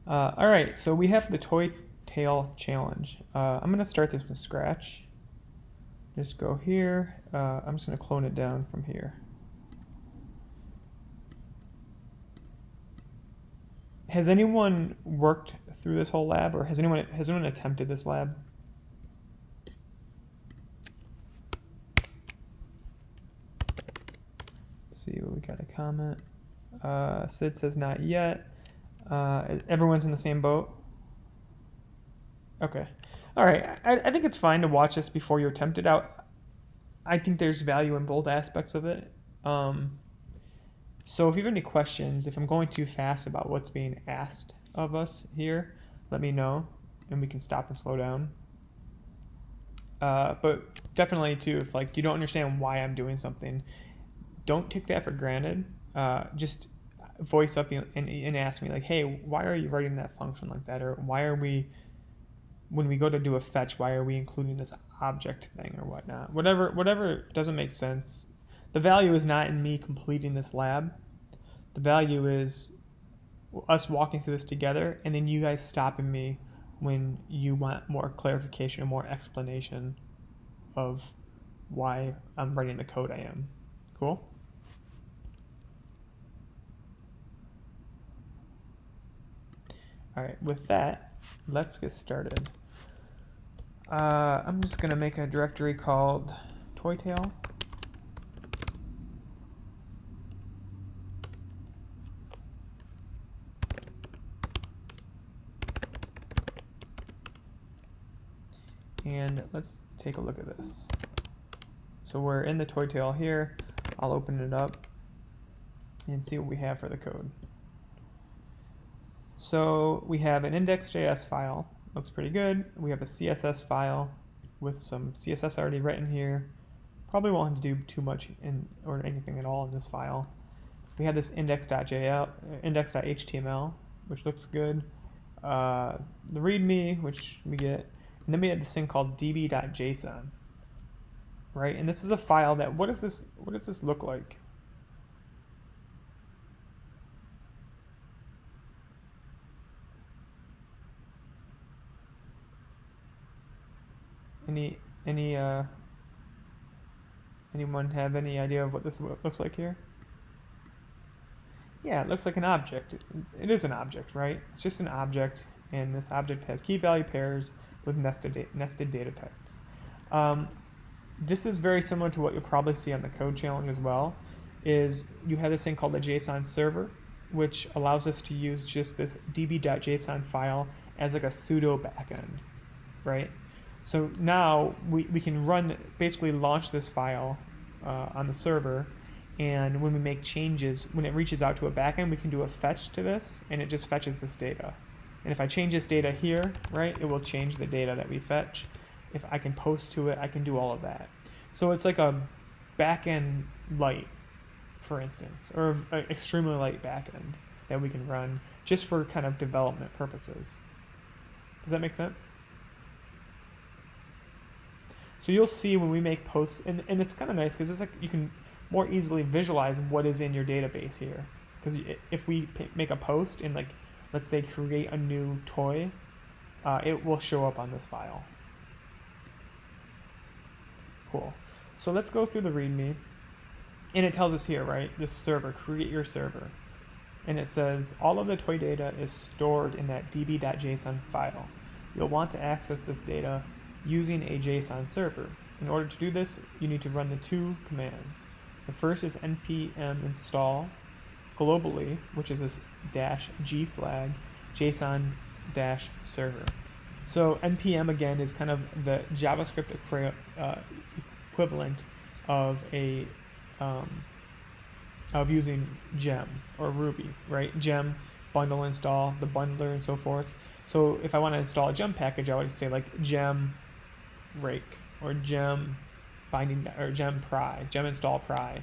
All right, so we have the toy tail challenge. I'm gonna start this from scratch. Just go here. I'm just gonna clone it down from here. Has anyone worked through this whole lab, or has anyone attempted this lab? Let's see what we got a comment. Sid says not yet. Everyone's in the same boat. Okay. All right. I think it's fine to watch this before you attempt it out. I think there's value in both aspects of it. So if you have any questions, if I'm going too fast about what's being asked of us here, let me know, and we can stop and slow down. But definitely too, if like you don't understand why I'm doing something, don't take that for granted. Just voice up and ask me like, hey, why are you writing that function like that, or why are we, when we go to do a fetch, why are we including this object thing or whatnot? Whatever doesn't make sense. The value is not in me completing this lab. The value is us walking through this together, and then you guys stopping me when you want more clarification or more explanation of why I'm writing the code I am. Cool? All right, with that, let's get started. I'm just gonna make a directory called toytail. And let's take a look at this. So we're in the toytail here. I'll open it up and see what we have for the code. So we have an index.js file, looks pretty good. We have a CSS file with some CSS already written here. Probably won't have to do too much or anything at all in this file. We have this index.html, which looks good. The README, which we get, and then we have this thing called db.json, right? And this is a file that what does this look like? Anyone have any idea of what this looks like here? Yeah, it looks like an object. It is an object, right? It's just an object, and this object has key value pairs with nested data types. This is very similar to what you'll probably see on the code challenge as well, is you have this thing called a JSON server, which allows us to use just this db.json file as like a pseudo backend, right? So now we can basically launch this file on the server, and when we make changes, when it reaches out to a backend, we can do a fetch to this, and it just fetches this data. And if I change this data here, right, it will change the data that we fetch. If I can post to it, I can do all of that. So it's like a backend light, for instance, or an extremely light backend that we can run just for kind of development purposes. Does that make sense? So you'll see when we make posts, and it's kind of nice because it's like you can more easily visualize what is in your database here. Because if we make a post and like, let's say create a new toy, it will show up on this file. Cool. So let's go through the README, and it tells us here, right, this server, create your server. And it says all of the toy data is stored in that db.json file. You'll want to access this data using a JSON server. In order to do this, you need to run the two commands. The first is npm install globally, which is this -g flag, JSON -server. So npm again is kind of the JavaScript equivalent of a of using gem or Ruby, right? Gem, bundle install, the bundler, and so forth. So if I want to install a gem package, I would say like gem rake or gem binding or gem pry, gem install pry.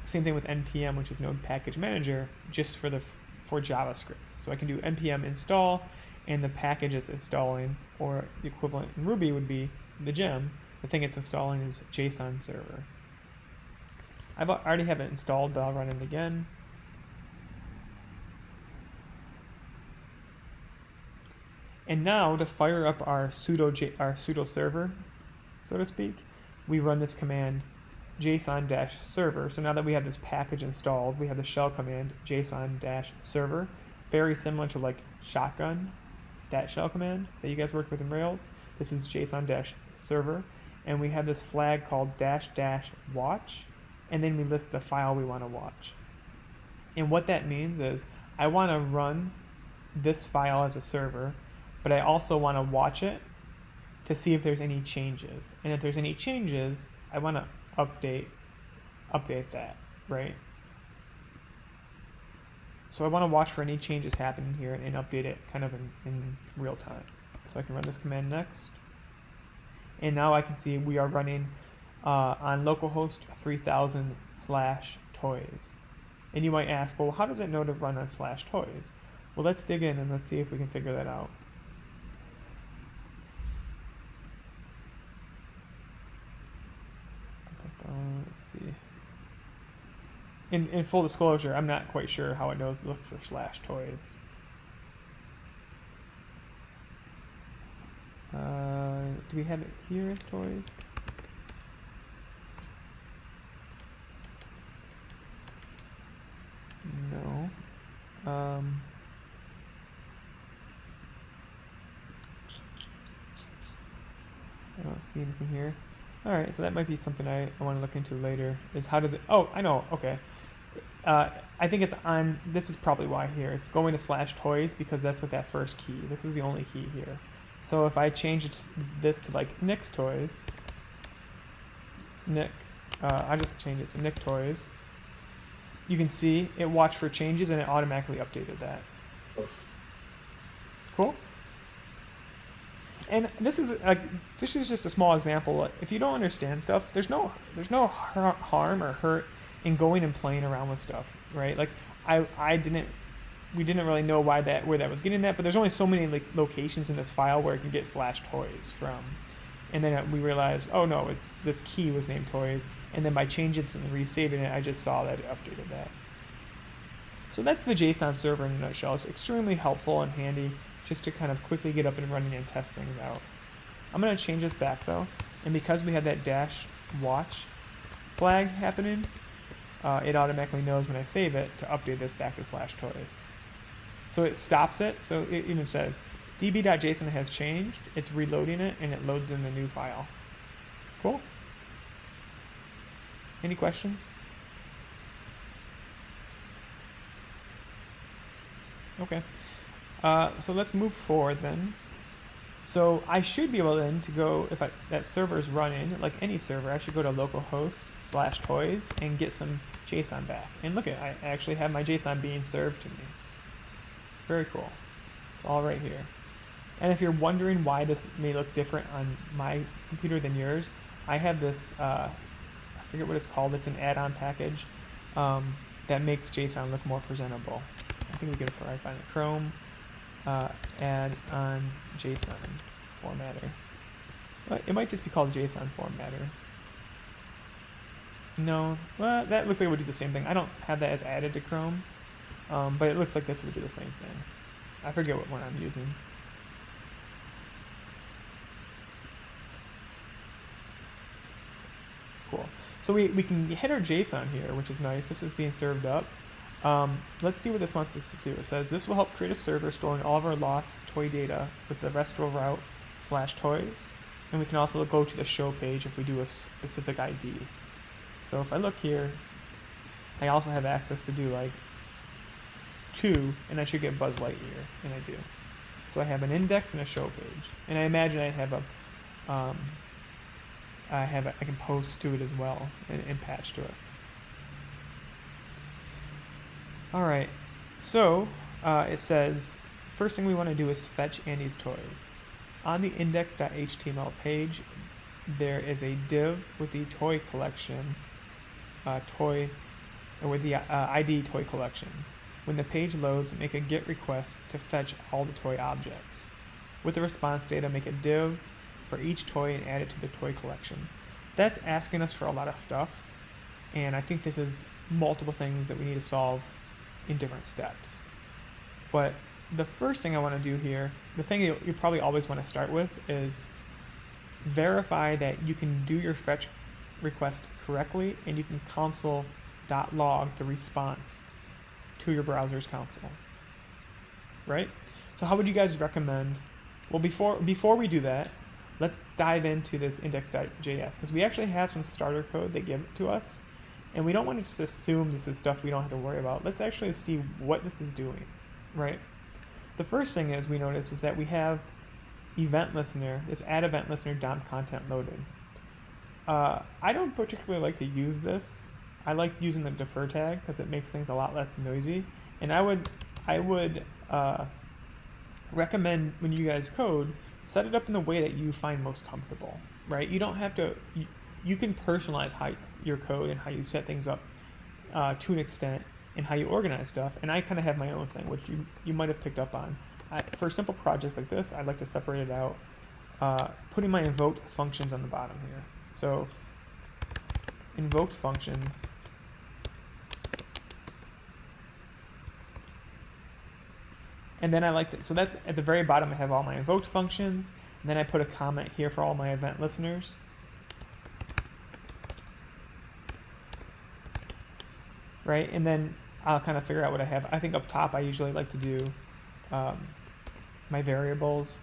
Same thing with npm, which is Node Package Manager, just for JavaScript. So I can do npm install, and the package it's installing, or the equivalent in Ruby would be the gem. The thing it's installing is JSON server. I already have it installed, but I'll run it again. And now to fire up our pseudo server, so to speak, we run this command json-server. So now that we have this package installed, we have the shell command json-server, very similar to like shotgun, that shell command that you guys worked with in Rails. This is json-server, and we have this flag called --watch, and then we list the file we want to watch. And what that means is I want to run this file as a server, but I also want to watch it to see if there's any changes. And if there's any changes, I want to update that, right? So I want to watch for any changes happening here and update it kind of in real time. So I can run this command next. And now I can see we are running on localhost 3000/toys. And you might ask, well, how does it know to run on /toys? Well, let's dig in and let's see if we can figure that out. Let's see. In full disclosure, I'm not quite sure how it knows to look for /toys. Do we have it here as toys? No. I don't see anything here. Alright, so that might be something I want to look into later, is how does it... Oh, I know, okay. I think it's on... This is probably why here. It's going to /toys because that's what that first key. This is the only key here. So if I change this to like Nick's toys, I just change it to Nick toys, you can see it watched for changes and it automatically updated that. Cool? And this is just a small example. If you don't understand stuff, there's no harm or hurt in going and playing around with stuff, right? Like we didn't really know where that was getting that, but there's only so many locations in this file where it can get /toys from. And then we realized, oh no, it's this key was named toys, and then by changing it and resaving it, I just saw that it updated that. So that's the JSON server in a nutshell. It's extremely helpful and handy just to kind of quickly get up and running and test things out. I'm going to change this back though, and because we have that --watch flag happening, it automatically knows when I save it to update this back to /toys. So it stops it, so it even says db.json has changed, it's reloading it, and it loads in the new file. Cool? Any questions? Okay. So let's move forward then. So I should be able then to go, if that server is running, like any server, I should go to localhost /toys and get some JSON back. And look at, I actually have my JSON being served to me. Very cool. It's all right here. And if you're wondering why this may look different on my computer than yours, I have this, I forget what it's called, it's an add-on package that makes JSON look more presentable. I think we can probably find it. Chrome add on JSON formatter. But it might just be called JSON formatter. No, well, that looks like it would do the same thing. I don't have that as added to Chrome, but it looks like this would do the same thing. I forget what one I'm using. Cool. So we can hit our JSON here, which is nice. This is being served up. Let's see what this wants us to do. It says this will help create a server storing all of our lost toy data with the restful route /toys. And we can also go to the show page if we do a specific ID. So if I look here, I also have access to do like 2, and I should get Buzz Lightyear, and I do. So I have an index and a show page. And I imagine I have I can post to it as well and patch to it. Alright, so it says, first thing we want to do is fetch Andy's toys. On the index.html page, there is a div with the toy collection, with the ID toy collection. When the page loads, make a GET request to fetch all the toy objects. With the response data, make a div for each toy and add it to the toy collection. That's asking us for a lot of stuff, and I think this is multiple things that we need to solve in different steps. But the first thing I want to do here, the thing you probably always want to start with is verify that you can do your fetch request correctly and you can console.log the response to your browser's console, right? So how would you guys recommend? Well, before we do that, let's dive into this index.js because we actually have some starter code they give to us, and we don't want to just assume this is stuff we don't have to worry about. Let's actually see what this is doing, right? The first thing is we notice is that we have event listener, this add event listener DOM content loaded. I don't particularly like to use this. I like using the defer tag because it makes things a lot less noisy. And I would recommend when you guys code, set it up in the way that you find most comfortable, right? You don't have to, you can personalize your code and how you set things up to an extent and how you organize stuff. And I kind of have my own thing, which you might have picked up on. For simple projects like this, I'd like to separate it out, putting my invoked functions on the bottom here. So invoked functions, and then I like that. So that's at the very bottom. I have all my invoked functions, and then I put a comment here for all my event listeners. Right, and then I'll kind of figure out what I have. I think up top I usually like to do my variables.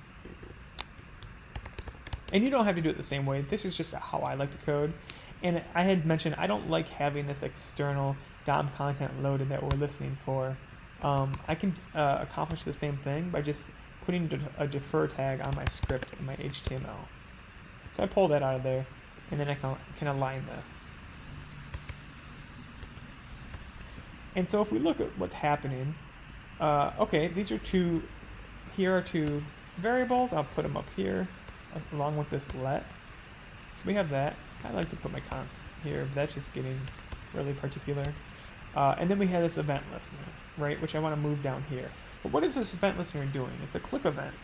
And you don't have to do it the same way. This is just how I like to code. And I had mentioned I don't like having this external DOM content loaded that we're listening for. I can accomplish the same thing by just putting a defer tag on my script in my HTML. So I pull that out of there, and then I can align this. And so if we look at what's happening, okay, here are two variables. I'll put them up here along with this let. So we have that. I like to put my const here, but that's just getting really particular. And then we have this event listener, right, which I want to move down here. But what is this event listener doing? It's a click event.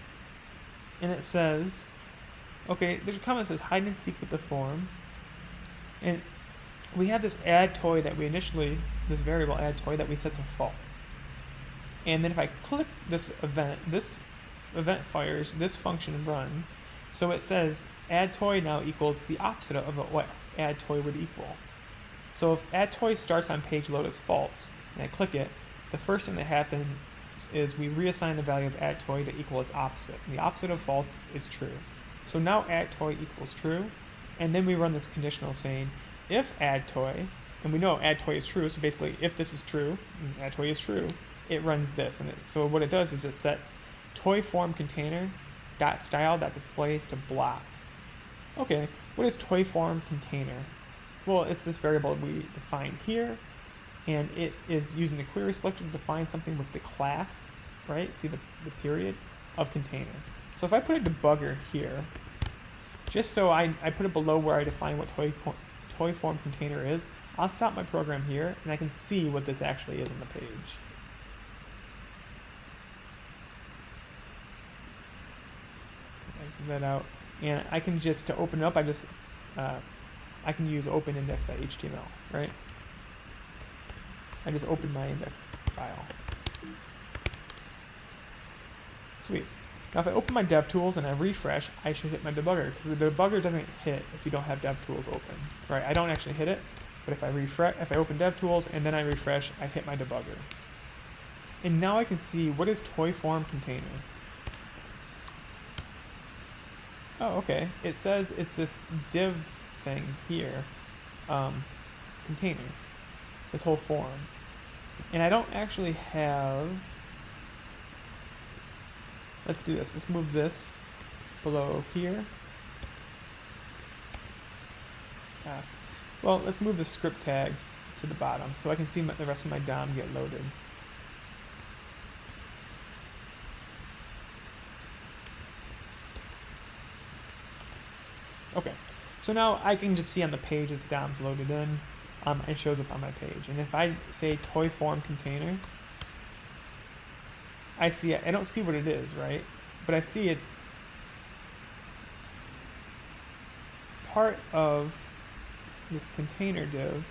And it says, okay, there's a comment that says hide and seek with the form. And we have this add toy that we initially, this variable add toy that we set to false. And then if I click this event fires, this function runs. So it says add toy now equals the opposite of what add toy would equal. So if add toy starts on page load as false, and I click it, the first thing that happens is we reassign the value of add toy to equal its opposite. And the opposite of false is true. So now add toy equals true, and then we run this conditional saying if add toy, and we know add toy is true, so basically if this is true, and add toy is true, it runs this. And so what it does is it sets toy form container .style.display to block. Okay, what is toy form container? Well, it's this variable we define here, and it is using the query selector to define something with the class, right? See the period of container. So if I put a debugger here, just so I put it below where I define what toy form container is, I'll stop my program here, and I can see what this actually is on the page. Exit that out, and I can just, to open it up, I can use open index.html, right? I just open my index file. Sweet. Now if I open my DevTools and I refresh, I should hit my debugger, because the debugger doesn't hit if you don't have DevTools open, right? I don't actually hit it, but if I open DevTools and then I refresh, I hit my debugger. And now I can see what is toy form container. Oh, okay. It says it's this div thing here, container, this whole form. And I don't actually have, let's do this. Let's move this below here. Well, let's move the script tag to the bottom so I can see the rest of my DOM get loaded. Okay, so now I can just see on the page its DOM's loaded in. It shows up on my page. And if I say toy form container, I see it. I don't see what it is, right? But I see it's part of this container div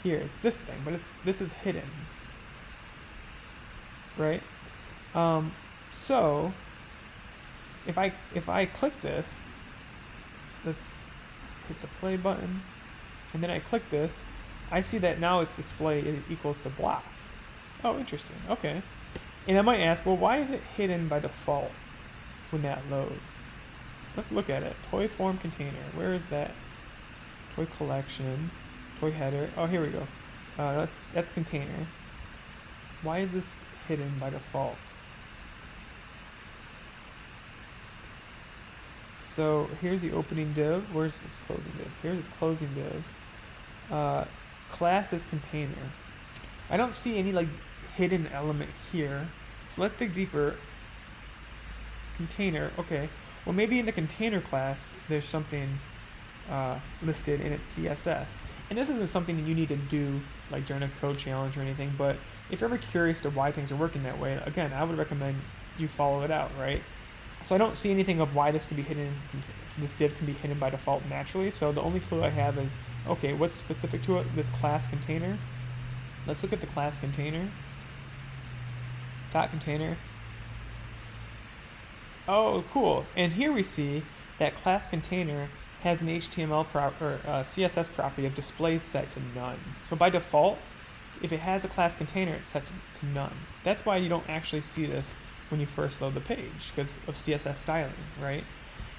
here. It's this thing, but this is hidden, right? So if I click this, let's hit the play button, and then I click this, I see that now its display equals to block. Oh, interesting. Okay. And I might ask, well, why is it hidden by default when that loads? Let's look at it. Toy form container. Where is that? Toy collection. Toy header. Oh, here we go. That's container. Why is this hidden by default? So here's the opening div. Where's this closing div? Here's its closing div. Class is container. I don't see any like hidden element here. So let's dig deeper. Container. Okay. Well, maybe in the container class there's something listed in its CSS. And this isn't something you need to do like during a code challenge or anything, but if you're ever curious to why things are working that way, again, I would recommend you follow it out, right? So I don't see anything of why this could be hidden, this div can be hidden by default naturally, so the only clue I have is, okay, what's specific to it? This class container. Let's look at the class container. Dot container. Oh, cool. And here we see that class container has an HTML CSS property of display set to none. So by default, if it has a class container, it's set to none. That's why you don't actually see this when you first load the page, because of CSS styling, right?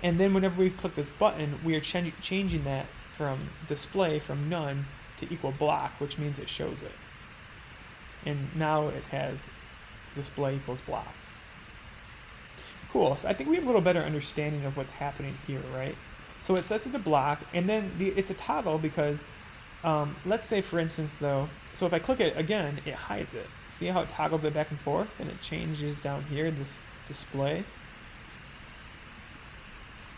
And then whenever we click this button, we are changing that from display from none to equal block, which means it shows it. And now it has display equals block. Cool, so I think we have a little better understanding of what's happening here, right? So it sets it to block, and then it's a toggle because, let's say for instance though, so if I click it again, it hides it. See how it toggles it back and forth, and it changes down here, this display.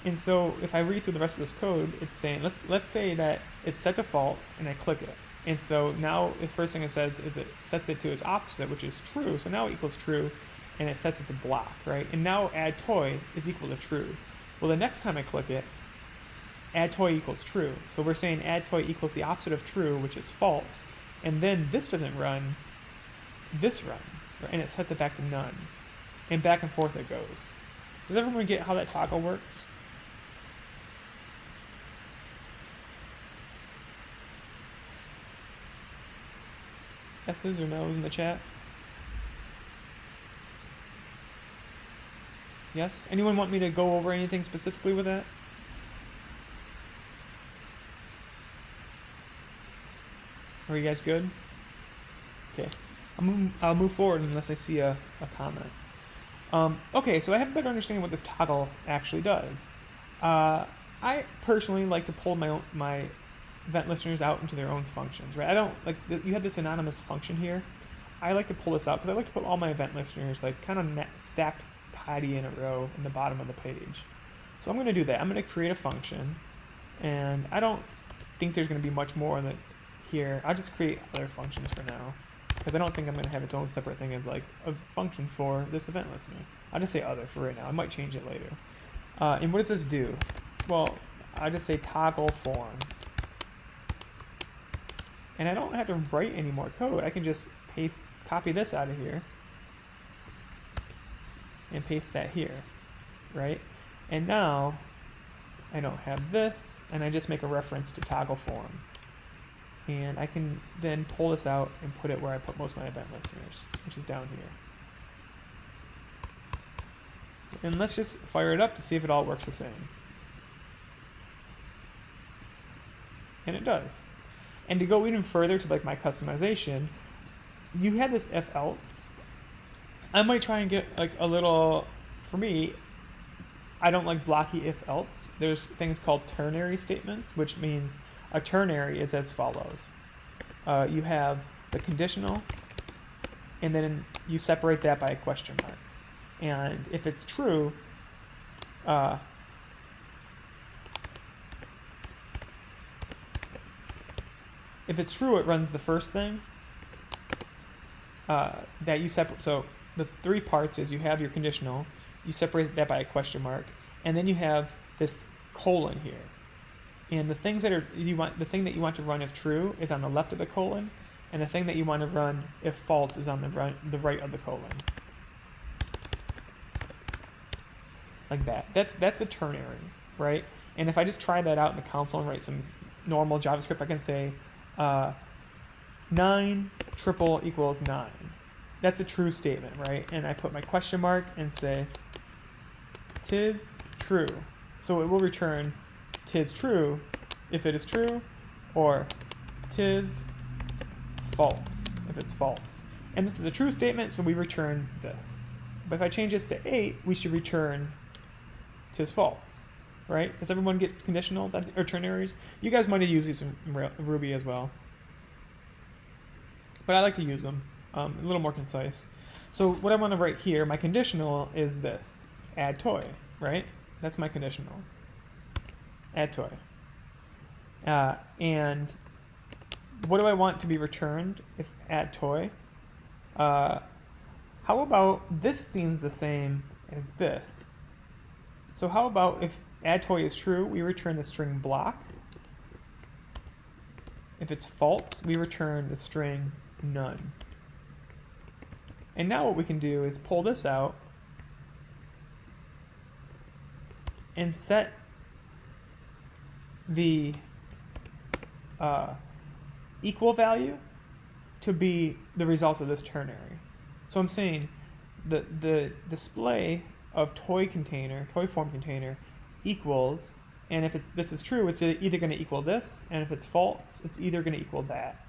And so if I read through the rest of this code, it's saying, let's say that it's set to false, and I click it. And so now the first thing it says is it sets it to its opposite, which is true. So now it equals true, and it sets it to block, right? And now add toy is equal to true. Well, the next time I click it, add toy equals true. So we're saying add toy equals the opposite of true, which is false. And then this doesn't run, this runs, right? And it sets it back to none. And back and forth it goes. Does everyone get how that toggle works? Yeses or no's in the chat? Yes? Anyone want me to go over anything specifically with that? Are you guys good? Okay. I'll move forward unless I see a comment. Okay, so I have a better understanding what this toggle actually does. I personally like to pull my event listeners out into their own functions, right? I don't like you have this anonymous function here. I like to pull this out because I like to put all my event listeners like kind of stacked tidy in a row in the bottom of the page. So I'm going to do that. I'm going to create a function, and I don't think there's going to be much more that here. I'll just create other functions for now because I don't think I'm going to have its own separate thing as like a function for this event listener. I'll just say other for right now. I might change it later. And what does this do? Well, I'll just say toggle form. And I don't have to write any more code. I can just copy this out of here and paste that here, right? And now I don't have this, and I just make a reference to toggle form. And I can then pull this out and put it where I put most of my event listeners, which is down here. And let's just fire it up to see if it all works the same. And it does. And to go even further to like my customization, you have this if else. I might try and get like a little, for me, I don't like blocky if else. There's things called ternary statements, which means a ternary is as follows. You have the conditional, and then you separate that by a question mark. And if it's true, it runs the first thing that you separate. So the three parts is you have your conditional, you separate that by a question mark, and then you have this colon here. And the things that the thing that you want to run if true is on the left of the colon, and the thing that you want to run if false is on the right of the colon. like that. That's a ternary, right? And if I just try that out in the console and write some normal JavaScript, I can say 9 triple equals 9. That's a true statement, right? And I put my question mark and say tis true. So it will return tis true if it is true, or tis false if it's false. And this is a true statement, so we return this. But if I change this to 8, we should return tis false, right? Does everyone get conditionals or ternaries? You guys might have used these in Ruby as well, but I like to use them a little more concise. So what I want to write here, my conditional is this: add toy, right? That's my conditional. Add toy. And what do I want to be returned if add toy? How about this seems the same as this? So how about if add toy is true, we return the string block. If it's false, we return the string none. And now what we can do is pull this out and set the equal value to be the result of this ternary. So I'm saying the display of toy form container equals, and if this is true, it's either going to equal this, and if it's false, it's either going to equal that.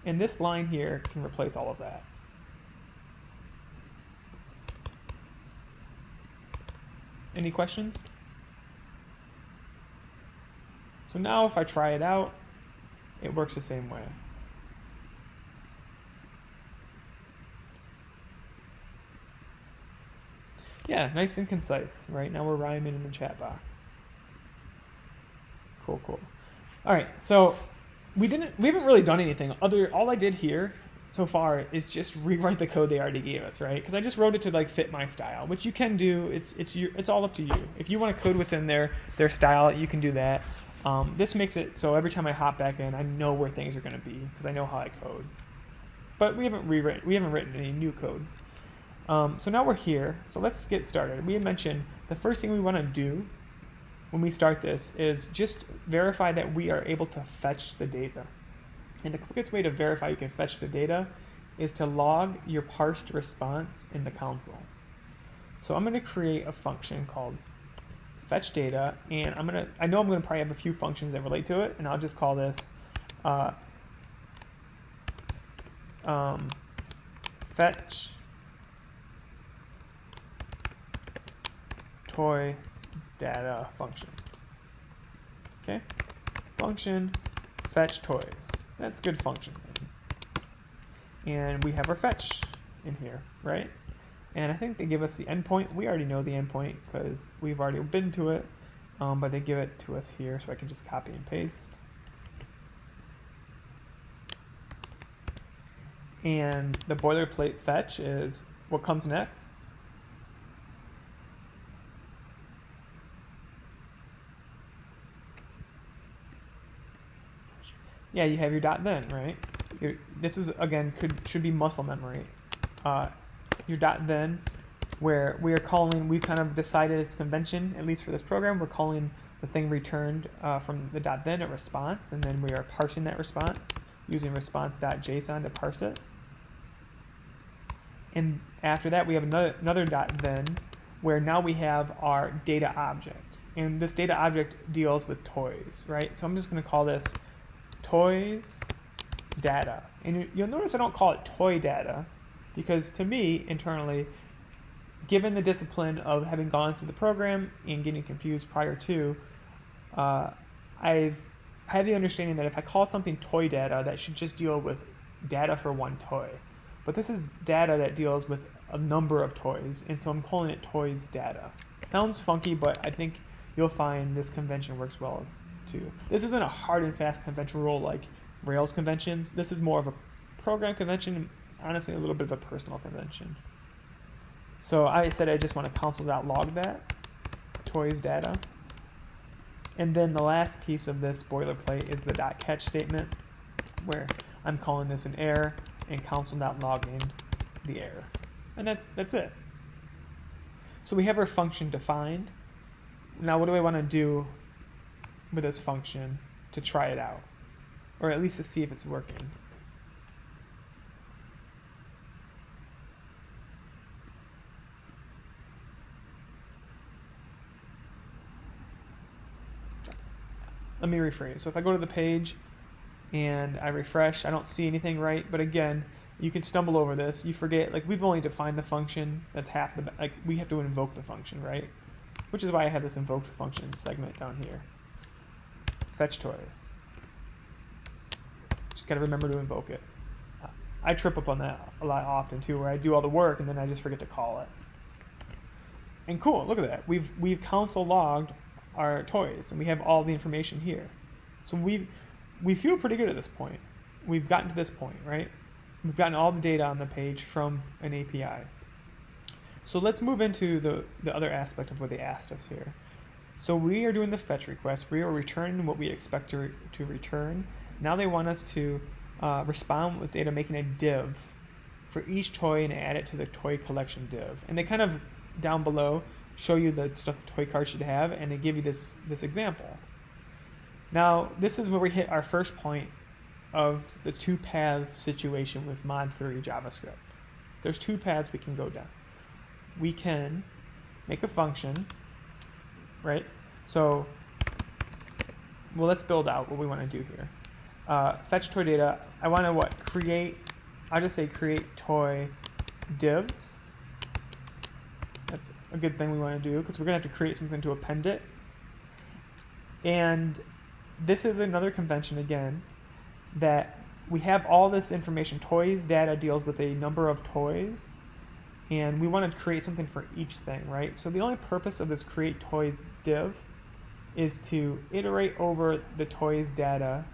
And this line here can replace all of that. Any questions? So now if I try it out, it works the same way. Yeah, nice and concise, right? Now we're rhyming in the chat box. Cool. All right, so we haven't really done anything. All I did here so far is just rewrite the code they already gave us, right? Because I just wrote it to like fit my style, which you can do. It's all up to you. If you want to code within their style, you can do that. This makes it so every time I hop back in, I know where things are going to be because I know how I code. But we haven't written any new code. So now we're here. So let's get started. We had mentioned the first thing we want to do when we start this is just verify that we are able to fetch the data. And the quickest way to verify you can fetch the data is to log your parsed response in the console. So I'm going to create a function called fetch data, and I know I'm going to probably have a few functions that relate to it, and I'll just call this fetch toy data functions. Okay, function fetch toys. That's a good function. And we have our fetch in here, right? And I think they give us the endpoint. We already know the endpoint because we've already been to it, but they give it to us here, so I can just copy and paste. And the boilerplate fetch is what comes next. Yeah, you have your .then, right? This is, again, should be muscle memory. Your .then, where we kind of decided its convention, at least for this program, we're calling the thing returned from the .then a response, and then we are parsing that response using response.json to parse it. And after that, we have another .then, where now we have our data object. And this data object deals with toys, right? So I'm just going to call this toys data. And you'll notice I don't call it toy data because to me, internally, given the discipline of having gone through the program and getting confused prior to, I've had the understanding that if I call something toy data, that should just deal with data for one toy. But this is data that deals with a number of toys, and so I'm calling it toys data. Sounds funky, but I think you'll find this convention works well too. This isn't a hard and fast convention rule like Rails conventions. This is more of a program convention and honestly a little bit of a personal convention. So I said I just want to console.log that, toys data. And then the last piece of this boilerplate is the .catch statement, where I'm calling this an error and console.logging the error. And that's it. So we have our function defined. now what do I want to do with this function to try it out, or at least to see if it's working? Let me rephrase. So if I go to the page and I refresh, I don't see anything right. But again, you can stumble over this. You forget, like, we've only defined the function. That's half the, like, we have to invoke the function, right? Which is why I have this invoked function segment down here. Fetch toys. Just got to remember to invoke it. I trip up on that a lot often too, where I do all the work and then I just forget to call it. And cool, look at that. We've console logged our toys and we have all the information here. So we feel pretty good at this point. We've gotten to this point, right? We've gotten all the data on the page from an API. So let's move into the other aspect of what they asked us here. So we are doing the fetch request. We are returning what we expect to return. Now they want us to respond with data, making a div for each toy and add it to the toy collection div. And they kind of down below show you the stuff the toy card should have, and they give you this example. Now this is where we hit our first point of the two paths situation with mod 30 JavaScript. There's two paths we can go down. We can make a function, right? So, well, let's build out what we want to do here. Fetch toy data. I want to create. I'll just say create toy divs. That's a good thing we want to do because we're going to have to create something to append it. And this is another convention again that we have all this information. Toys data deals with a number of toys, and we want to create something for each thing, right? So the only purpose of this create toys div is to iterate over the toys data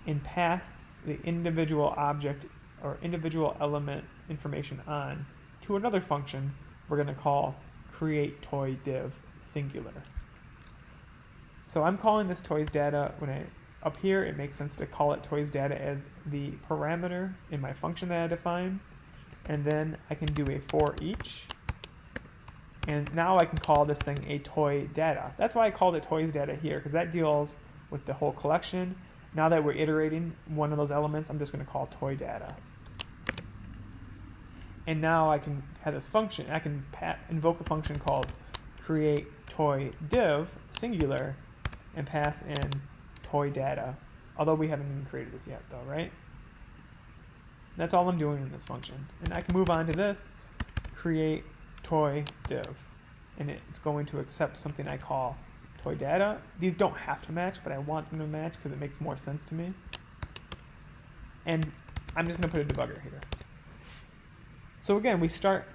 and pass the individual object or individual element information on to another function we're going to call create toy div singular. So I'm calling this toys data. Up here, it makes sense to call it toys data as the parameter in my function that I define. And then I can do a for each. And now I can call this thing a toy data. That's why I called it toys data here, because that deals with the whole collection. Now that we're iterating one of those elements, I'm just going to call toy data. And now I can have this function. I can invoke a function called create toy div singular and pass in toy data. Although we haven't even created this yet though, right? That's all I'm doing in this function. And I can move on to this, create toy div. And it's going to accept something I call toy data. These don't have to match, but I want them to match because it makes more sense to me. And I'm just going to put a debugger here. So again, we start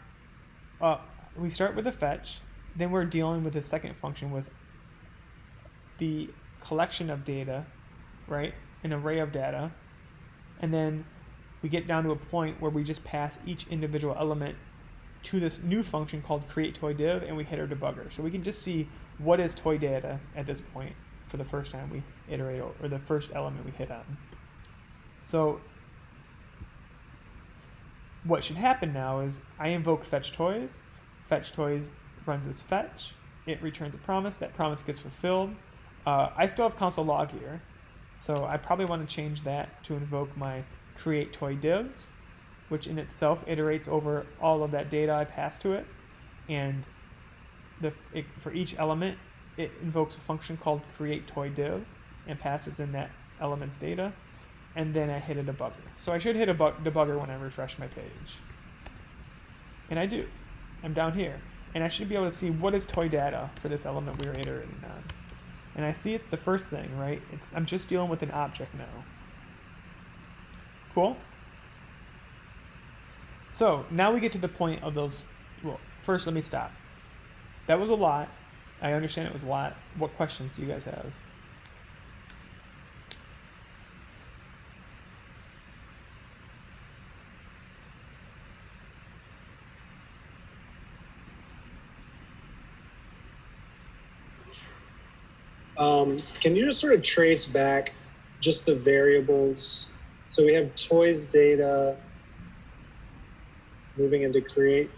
with a fetch, then we're dealing with the second function with the collection of data, right? An array of data. And then we get down to a point where we just pass each individual element to this new function called create toy div, and we hit our debugger. So we can just see what is toy data at this point for the first time we iterate, or the first element we hit on. So what should happen now is I invoke fetch toys runs this fetch, it returns a promise, that promise gets fulfilled. I still have console log here, so I probably want to change that to invoke my create toy divs, which in itself iterates over all of that data I pass to it, and for each element it invokes a function called create toy div and passes in that element's data, and then I hit a debugger. So I should hit a debugger when I refresh my page. And I do. I'm down here. And I should be able to see what is toy data for this element we were iterating on. And I see it's the first thing, right? I'm just dealing with an object now. Cool? So now we get to the point of those. Well, first let me stop. That was a lot. I understand it was a lot. What questions do you guys have? Can you just sort of trace back just the variables? So we have toys data moving into create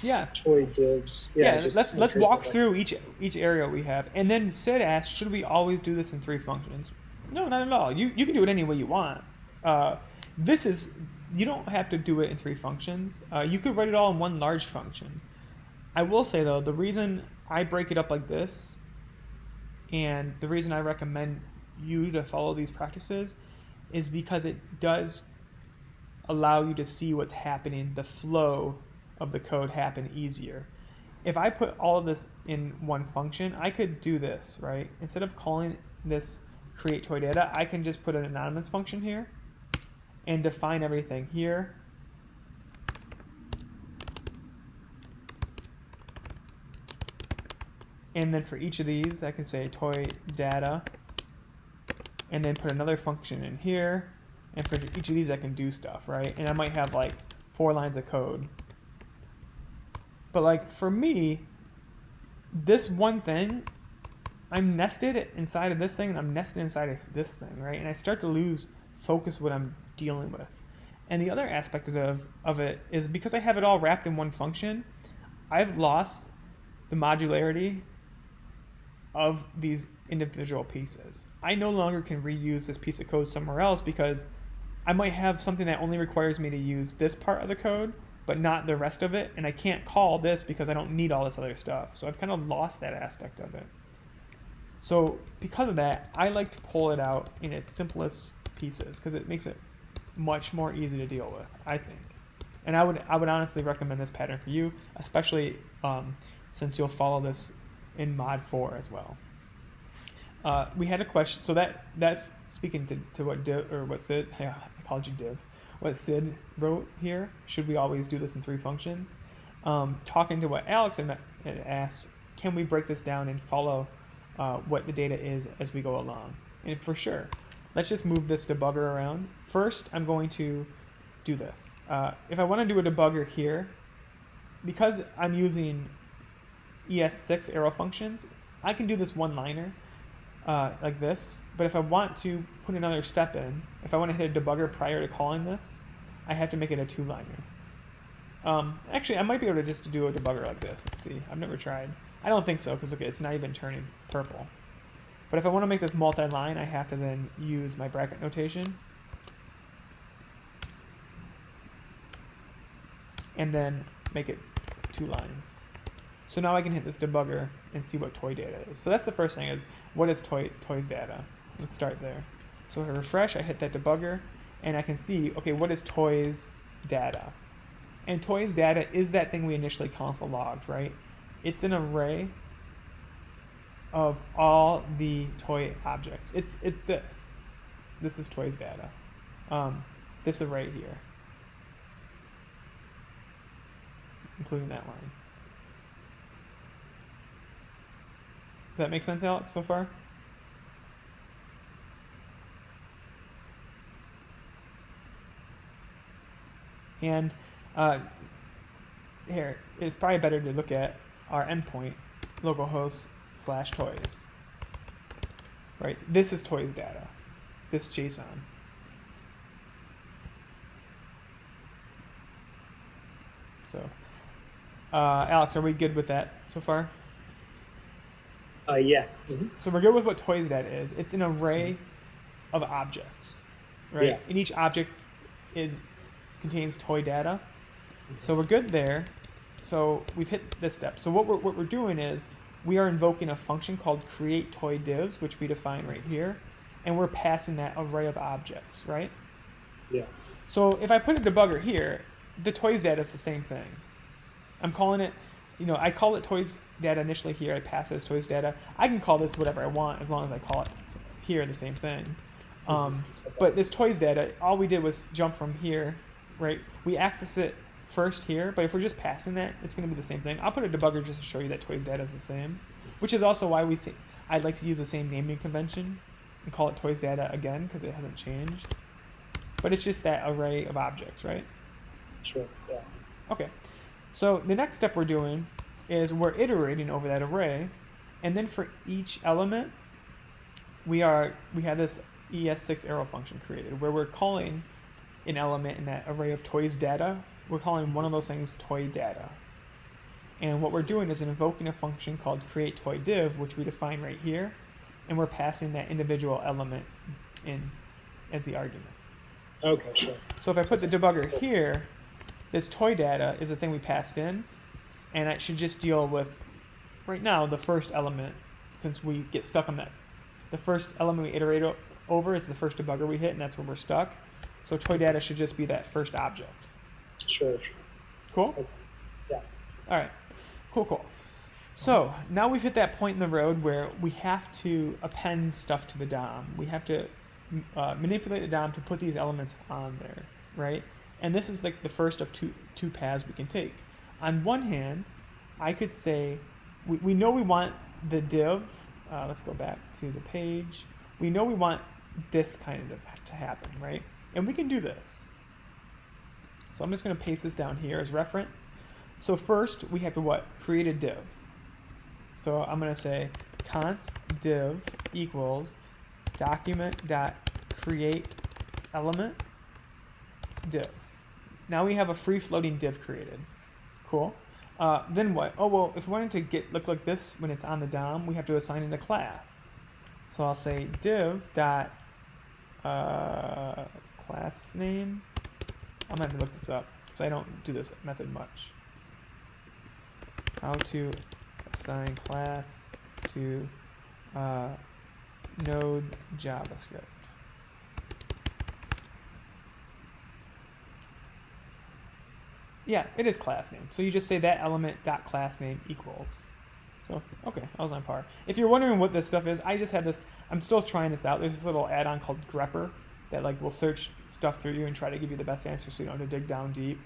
Yeah. toy divs. Yeah, Yeah, just let's trace walk that back. through each area we have, and then Sid asks, should we always do this in three functions? No, not at all. You can do it any way you want. Uh, this is you don't have to do it in three functions. You could write it all in one large function. I will say though, the reason I break it up like this, and the reason I recommend you to follow these practices, is because it does allow you to see what's happening, the flow of the code happen easier. If I put all of this in one function, I could do this, right? Instead of calling this create toy data, I can just put an anonymous function here and define everything here. And then for each of these, I can say toy data, and then put another function in here. And for each of these, I can do stuff, right? And I might have like 4 lines of code. But like for me, this one thing, I'm nested inside of this thing, and I'm nested inside of this thing, right? And I start to lose focus of what I'm dealing with. And the other aspect of it is because I have it all wrapped in one function, I've lost the modularity of these individual pieces. I no longer can reuse this piece of code somewhere else because I might have something that only requires me to use this part of the code, but not the rest of it, and I can't call this because I don't need all this other stuff. So I've kind of lost that aspect of it. So because of that, I like to pull it out in its simplest pieces because it makes it much more easy to deal with, I think. And I would honestly recommend this pattern for you, especially since you'll follow this in mod 4 as well. We had a question, so that's speaking to what Div, or what Sid, yeah, I called you Div, what Sid wrote here. Should we always do this in three functions? Talking to what Alex had asked, can we break this down and follow what the data is as we go along? And for sure, let's just move this debugger around. First, I'm going to do this. If I want to do a debugger here, because I'm using ES6 arrow functions, I can do this one-liner like this. But if I want to put another step in, if I want to hit a debugger prior to calling this, I have to make it a two-liner. Actually, I might be able to just do a debugger like this. Let's see. I've never tried. I don't think so, because look, it's not even turning purple. But if I want to make this multi-line, I have to then use my bracket notation. And then make it 2 lines. So now I can hit this debugger and see what toy data is. So that's the first thing, is what is toys data? Let's start there. So if I refresh, I hit that debugger, and I can see, okay, what is toys data? And toys data is that thing we initially console logged, right? It's an array of all the toy objects. It's this. This is toys data. This array here, including that line. Does that make sense, Alex, so far? And here, it's probably better to look at our endpoint, localhost/toys. Right? This is toys data. This JSON. So, Alex, are we good with that so far? Yeah. Mm-hmm. So we're good with what toys data is. It's an array of objects, right? Yeah. And each object contains toy data. So we're good there. So we've hit this step. So what we're doing is we are invoking a function called create toy divs, which we define right here, and we're passing that array of objects, right? Yeah. So if I put a debugger here, the toys data is the same thing. I'm calling it, I call it toys data initially here. I pass it as toys data. I can call this whatever I want as long as I call it here the same thing. But this toys data, all we did was jump from here, right? We access it first here, but if we're just passing that, it's going to be the same thing. I'll put a debugger just to show you that toys data is the same, which is also why I'd like to use the same naming convention and call it toys data again, because it hasn't changed. But it's just that array of objects, right? Sure. Yeah. Okay. So the next step we're doing is we're iterating over that array, and then for each element, we have this ES6 arrow function created where we're calling an element in that array of toys data. We're calling one of those things toy data. And what we're doing is invoking a function called createToyDiv, which we define right here, and we're passing that individual element in as the argument. Okay, sure. So if I put the debugger here, this toy data is the thing we passed in, and it should just deal with, right now, the first element, since we get stuck on that. The first element we iterate over is the first debugger we hit, and that's where we're stuck. So toy data should just be that first object. Sure. Cool? Okay. Yeah. All right. Cool. So now we've hit that point in the road where we have to append stuff to the DOM. We have to manipulate the DOM to put these elements on there, right? And this is like the first of two paths we can take. On one hand, I could say, we know we want the div, let's go back to the page. We know we want this kind of to happen, right? And we can do this. So I'm just going to paste this down here as reference. So first, we have to what? Create a div. So I'm going to say const div equals document.createElement div. Now we have a free floating div created. Cool. Then what? Oh, well, if we wanted to look like this when it's on the DOM, we have to assign it a class. So I'll say div dot class name. I'm going to have to look this up because I don't do this method much. How to assign class to node JavaScript. Yeah, it is class name. So you just say that element dot class name equals. So, okay, I was on par. If you're wondering what this stuff is, I just had this, I'm still trying this out. There's this little add-on called grepper that like will search stuff through you and try to give you the best answer so you don't have to dig down deep.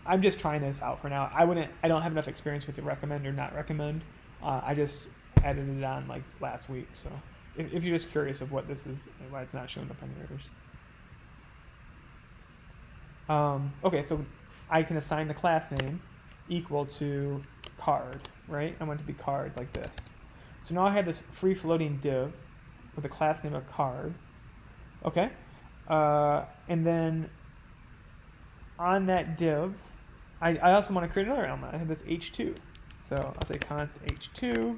I'm just trying this out for now. I don't have enough experience with to recommend or not recommend. I just added it on like last week. So if you're just curious of what this is and why it's not showing up on yours. Okay, so I can assign the class name equal to card, right? I want it to be card like this. So now I have this free floating div with a class name of card. Okay. And then on that div, I also want to create another element. I have this h2. So I'll say const h2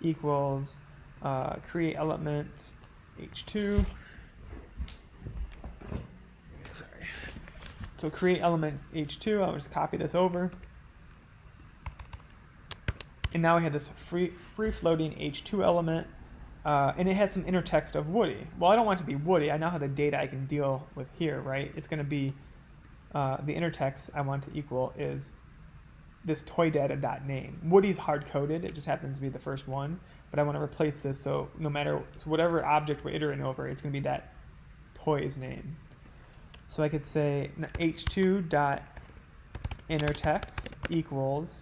equals create element h2. Sorry. So create element h2. I'll just copy this over. And now we have this free floating h2 element. And it has some inner text of Woody. Well, I don't want it to be Woody. I now have the data I can deal with here, right? It's going to be the inner text I want to equal is this toydata.name. Woody's hard-coded. It just happens to be the first one. But I want to replace this so no matter whatever object we're iterating over, it's going to be that toy's name. So I could say h2.innerText equals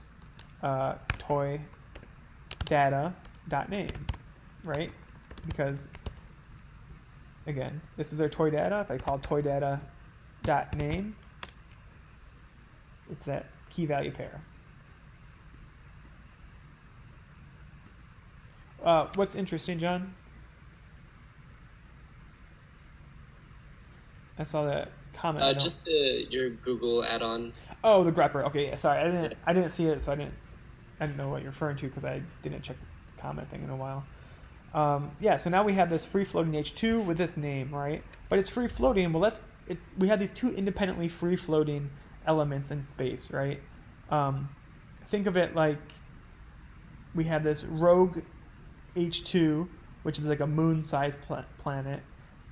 toydata.name. Right? Because, again, this is our toy data. If I call toy data.name, it's that key value pair. What's interesting, John? I saw that comment. Just your Google add-on. Oh, the grepper. Okay, yeah, sorry, I didn't see it, so I didn't know what you're referring to because I didn't check the comment thing in a while. Yeah, so now we have this free floating h2 with this name, right? But it's free floating. Well, we have these two independently free floating elements in space, right? Think of it like we have this rogue h2, which is like a moon-sized planet,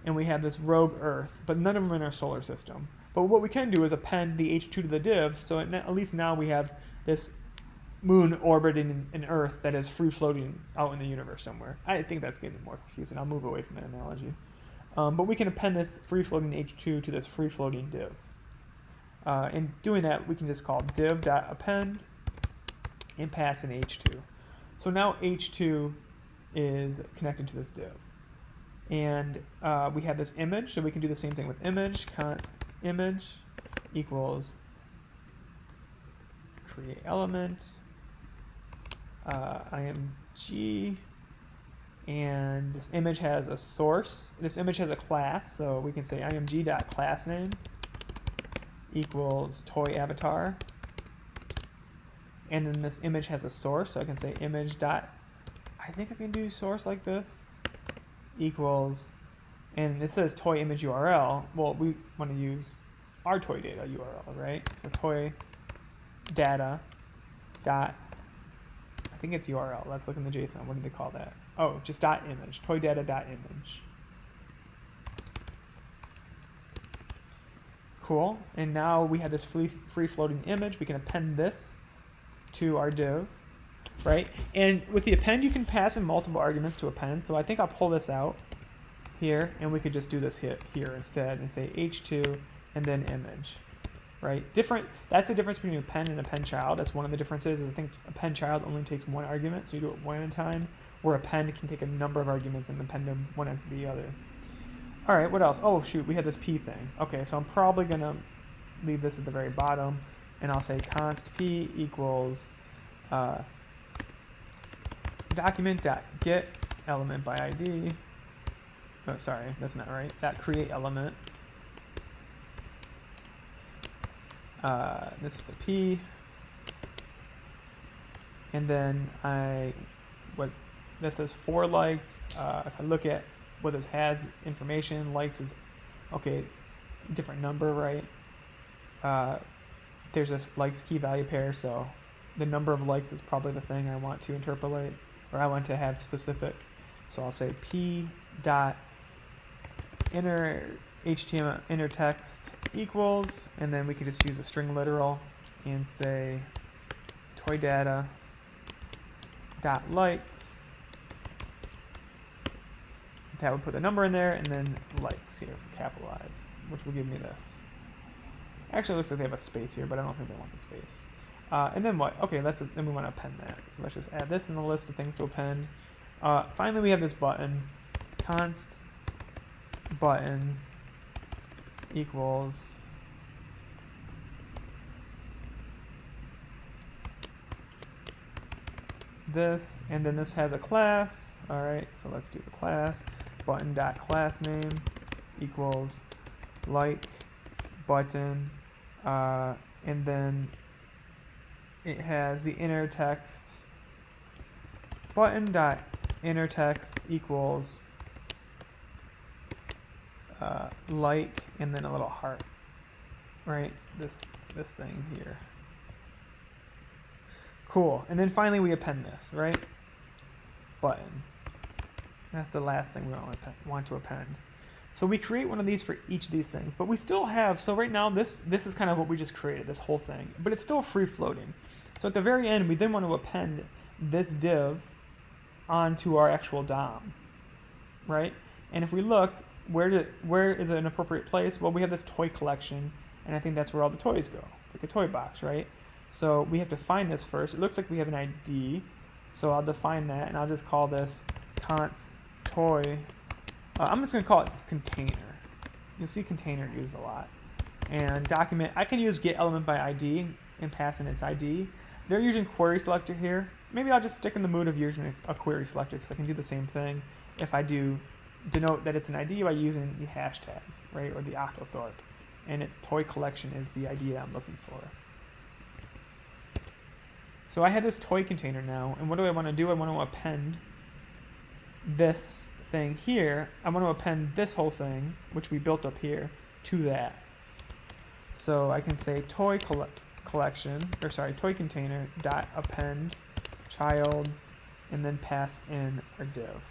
and we have this rogue Earth, but none of them are in our solar system. But what we can do is append the h2 to the div, so at least now we have this moon orbiting an Earth that is free floating out in the universe somewhere. I think that's getting more confusing. I'll move away from that analogy. But we can append this free floating h2 to this free floating div. In doing that, we can just call div.append and pass in h2. So now h2 is connected to this div. And we have this image, so we can do the same thing with image. Const image equals create element img, and this image has a source. This image has a class, so we can say img.className equals toy avatar. and then this image has a source, so I can say image dot, I think I can do source like this, equals, and it says toy image URL. Well, we want to use our toy data URL, right? So toy data dot, I think it's URL. Let's look in the JSON. What do they call that? Oh, just dot image, toy data dot image. Cool. And now we have this free floating image. We can append this to our div, right? And with the append, you can pass in multiple arguments to append. So I think I'll pull this out here, and we could just do this here instead and say h2 and then image, right? That's the difference between append and append child. That's one of the differences. Is I think append child only takes one argument, so you do it one at a time, where append can take a number of arguments and append them one after the other. All right, what else? Oh, shoot, we had this p thing. Okay, so I'm probably going to leave this at the very bottom, and I'll say const p equals document.get element by ID. Oh, sorry, that's not right. That create element. This is the p. And then that says 4 likes. If I look at what this has, information, likes is, okay, different number, right? There's this likes key value pair, so the number of likes is probably the thing I want to interpolate, or I want to have specific. So I'll say p dot inner HTML inner text equals, and then we can just use a string literal and say toy data dot likes. That would put the number in there, and then likes here for capitalize, which will give me this. Actually, it looks like they have a space here, but I don't think they want the space. And then what? Okay, then we want to append that. So let's just add this in the list of things to append. Finally, we have this button, const button equals this, and then this has a class. All right, so let's do the class. Button.class name equals like button, and then it has the inner text. Button.inner text equals like, and then a little heart, right? This thing here. Cool. And then finally we append this, right? Button. That's the last thing we want to append. So we create one of these for each of these things, but we still have, so right now this is kind of what we just created, this whole thing, but it's still free floating. So at the very end, we then want to append this div onto our actual DOM, right? And if we look, where is an appropriate place? Well, we have this toy collection, and I think that's where all the toys go. It's like a toy box, right? So we have to find this first. It looks like we have an ID, so I'll define that, and I'll just call this const toy. I'm just going to call it container. You'll see container used a lot. And document, I can use get element by ID and pass in its ID. They're using query selector here. Maybe I'll just stick in the mood of using a query selector, because I can do the same thing if I do denote that it's an ID by using the hashtag, right, or the octothorpe. And its toy collection is the ID that I'm looking for. So I have this toy container now, and what do I want to do? I want to append this thing here. I want to append this whole thing, which we built up here, to that. So I can say toy container dot append child, and then pass in our div.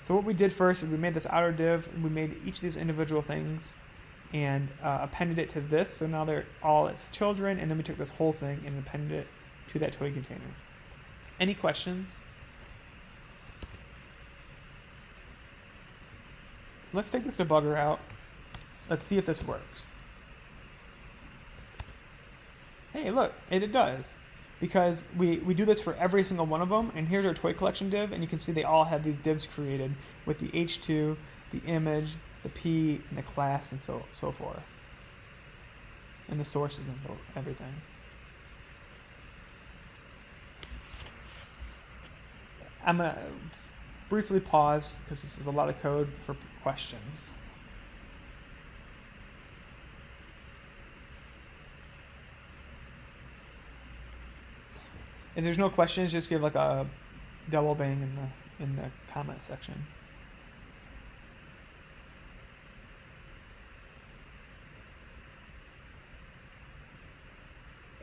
So what we did first is we made this outer div, and we made each of these individual things and appended it to this. So now they're all its children, and then we took this whole thing and appended it to that toy container. Any questions? So let's take this debugger out. Let's see if this works. Hey, look, it does. Because we do this for every single one of them, and here's our toy collection div, and you can see they all have these divs created with the h2, the image, the p, and the class, and so forth. And the sources and everything. I'm going to briefly pause, because this is a lot of code, for questions. If there's no questions, just give like a double bang in the comment section.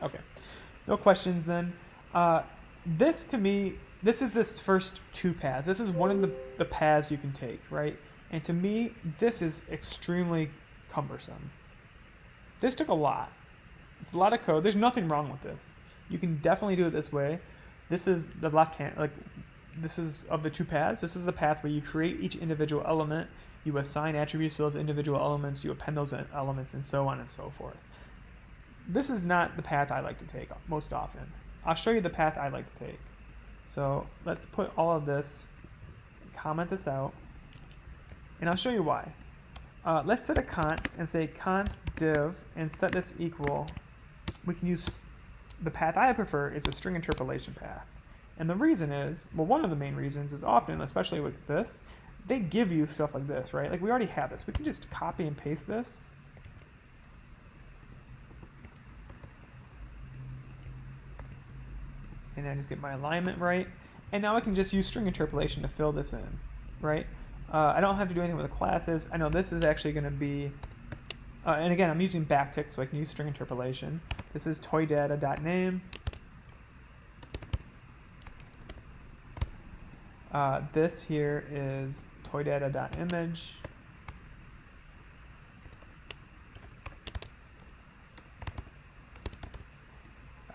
Okay, no questions then. This to me, this is this first two paths. This is one of the paths you can take, right? And to me, this is extremely cumbersome. This took a lot. It's a lot of code. There's nothing wrong with this. You can definitely do it this way. This is the left hand, like this is of the two paths. This is the path where you create each individual element, you assign attributes to those individual elements, you append those elements, and so on and so forth. This is not the path I like to take most often. I'll show you the path I like to take. So let's put all of this, comment this out, and I'll show you why. Let's set a const and say const div and set this equal. We can use the path I prefer is a string interpolation path. And the reason is, well, one of the main reasons is often, especially with this, they give you stuff like this, right? Like we already have this. We can just copy and paste this. And I just get my alignment right. And now I can just use string interpolation to fill this in, right? I don't have to do anything with the classes. I know this is actually going to be, and again, I'm using backtick, so I can use string interpolation. This is toydata.name. This here is toydata.image.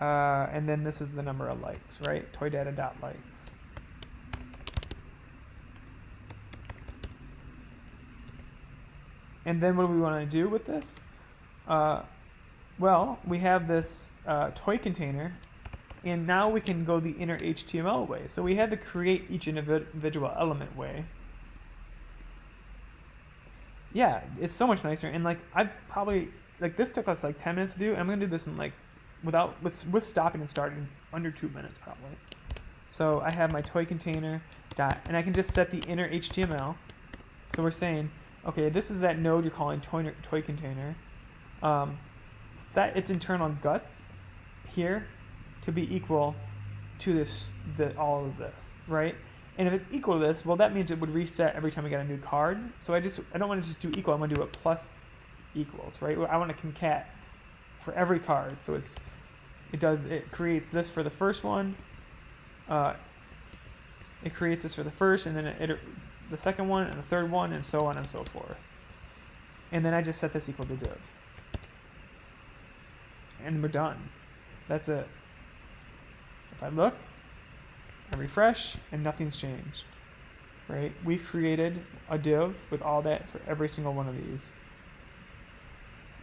And then this is the number of likes, right? Toydata.likes. And then what do we want to do with this? Well, we have this toy container, and now we can go the inner HTML way. So we had to create each individual element way. Yeah, it's so much nicer. And like I've probably like this took us like 10 minutes to do, and I'm gonna do this in like with stopping and starting under 2 minutes probably. So I have my toy container dot, and I can just set the inner HTML. So we're saying, okay, this is that node you're calling toy container. Set its internal guts here to be equal to all of this, right? And if it's equal to this, well, that means it would reset every time we get a new card. So I don't want to just do equal. I want to do it plus equals, right? I want to concat for every card. So it creates this for the first one. It creates this for the first, and then the second one, and the third one, and so on and so forth. And then I just set this equal to div. And we're done. That's it. If I look, I refresh, and nothing's changed. Right? We've created a div with all that for every single one of these.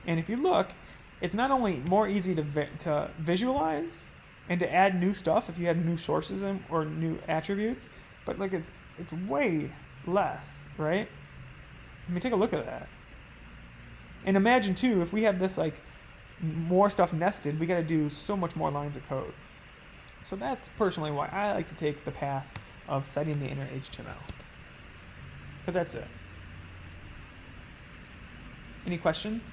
And if you look, it's not only more easy to visualize and to add new stuff if you have new sources or new attributes, but like it's way less, right? I mean, take a look at that. And imagine too, if we have this like more stuff nested, we got to do so much more lines of code. So that's personally why I like to take the path of setting the inner HTML, because that's it. Any questions?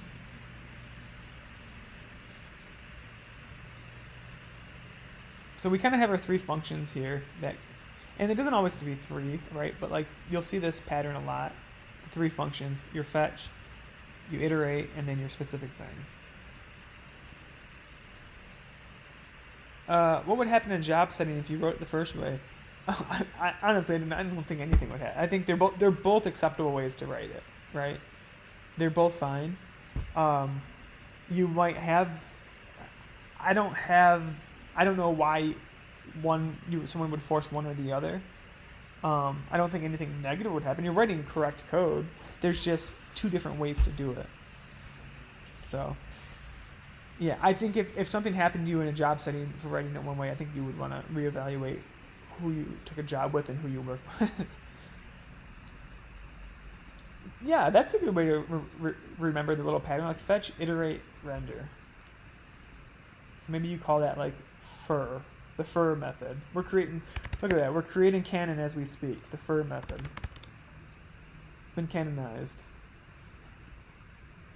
So we kind of have our three functions here and it doesn't always have to be three, right? But like you'll see this pattern a lot. The three functions: your fetch, you iterate, and then your specific thing. What would happen in job setting if you wrote it the first way? I honestly, I don't think anything would happen. I think they're both acceptable ways to write it, right? They're both fine. You might have. I don't know why someone would force one or the other. I don't think anything negative would happen. You're writing correct code. There's just two different ways to do it. So, yeah, I think if something happened to you in a job setting for writing it one way, I think you would want to reevaluate who you took a job with and who you work with. Yeah, that's a good way to remember the little pattern, like fetch, iterate, render. So maybe you call that like the fur method. Look at that, we're creating canon as we speak, the fur method. It's been canonized.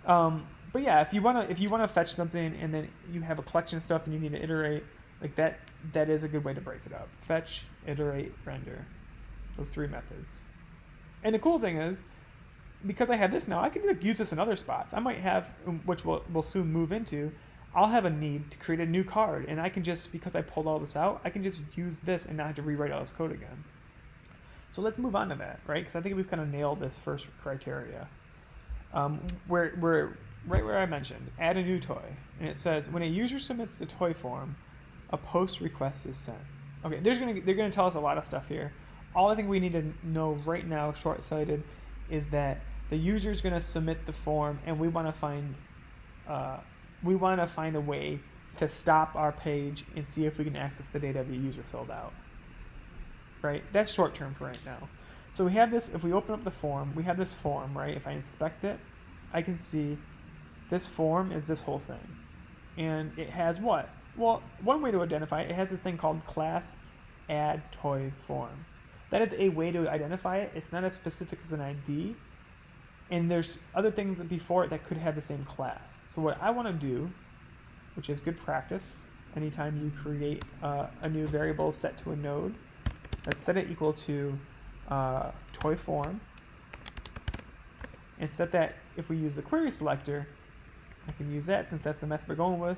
But yeah, if you wanna fetch something and then you have a collection of stuff and you need to iterate, Like that is a good way to break it up. Fetch, iterate, render. Those 3 methods. And the cool thing is, because I have this now, I can like, use this in other spots. I might have, which we'll soon move into, I'll have a need to create a new card, and I can just, because I pulled all this out, I can just use this and not have to rewrite all this code again. So let's move on to that, right? Because I think we've kind of nailed this first criteria. Where right where I mentioned, add a new toy, and it says when a user submits the toy form, a post request is sent. Okay, they're gonna tell us a lot of stuff here. All I think we need to know right now, short-sighted, is that the user is gonna submit the form, and we want to find a way to stop our page and see if we can access the data the user filled out. Right? That's short term for right now. So we have this, if we open up the form, we have this form, right? If I inspect it, I can see this form is this whole thing. And it has what? Well, one way to identify it, it has this thing called class add toy form. That is a way to identify it. It's not as specific as an ID. And there's other things before it that could have the same class. So what I want to do, which is good practice, anytime you create a new variable set to a node, let's set it equal to toy form, and set that, if we use the query selector, I can use that since that's the method we're going with,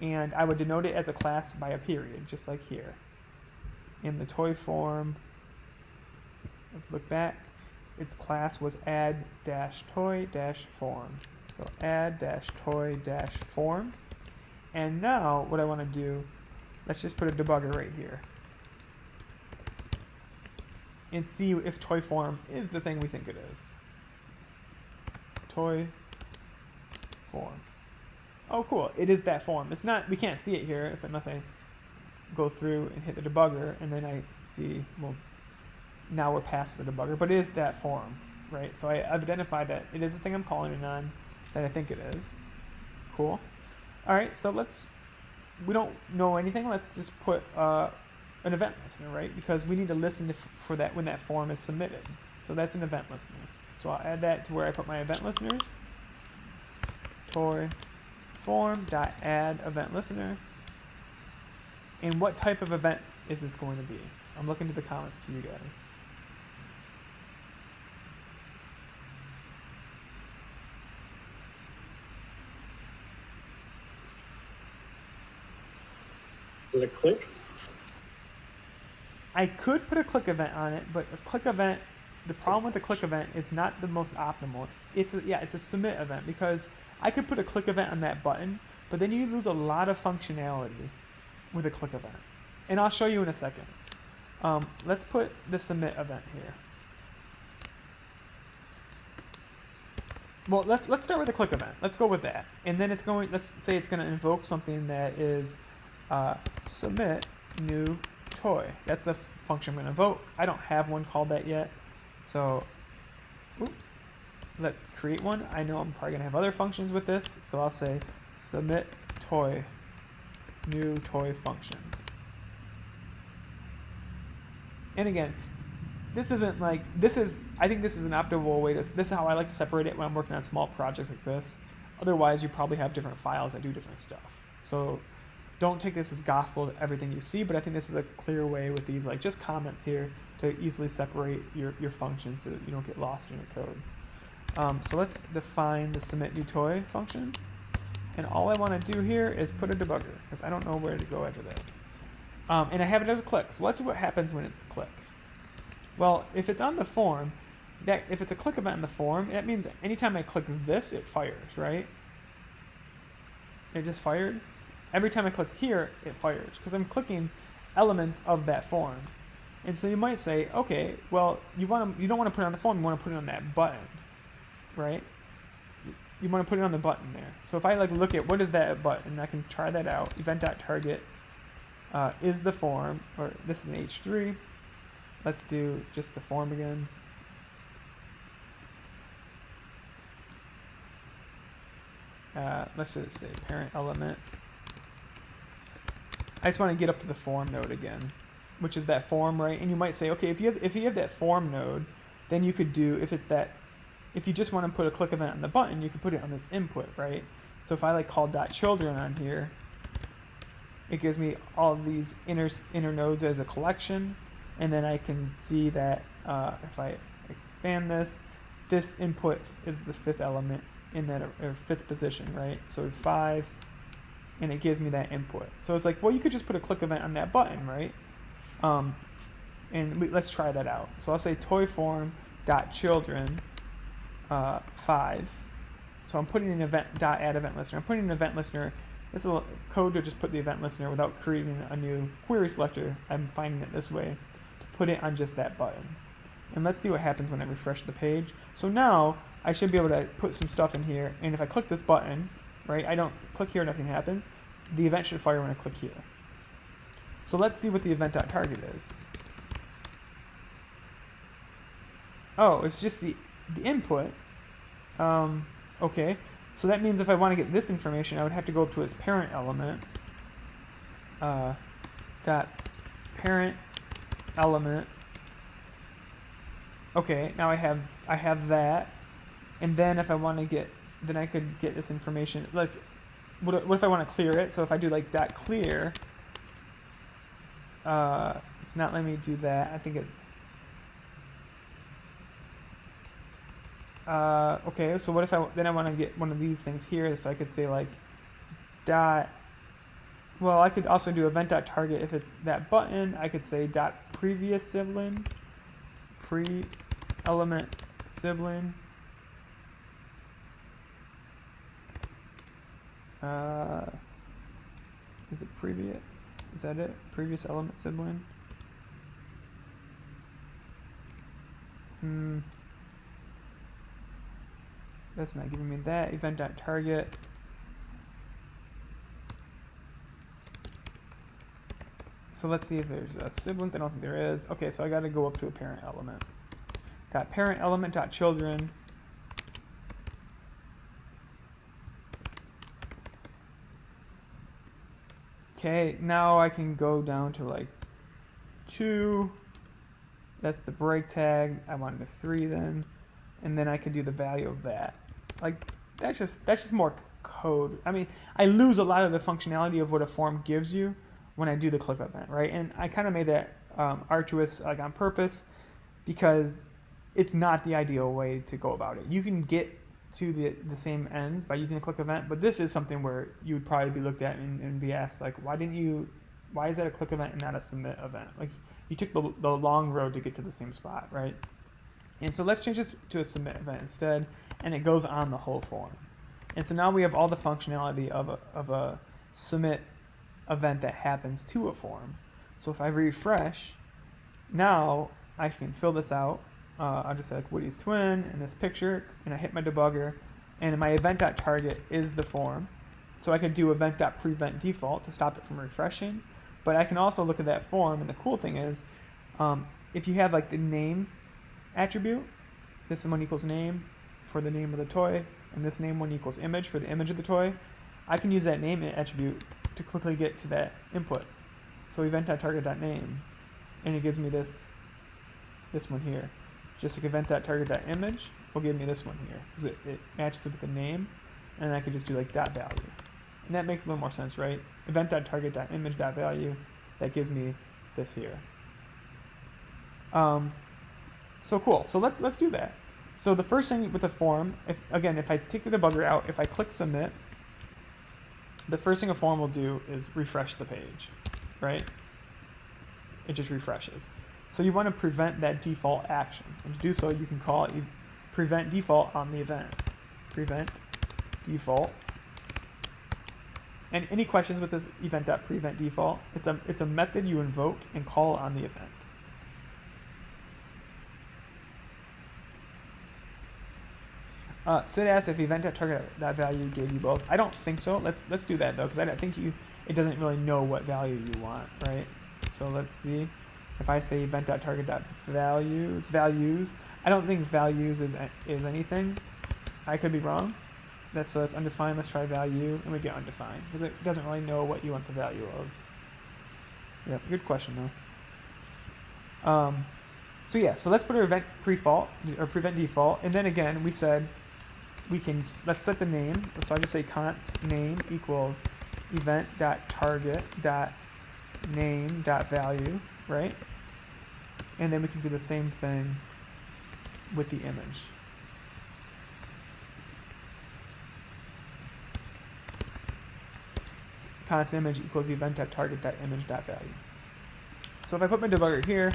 and I would denote it as a class by a period, just like here. In the toy form, let's look back, its class was add-toy-form. So add-toy-form. And now what I want to do, let's just put a debugger right here and see if toy form is the thing we think it is. Toy form. Oh, cool. It is that form. It's not, we can't see it here unless I go through and hit the debugger, and then I see, well, now we're past the debugger, but it is that form, right? So I've identified that it is the thing I'm calling it on, that I think it is. Cool. All right, so we don't know anything. Let's just put an event listener, right? Because we need to listen for that when that form is submitted. So that's an event listener. So I'll add that to where I put my event listeners. Toy form.add event listener. And what type of event is this going to be? I'm looking to the comments to you guys. Is it a click? I could put a click event on it, but a click event, the problem with the click event is not the most optimal. It's a submit event, because I could put a click event on that button, but then you lose a lot of functionality with a click event. And I'll show you in a second. Let's put the submit event here. Well, let's start with the click event. Let's go with that. And then let's say it's going to invoke something that is submit new toy. That's the function I'm going to invoke. I don't have one called that yet. So let's create one. I know I'm probably going to have other functions with this. So I'll say submit toy, new toy functions. And again, I think this is an optimal way this is how I like to separate it when I'm working on small projects like this. Otherwise, you probably have different files that do different stuff. So don't take this as gospel to everything you see, but I think this is a clear way with these just comments here to easily separate your functions so that you don't get lost in your code. So let's define the submit new toy function. And all I want to do here is put a debugger, because I don't know where to go after this. And I have it as a click. So let's see what happens when it's a click. Well, if it's on the form, if it's a click event in the form, that means anytime I click this, it fires, right? It just fired. Every time I click here, it fires, because I'm clicking elements of that form. And so you might say, okay, well, you don't want to put it on the form, you want to put it on that button, right? You want to put it on the button there. So if I look at what is that button, I can try that out. Event.target is the form, or this is an H3. Let's do just the form again. Let's just say parent element. I just want to get up to the form node again, which is that form, right? And you might say, okay, if you have that form node, then you could do, if you just want to put a click event on the button, you could put it on this input, right? So if I call .children on here, it gives me all these inner nodes as a collection, and then I can see that if I expand this input is the fifth element in that or fifth position, right? So 5, and it gives me that input. So it's like, well, you could just put a click event on that button, right? Let's try that out. So I'll say toy form dot children 5. So I'm putting an event dot add event listener. I'm putting an event listener. This is a code to just put the event listener without creating a new query selector. I'm finding it this way to put it on just that button. And let's see what happens when I refresh the page. So now I should be able to put some stuff in here. And if I click this button, right, I don't click here, nothing happens. The event should fire when I click here. So let's see what the event.target is. Oh, it's just the input. Okay, so that means if I want to get this information, I would have to go up to its parent element. Dot parent element. Okay, now I have that, and then if I want to get, then I could get this information. Like, what if I want to clear it? So if I do like dot clear, it's not letting me do that. I think it's okay. So what if I want to get one of these things here? So I could say like dot. Well, I could also do event.target if it's that button. I could say dot previous sibling. Pre-element sibling. Is it previous? Is that it? Previous element sibling? That's not giving me that. Event.target. So let's see if there's a sibling. I don't think there is. Okay, so I got to go up to a parent element. Got parent element dot children. Okay, now I can go down to like 2. That's the break tag. I wanted a 3 then, and then I can do the value of that. Like that's just more code. I mean, I lose a lot of the functionality of what a form gives you when I do the click event, right? And I kind of made that arduous, like on purpose, because it's not the ideal way to go about it. You can get to the same ends by using a click event, but this is something where you would probably be looked at and be asked, like, why is that a click event and not a submit event? Like, you took the long road to get to the same spot, right? And so let's change this to a submit event instead, and it goes on the whole form. And so now we have all the functionality of a submit event that happens to a form. So if I refresh, now I can fill this out. I'll just say like Woody's twin in this picture, and I hit my debugger, and my event.target is the form. So I could do event.prevent default to stop it from refreshing, but I can also look at that form, and the cool thing is, if you have like the name attribute, this one equals name for the name of the toy, and this name one equals image for the image of the toy, I can use that name attribute to quickly get to that input. So event.target.name, and it gives me this one here. Just like event.target.image will give me this one here, because it matches up with the name, and I could just do like dot value. And that makes a little more sense, right? Event.target.image.value, that gives me this here. So cool. So let's do that. So the first thing with the form, if I take the debugger out, if I click submit, the first thing a form will do is refresh the page, right? It just refreshes. So you want to prevent that default action. And to do so, you can call prevent default on the event. Prevent default. And any questions with this event.prevent default? It's a method you invoke and call on the event. Sid asks if event.target.value gave you both. I don't think so. Let's do that though, because I think it doesn't really know what value you want, right? So let's see. If I say event.target.values, I don't think values is anything. I could be wrong. So that's undefined. Let's try value, and we get undefined because it doesn't really know what you want the value of. Yeah, good question though. So yeah, so let's put our event prevent default, and then again we said let's set the name. So I just say const name equals event.target.name.value, right? And then we can do the same thing with the image. Constant image equals event.target.image.value. So if I put my debugger here,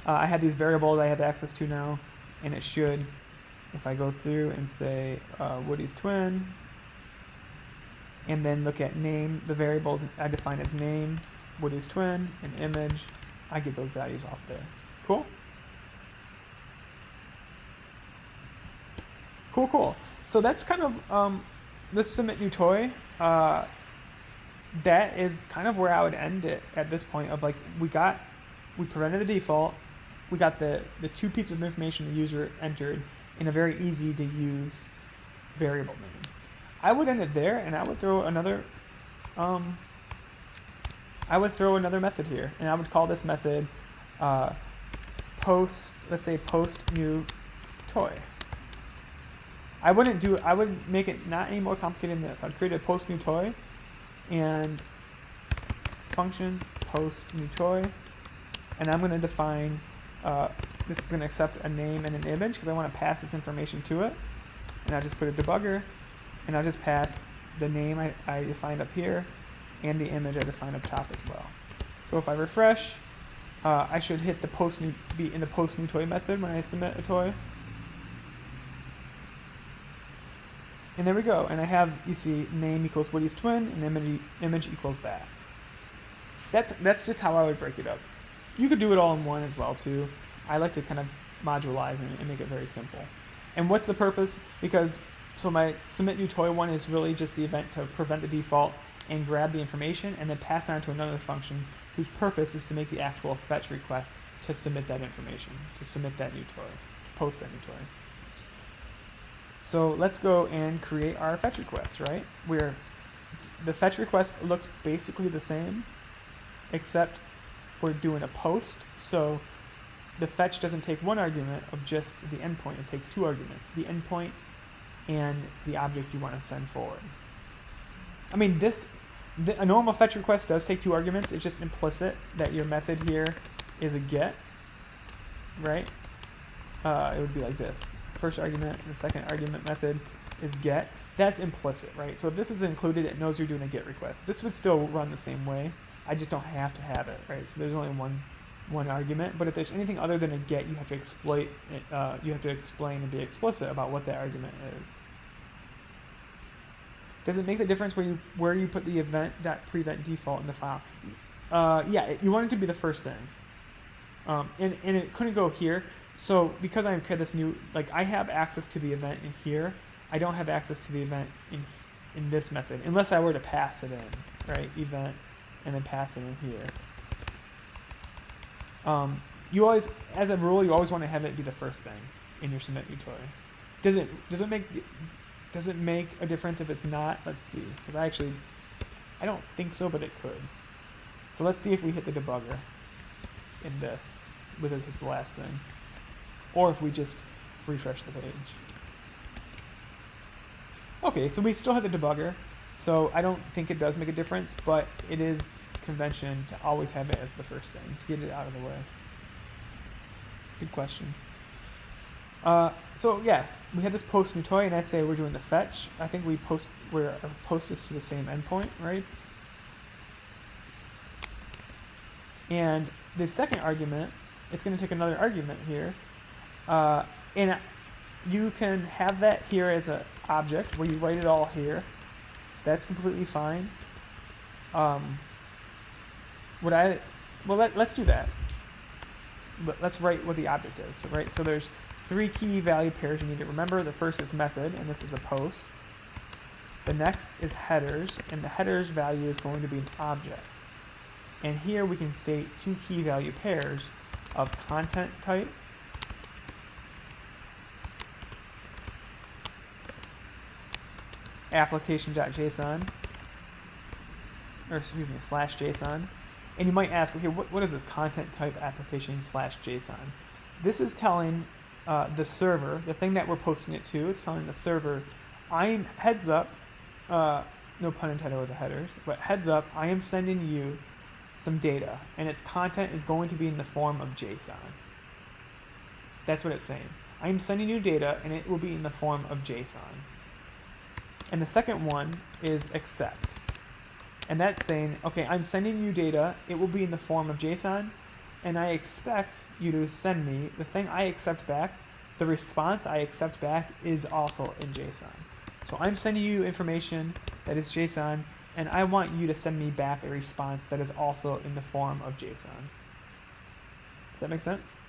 I have these variables I have access to now, and it should, if I go through and say Woody's twin, and then look at name, the variables I define as name, Woody's twin, and image, I get those values off there. Cool? Cool. So that's kind of this submit new toy. That is kind of where I would end it at this point of like we prevented the default, we got the two pieces of information the user entered in a very easy to use variable name. I would end it there, and I would throw another method here, and I would call this method post new toy. I would make it not any more complicated than this. I'd create a post new toy and function post new toy, and I'm going to define this is going to accept a name and an image because I want to pass this information to it, and I'll just put a debugger, and I'll just pass the name I defined up here and the image I defined up top as well. So if I refresh, I should hit be in the post new toy method when I submit a toy. And there we go. And I have, you see, name equals Woody's twin, and image equals that. That's just how I would break it up. You could do it all in one as well too. I like to kind of modularize and make it very simple. And what's the purpose? So my submit new toy one is really just the event to prevent the default and grab the information and then pass it on to another function whose purpose is to make the actual fetch request to submit that information, to submit that new toy, to post that new toy. So let's go and create our fetch request, right? Where the fetch request looks basically the same, except we're doing a post. So the fetch doesn't take one argument of just the endpoint. It takes two arguments, the endpoint and the object you want to send forward. I mean, a normal fetch request does take two arguments. It's just implicit that your method here is a get, right? It would be like this. First argument and the second argument method is get. That's implicit, right? So if this is included, it knows you're doing a get request. This would still run the same way. I just don't have to have it, right? So there's only one argument. But if there's anything other than a get, you have to exploit it. You have to explain and be explicit about what that argument is. Does it make the difference where you put the event.prevent default in the file? Yeah, you want it to be the first thing. And it couldn't go here. So because I created this new, like I have access to the event in here, I don't have access to the event in this method, unless I were to pass it in, right? Event, and then pass it in here. You always, as a rule, you always want to have it be the first thing in your submit new toy. Does it make a difference if it's not? Let's see, because I don't think so, but it could. So let's see if we hit the debugger in this, with this is the last thing. Or if we just refresh the page. Okay, so we still have the debugger, so I don't think it does make a difference, but it is convention to always have it as the first thing, to get it out of the way. Good question. So yeah, we had this post new toy, and I say we're doing the fetch. I think our post is to the same endpoint, right? And the second argument, it's going to take another argument here. And you can have that here as an object where you write it all here. That's completely fine. Let's do that. Let's write what the object is, right? So there's three key value pairs you need to remember. The first is method, and this is a post. The next is headers, and the headers value is going to be an object. And here we can state two key value pairs of content type application.json, or excuse me, /json. And you might ask, okay, what is this content type application /json? This is telling the server, the thing that we're posting it to, is telling the server, heads up, no pun intended with the headers, but heads up, I am sending you some data, and its content is going to be in the form of JSON. That's what it's saying. I am sending you data, and it will be in the form of JSON. And the second one is accept. And that's saying, okay, I'm sending you data, it will be in the form of JSON, and I expect you to send me the thing I accept back, the response I accept back is also in JSON. So I'm sending you information that is JSON, and I want you to send me back a response that is also in the form of JSON. Does that make sense?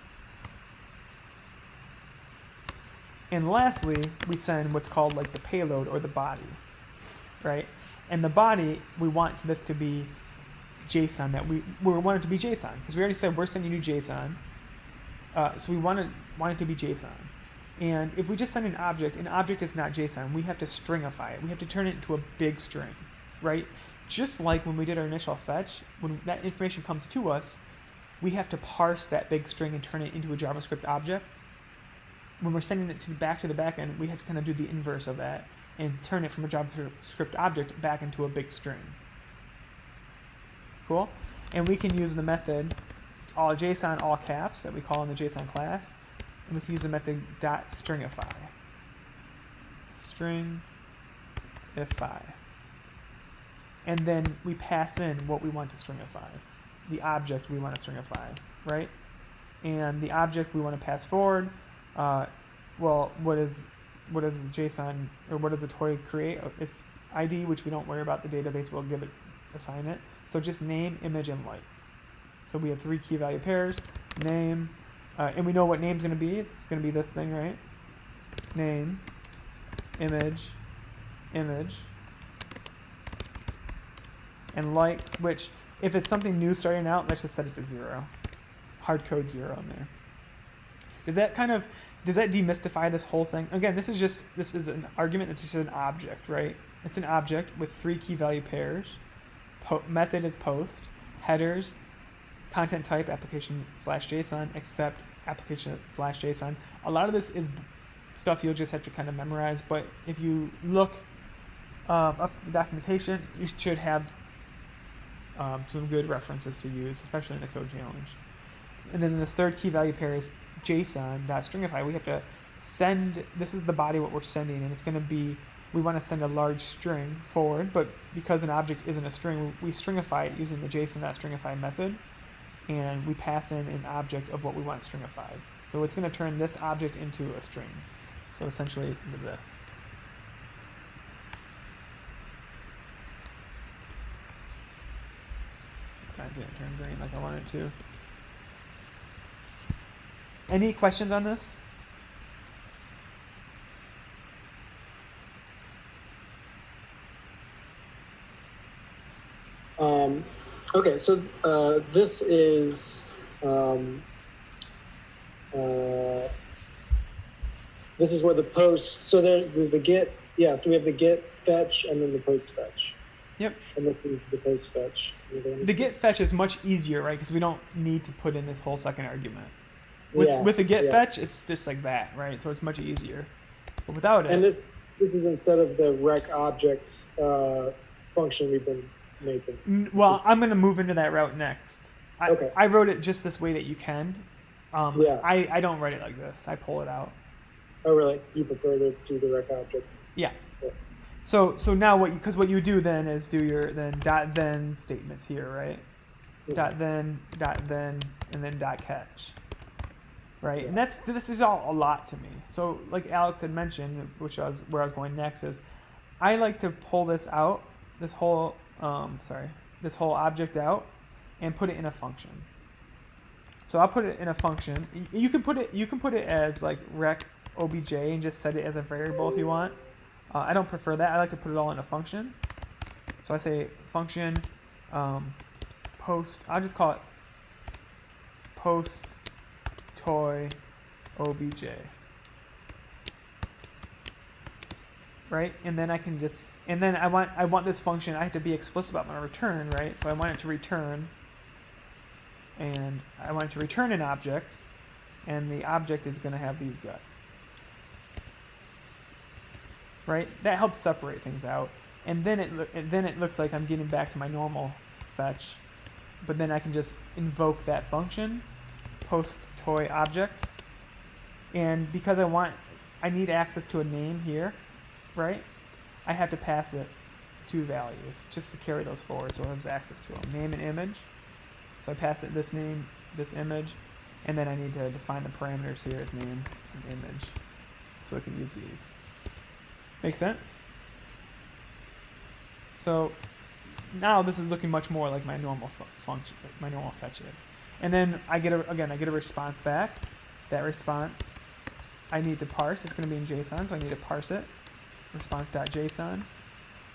And lastly, we send what's called like the payload or the body, right? And the body, we want this to be JSON, that we want it to be JSON, because we already said we're sending you JSON, so we want it to be JSON. And if we just send an object is not JSON, we have to stringify it. We have to turn it into a big string, right? Just like when we did our initial fetch, when that information comes to us, we have to parse that big string and turn it into a JavaScript object. When we're sending it back to the backend, we have to kind of do the inverse of that and turn it from a JavaScript object back into a big string. Cool? And we can use the method all JSON all caps that we call in the JSON class, and we can use the method .stringify. Stringify. And then we pass in what we want to stringify, the object we want to stringify, right? And the object we want to pass forward, well, what is the JSON, or what does the toy create? It's ID, which we don't worry about. The database will assign it. So just name, image, and lights. So we have 3 key value pairs, name, and we know what name's going to be. It's going to be this thing, right? Name, image, and lights, which if it's something new starting out, let's just set it to 0. Hard code 0 in there. Does that demystify this whole thing? Again, this is an argument. It's just an object, right? It's an object with 3 key value pairs. Method is post, headers, content type application/JSON, accept application/JSON. A lot of this is stuff you'll just have to kind of memorize, but if you look up the documentation, you should have some good references to use, especially in the code challenge. And then this third key value pair is JSON.stringify. We have to send, this is the body what we're sending, and it's going to be, we want to send a large string forward, but because an object isn't a string, we stringify it using the JSON.stringify method, and we pass in an object of what we want stringified. So it's going to turn this object into a string. So essentially into this. That didn't turn green like I wanted to. Any questions on this? Okay, so this is where the post. So there, the get. Yeah, so we have the get fetch and then the post fetch. Yep. And this is the post fetch. The get fetch is much easier, right? Because we don't need to put in this whole second argument. With the get fetch, it's just like that, right? So it's much easier. But without it. And this is instead of the rec objects function we've been making. Well, I'm going to move into that route next. Okay. I wrote it just this way that you can. Yeah. I don't write it like this. I pull it out. Oh, really? You prefer to do the rec object? Yeah. So now what you do then is do your .then statements here, right? Yeah. .then, and then .catch. Right? And this is all a lot to me. So like Alex had mentioned, where I was going next, is I like to pull this out, this whole object out, and put it in a function. So I'll put it in a function. You can put it as like rec obj and just set it as a variable if you want. I don't prefer that. I like to put it all in a function. So I say function post. I'll just call it post toy obj. Right? And then I can just, and then I want this function, I have to be explicit about my return, right? So I want it to return, and I want it to return an object, and the object is going to have these guts. Right? That helps separate things out. and then it looks like I'm getting back to my normal fetch, but then I can just invoke that function, post toy object, and because I need access to a name here, right? I have to pass it 2 values just to carry those forward, so it has access to them, name and image. So I pass it this name, this image, and then I need to define the parameters here as name and image, so I can use these. Make sense? So now this is looking much more like my normal function, like my normal fetch is. And then I get a response back. That response I need to parse. It's going to be in JSON, so I need to parse it. Response.json.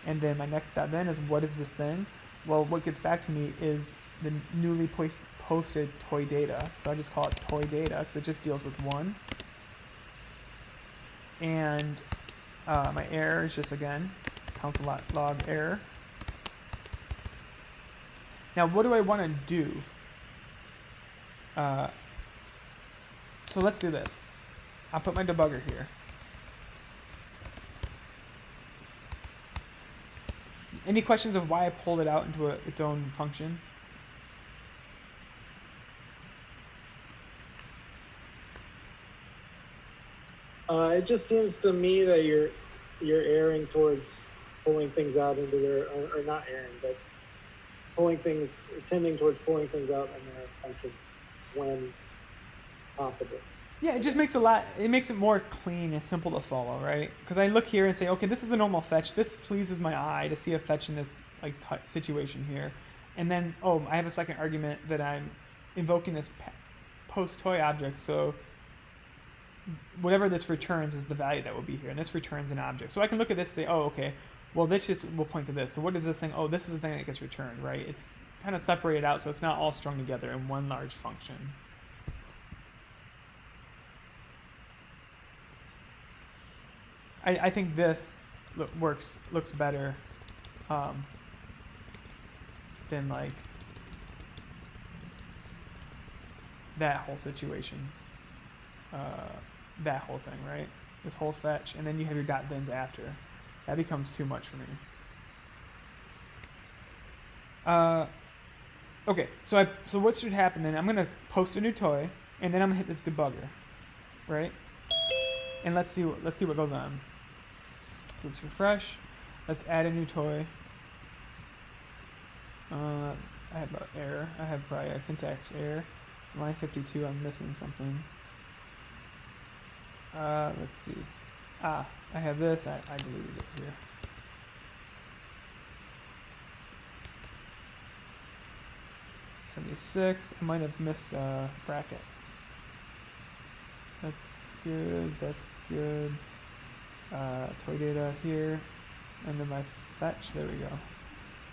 And then my next step then is, what is this thing? Well, what gets back to me is the newly posted toy data. So I just call it toy data because it just deals with 1. And my error is just, again, console log error. Now, what do I want to do? So let's do this. I'll put my debugger here. Any questions of why I pulled it out into its own function? It just seems to me that you're erring towards pulling things out into their, or not erring, but tending towards pulling things out in their functions when possible. Yeah, it just makes it makes it more clean and simple to follow, right? Because I look here and say, okay, this is a normal fetch. This pleases my eye to see a fetch in this like situation here. And then, oh, I have a second argument that I'm invoking this post toy object. So whatever this returns is the value that will be here. And this returns an object. So I can look at this and say, oh, okay, well, this just will point to this. So what is this thing? Oh, this is the thing that gets returned, right? It's kind of separated out, so it's not all strung together in one large function. I think this looks better than like that whole situation, that whole thing, right? This whole fetch, and then you have your .bins after. That becomes too much for me. Okay, so what should happen then? I'm gonna post a new toy, and then I'm gonna hit this debugger, right? And let's see what goes on. Let's refresh. Let's add a new toy. I have an error. I have probably a syntax error. Line 52, I'm missing something. Let's see. I have this. I deleted it here. .76. I might have missed a bracket. That's good. That's good. Toy data here, and then my fetch. There we go.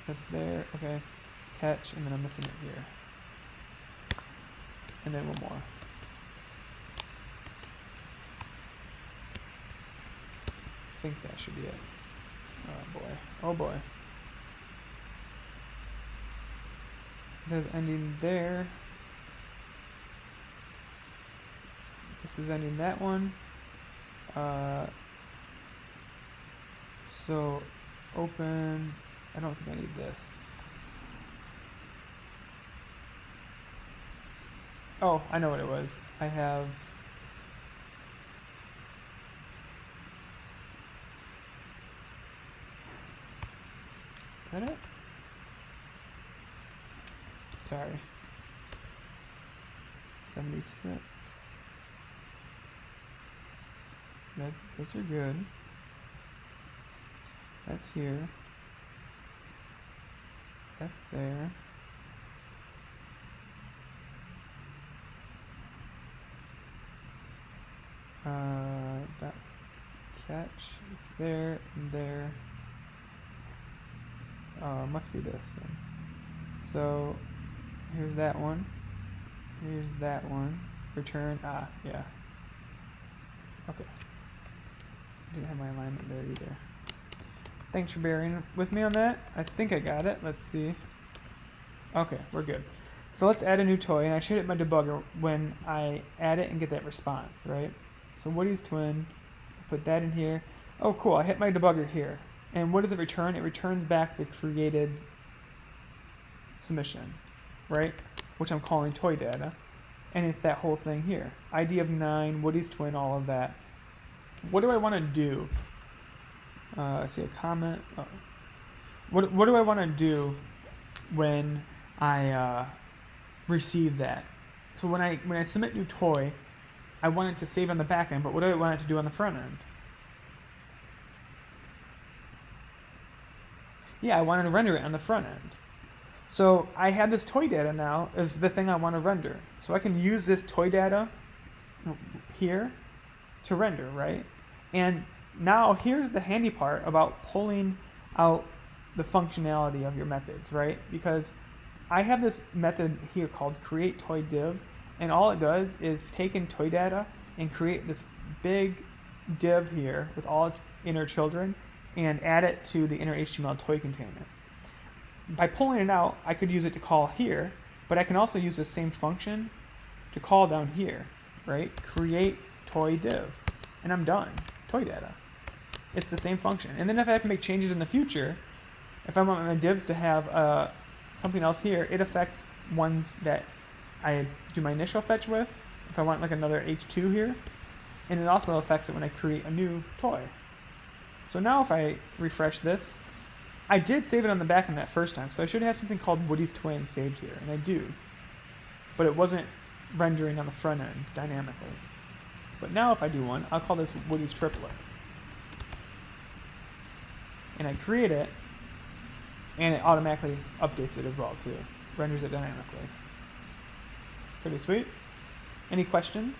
That's there. Okay. Catch, and then I'm missing it here. And then one more. I think that should be it. Oh boy. Oh boy. There's ending there. This is ending that one. So open. I don't think I need this. Oh, I know what it was. I have. Is that it? Sorry. 76. Those are good. That's here. That's there. That catch is there and there. Must be this then. So here's that one. Here's that one. Return. Yeah. Okay. Didn't have my alignment there either. Thanks for bearing with me on that. I think I got it. Let's see. Okay, we're good. So let's add a new toy, and I should hit my debugger when I add it and get that response, right? So Woody's twin, put that in here. Oh, cool, I hit my debugger here. And what does it return? It returns back the created submission, right? Which I'm calling toy data. And it's that whole thing here. ID of 9, Woody's twin, all of that. What do I want to do? I see a comment. Oh. What do I want to do when I receive that? So when I submit new toy, I want it to save on the back end, but what do I want it to do on the front end? Yeah, I want to render it on the front end. So I have this toy data now is the thing I want to render. So I can use this toy data here to render, right? And now here's the handy part about pulling out the functionality of your methods, right? Because I have this method here called create toy div, and all it does is take in toy data and create this big div here with all its inner children and add it to the inner HTML toy container. By pulling it out, I could use it to call here, but I can also use the same function to call down here, right? Create toy div, and I'm done. Toy data. It's the same function. And then if I have to make changes in the future, if I want my divs to have something else here, it affects ones that I do my initial fetch with, if I want like another H2 here, and it also affects it when I create a new toy. So now if I refresh this, I did save it on the back end that first time, so I should have something called Woody's twin saved here, and I do. But it wasn't rendering on the front end dynamically. But now if I do one, I'll call this Woody's triplet. And I create it, and it automatically updates it as well too. Renders it dynamically. Pretty sweet. Any questions?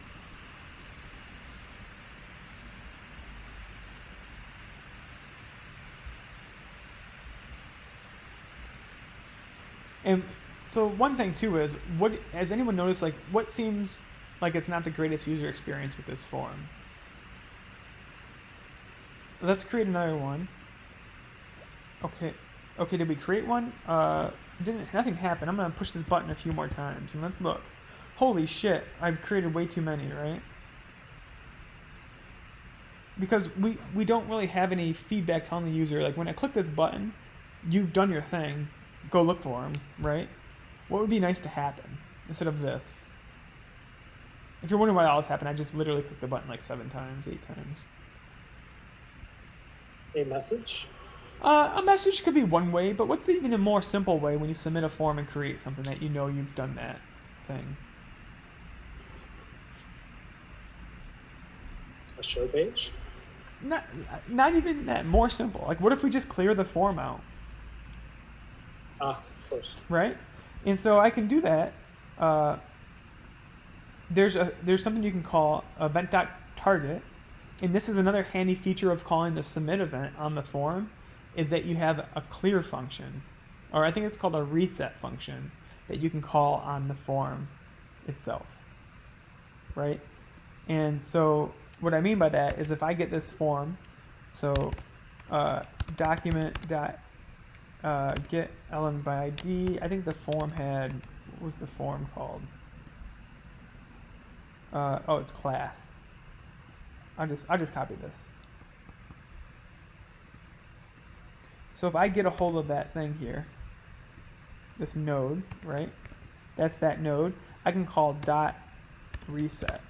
And so one thing too is, what has anyone noticed, like what seems like it's not the greatest user experience with this form? Let's create another one. Okay, did we create one? Nothing happened. I'm gonna push this button a few more times and let's look. Holy shit, I've created way too many, right? Because we don't really have any feedback telling the user, like when I click this button, you've done your thing. Go look for them, right? What would be nice to happen instead of this? If you're wondering why all this happened, I just literally clicked the button like 7 times, 8 times. A message? A message could be one way, but what's even a more simple way when you submit a form and create something that you know you've done that thing? A show page? Not even that. More simple. Like, what if we just clear the form out? Of course. Right? And so I can do that. There's something you can call event.target, and this is another handy feature of calling the submit event on the form, is that you have a clear function, or I think it's called a reset function, that you can call on the form itself, right? And so what I mean by that is if I get this form, so document dot get element by ID. I think the form had, what was the form called? Oh, it's class. I'll just copy this. So if I get a hold of that thing here, this node, right? That's that node. I can call dot reset,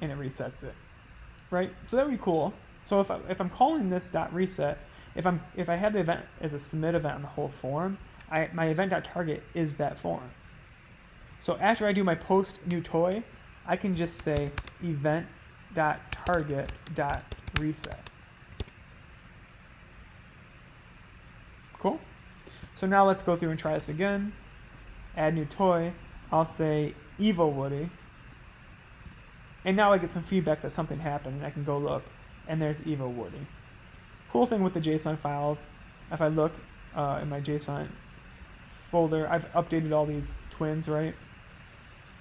and it resets it, right? So that would be cool. So if I'm calling this dot reset, if I have the event as a submit event on the whole form, my event.target is that form. So after I do my post new toy, I can just say event.target.reset. Cool. So now let's go through and try this again. Add new toy. I'll say Evo Woody. And now I get some feedback that something happened, and I can go look, and there's Evo Woody. Cool thing with the JSON files, if I look in my JSON folder, I've updated all these twins, right?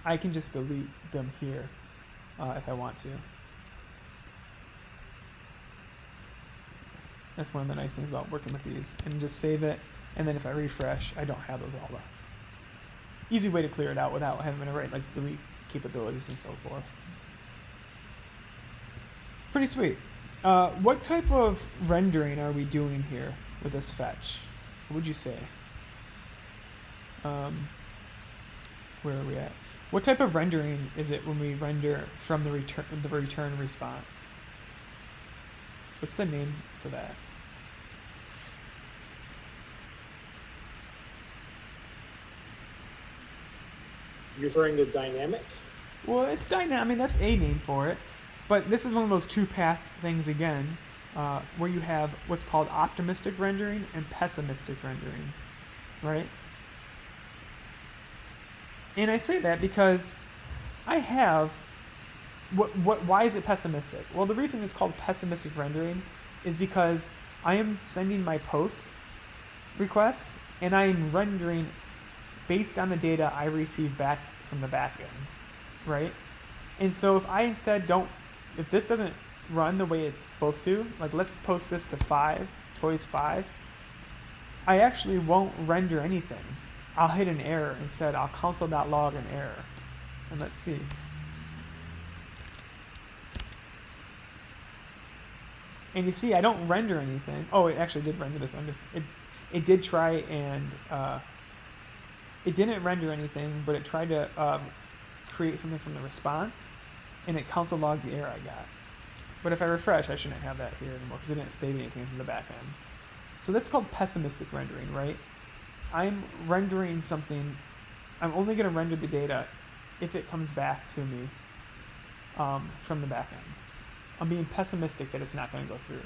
I can just delete them here if I want to. That's one of the nice things about working with these. And just save it, and then if I refresh, I don't have those all up. Easy way to clear it out without having to write like delete capabilities and so forth. Pretty sweet. What type of rendering are we doing here with this fetch? What would you say? Um, where are we at? What type of rendering is it when we render from the return response? What's the name for that? Referring to dynamic? Well, it's dynamic. I mean, that's a name for it. But this is one of those two-path things again, where you have what's called optimistic rendering and pessimistic rendering, right? And I say that because I have why is it pessimistic? Well, the reason it's called pessimistic rendering is because I am sending my post request and I am rendering based on the data I receive back from the backend, right? And so if I instead if this doesn't run the way it's supposed to, like let's post this to 5, toys 5, I actually won't render anything. I'll hit an error instead. I'll console.log an error. And let's see. And you see, I don't render anything. Oh, it actually did render this. It did try and it didn't render anything, but it tried to create something from the response, and it console logged the error I got. But if I refresh, I shouldn't have that here anymore because it didn't save anything from the back end. So that's called pessimistic rendering, right? I'm rendering something. I'm only going to render the data if it comes back to me from the back end. I'm being pessimistic that it's not going to go through.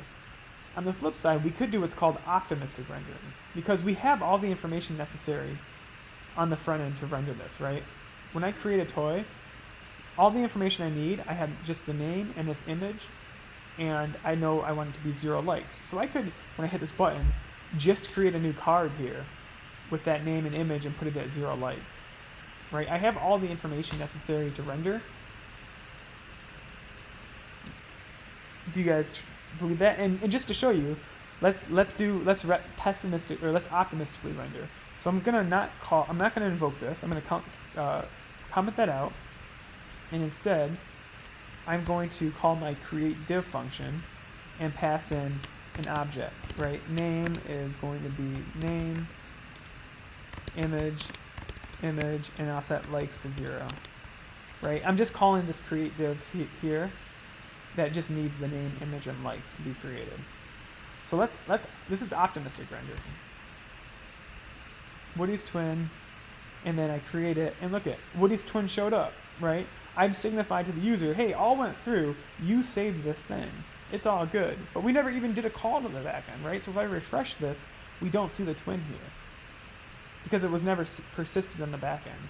On the flip side, we could do what's called optimistic rendering because we have all the information necessary on the front end to render this, right? When I create a toy, all the information I need, I have just the name and this image, and I know I want it to be 0 likes. So I could, when I hit this button, just create a new card here with that name and image and put it at 0 likes, right? I have all the information necessary to render. Do you guys believe that? And just to show you, let's optimistically render. So I'm not gonna invoke this. I'm gonna comment that out, and instead, I'm going to call my create div function and pass in an object, right? Name is going to be name, image, and I'll set likes to 0, right? I'm just calling this create div here that just needs the name, image, and likes to be created. So this is optimistic rendering. Woody's twin, and then I create it, and look at Woody's twin showed up, right? I've signified to the user, hey, all went through, you saved this thing. It's all good. But we never even did a call to the backend, right? So if I refresh this, we don't see the twin here because it was never persisted on the backend.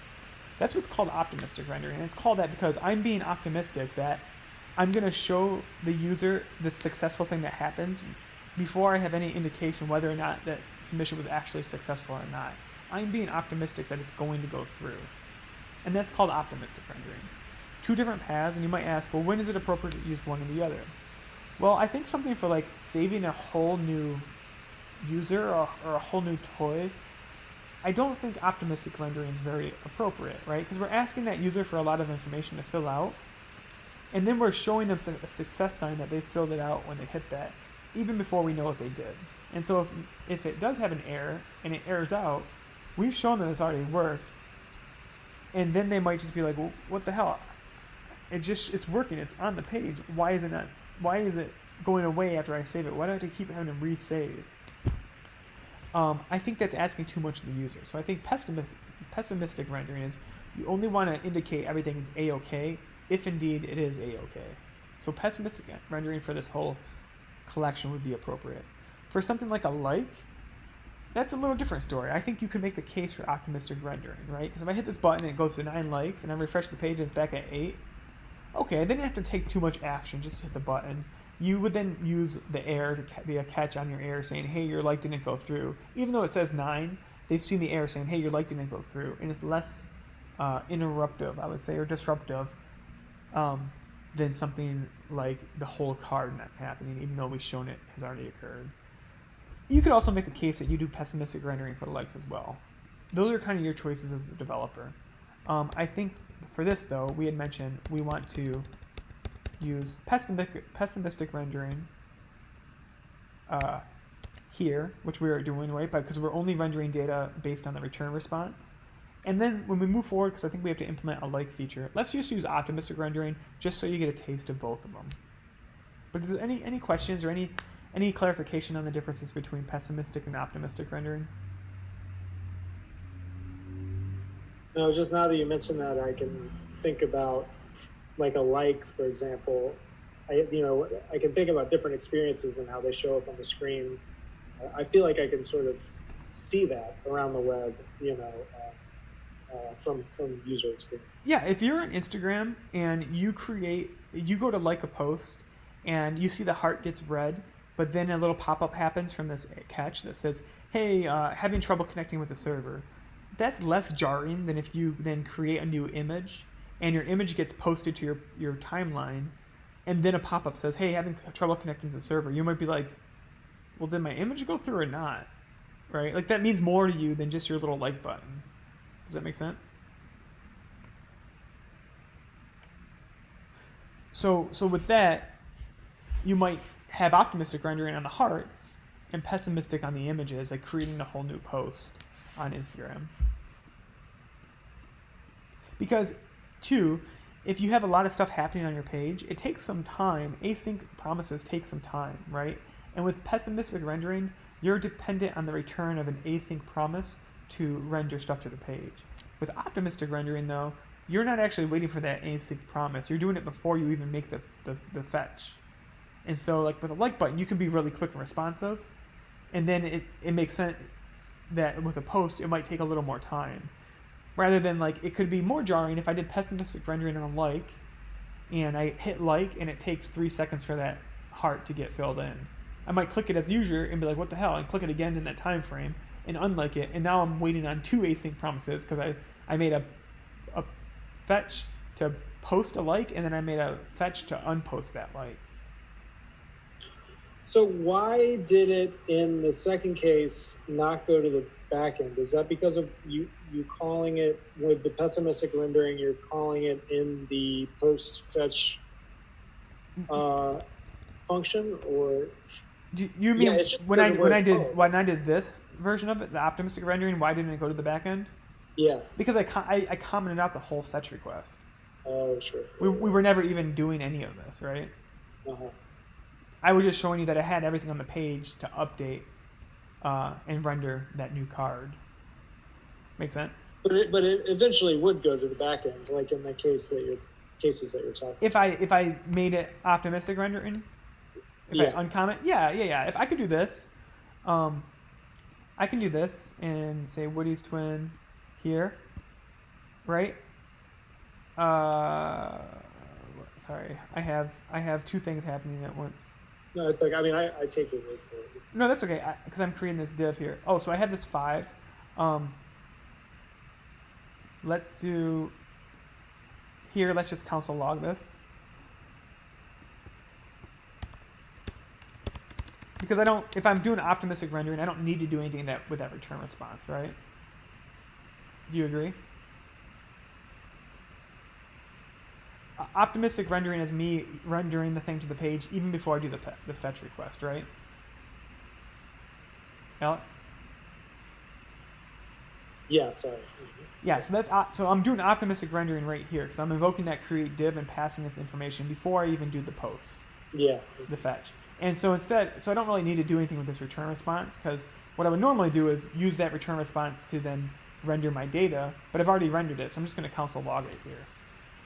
That's what's called optimistic rendering, and it's called that because I'm being optimistic that I'm going to show the user the successful thing that happens before I have any indication whether or not that submission was actually successful or not. I'm being optimistic that it's going to go through. And that's called optimistic rendering. Two different paths, and you might ask, well, when is it appropriate to use one or the other? Well, I think something for like saving a whole new user or a whole new toy, I don't think optimistic rendering is very appropriate, right? Because we're asking that user for a lot of information to fill out, and then we're showing them a success sign that they filled it out when they hit that, even before we know what they did. And so if it does have an error and it errors out, we've shown that it's already worked, and then they might just be like, well, what the hell? It's working. It's on the page. Why is it going away after I save it? Why do I have to keep having to resave? I think that's asking too much of the user. So I think pessimistic rendering is you only want to indicate everything is A-OK if indeed it is A-OK. So pessimistic rendering for this whole collection would be appropriate. For something like a like, that's a little different story. I think you could make the case for optimistic rendering, right? Because if I hit this button and it goes to 9 likes and I refresh the page and it's back at 8, okay, I didn't have to take too much action, just hit the button. You would then use the error to be a catch on your error saying, hey, your like didn't go through. Even though it says 9, they've seen the error saying, hey, your like didn't go through. And it's less interruptive, I would say, or disruptive than something like the whole card not happening, even though we've shown it has already occurred. You could also make the case that you do pessimistic rendering for the likes as well. Those are kind of your choices as a developer. I think for this, though, we had mentioned we want to use pessimistic rendering here, which we are doing, right? Because we're only rendering data based on the return response. And then when we move forward, because I think we have to implement a like feature, let's just use optimistic rendering just so you get a taste of both of them. But is there any questions or any clarification on the differences between pessimistic and optimistic rendering? No, just now that you mentioned that, I can think about like a like, for example. I can think about different experiences and how they show up on the screen. I feel like I can sort of see that around the web, from user experience. Yeah, if you're on Instagram and you go to like a post and you see the heart gets red, but then a little pop-up happens from this catch that says, hey, having trouble connecting with the server. That's less jarring than if you then create a new image and your image gets posted to your timeline and then a pop-up says, hey, having trouble connecting to the server. You might be like, well, did my image go through or not? Right? Like that means more to you than just your little like button. Does that make sense? So with that, you might have optimistic rendering on the hearts and pessimistic on the images, like creating a whole new post on Instagram. Because, two, if you have a lot of stuff happening on your page, it takes some time. Async promises take some time, right? And with pessimistic rendering, you're dependent on the return of an async promise to render stuff to the page. With optimistic rendering, though, you're not actually waiting for that async promise. You're doing it before you even make the fetch. And so, like with a like button, you can be really quick and responsive. And then it makes sense that with a post, it might take a little more time. Rather than like, it could be more jarring if I did pessimistic rendering on a like, and I hit like, and it takes 3 seconds for that heart to get filled in. I might click it as user and be like, what the hell? And click it again in that time frame and unlike it. And now I'm waiting on 2 async promises because I made a fetch to post a like, and then I made a fetch to unpost that like. So why did it in the second case not go to the back end? Is that because of you calling it with the pessimistic rendering, you're calling it in the post fetch function, or you mean when I did this version of it, the optimistic rendering, why didn't it go to the back end? Yeah. Because I commented out the whole fetch request. Oh, sure. We were never even doing any of this, right? Uh-huh. I was just showing you that I had everything on the page to update and render that new card. Make sense? But it eventually would go to the back end, like in the cases that you're talking. If I made it optimistic rendering, I uncomment, yeah. If I could do this, I can do this and say Woody's twin here, right? Sorry, I have 2 things happening at once. No, it's like, I mean, I take your word for it. No, that's okay, because I'm creating this div here. Oh, so I have this 5. Let's do here. Let's just console log this. Because if I'm doing optimistic rendering, I don't need to do anything with that return response, right? Do you agree? Optimistic rendering is me rendering the thing to the page even before I do the fetch request, right? Alex? Yeah, sorry. Yeah, so I'm doing optimistic rendering right here because I'm invoking that create div and passing its information before I even do the post. Yeah. The fetch. And so I don't really need to do anything with this return response because what I would normally do is use that return response to then render my data, but I've already rendered it, so I'm just going to console log it here.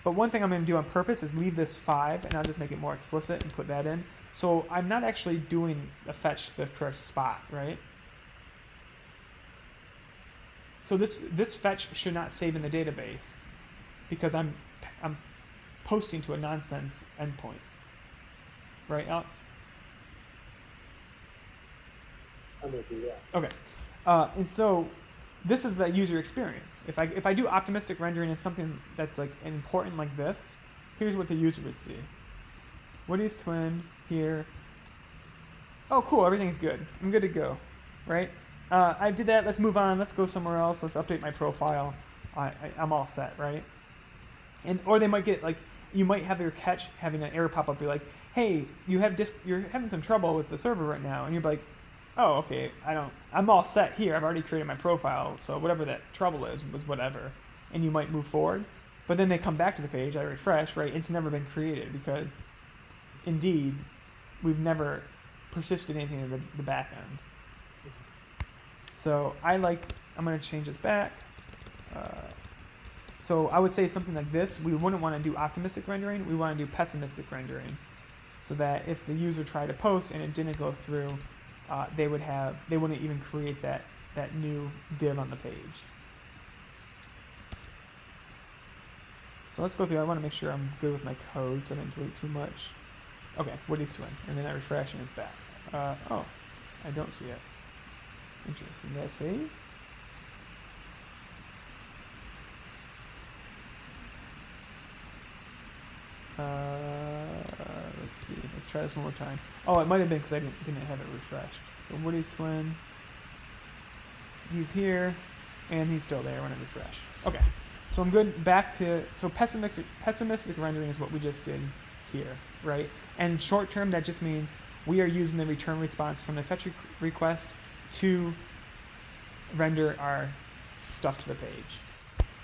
But one thing I'm going to do on purpose is leave this 5, and I'll just make it more explicit and put that in. So I'm not actually doing a fetch to the correct spot, right? So this fetch should not save in the database because I'm posting to a nonsense endpoint. Right, Alex? I'm going to do that. Okay. And so this is the user experience. If I do optimistic rendering in something that's like important like this, here's what the user would see. Woody's twin here. Oh, cool. Everything's good. I'm good to go. Right? I did that. Let's move on. Let's go somewhere else. Let's update my profile. I'm all set, right? Or they might get like you might have your catch having an error pop up. You're like, hey, you're having some trouble with the server right now, and you're like, oh, okay, I'm all set here. I've already created my profile, so whatever that trouble is was whatever, and you might move forward. But then they come back to the page, I refresh, right? It's never been created because, indeed, we've never persisted anything in the back end. So I'm going to change this back. So I would say something like this. We wouldn't want to do optimistic rendering. We want to do pessimistic rendering, so that if the user tried to post and it didn't go through, they wouldn't even create that new div on the page. So let's go through. I want to make sure I'm good with my code, so I didn't delete too much. Okay, Woody's twin, and then I refresh and it's back. Oh, I don't see it. Interesting. Did I save? Let's see. Let's try this one more time. Oh, it might have been because I didn't have it refreshed. So Woody's twin. He's here, and he's still there when I refresh. Okay, so I'm good. Back to pessimistic rendering is what we just did here, right? And short term, that just means we are using the return response from the fetch request to render our stuff to the page,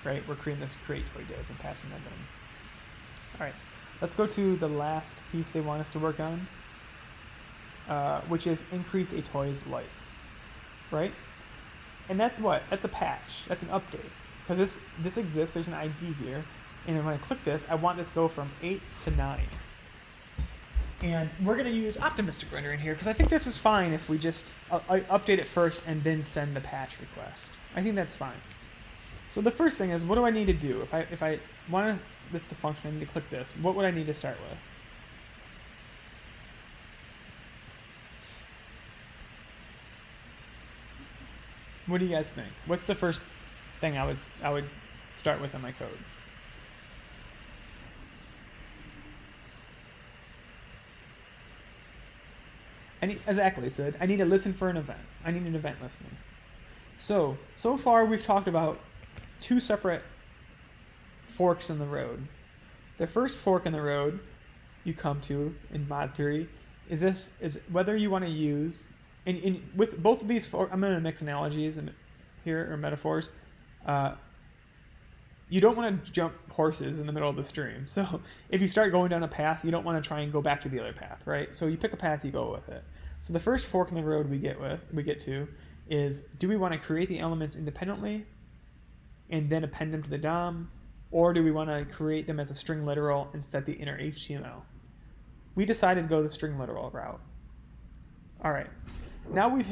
right? We're creating this create toy div and passing that in. All right, let's go to the last piece they want us to work on, which is increase a toy's likes, right? And that's a patch. That's an update. Because this exists, there's an ID here, and when I click this, I want this to go from 8 to 9. And we're going to use optimistic rendering here, because I think this is fine if we just update it first and then send the patch request. I think that's fine. So the first thing is, what do I need to do? If I want this to function, I need to click this. What would I need to start with? What do you guys think? What's the first thing I would start with in my code? Exactly, Sid. I need to listen for an event. I need an event listening. So far we've talked about two separate forks in the road. The first fork in the road you come to in mod 3 is whether you want to use, and with both of these I'm going to mix analogies here, or metaphors. You don't want to jump horses in the middle of the stream. So if you start going down a path, you don't want to try and go back to the other path, right? So you pick a path, you go with it. So the first fork in the road we get to is, do we want to create the elements independently and then append them to the DOM, or do we want to create them as a string literal and set the inner HTML? We decided to go the string literal route. All right. Now we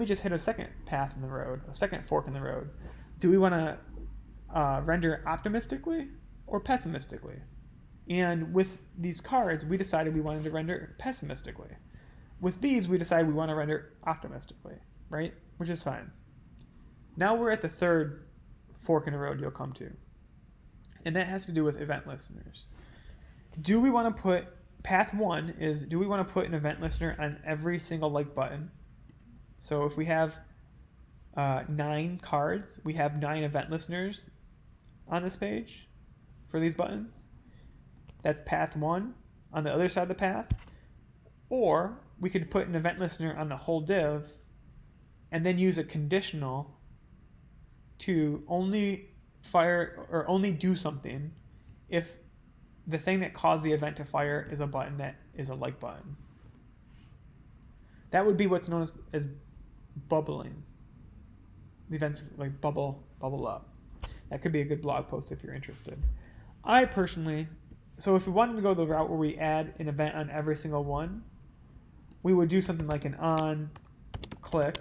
just hit a second path in the road, a second fork in the road. Do we want to render optimistically or pessimistically? And with these cards, we decided we wanted to render pessimistically. With these, we decided we want to render optimistically, right? Which is fine. Now we're at the third fork in the road you'll come to. And that has to do with event listeners. Do we want to put, path 1 is, do we want to put an event listener on every single like button? So if we have 9 cards, we have 9 event listeners on this page for these buttons. That's path 1 on the other side of the path. Or we could put an event listener on the whole div and then use a conditional to only fire or only do something if the thing that caused the event to fire is a button that is a like button. That would be what's known as bubbling. The events like bubble up. That could be a good blog post if you're interested. I personally, so if we wanted to go the route where we add an event on every single one, we would do something like an on click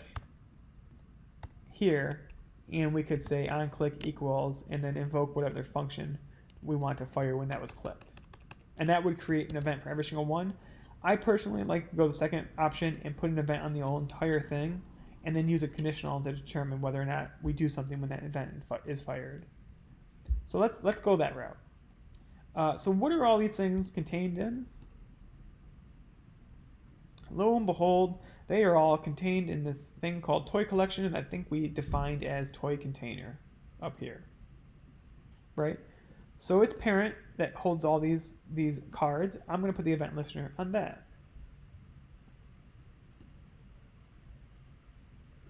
here, and we could say on click equals and then invoke whatever function we want to fire when that was clicked. And that would create an event for every single one. I personally like to go the second option and put an event on the whole entire thing, and then use a conditional to determine whether or not we do something when that event is fired. So let's go that route. So what are all these things contained in? Lo and behold, they are all contained in this thing called toy collection, and I think we defined as toy container up here, right? So its parent that holds all these cards, I'm going to put the event listener on that.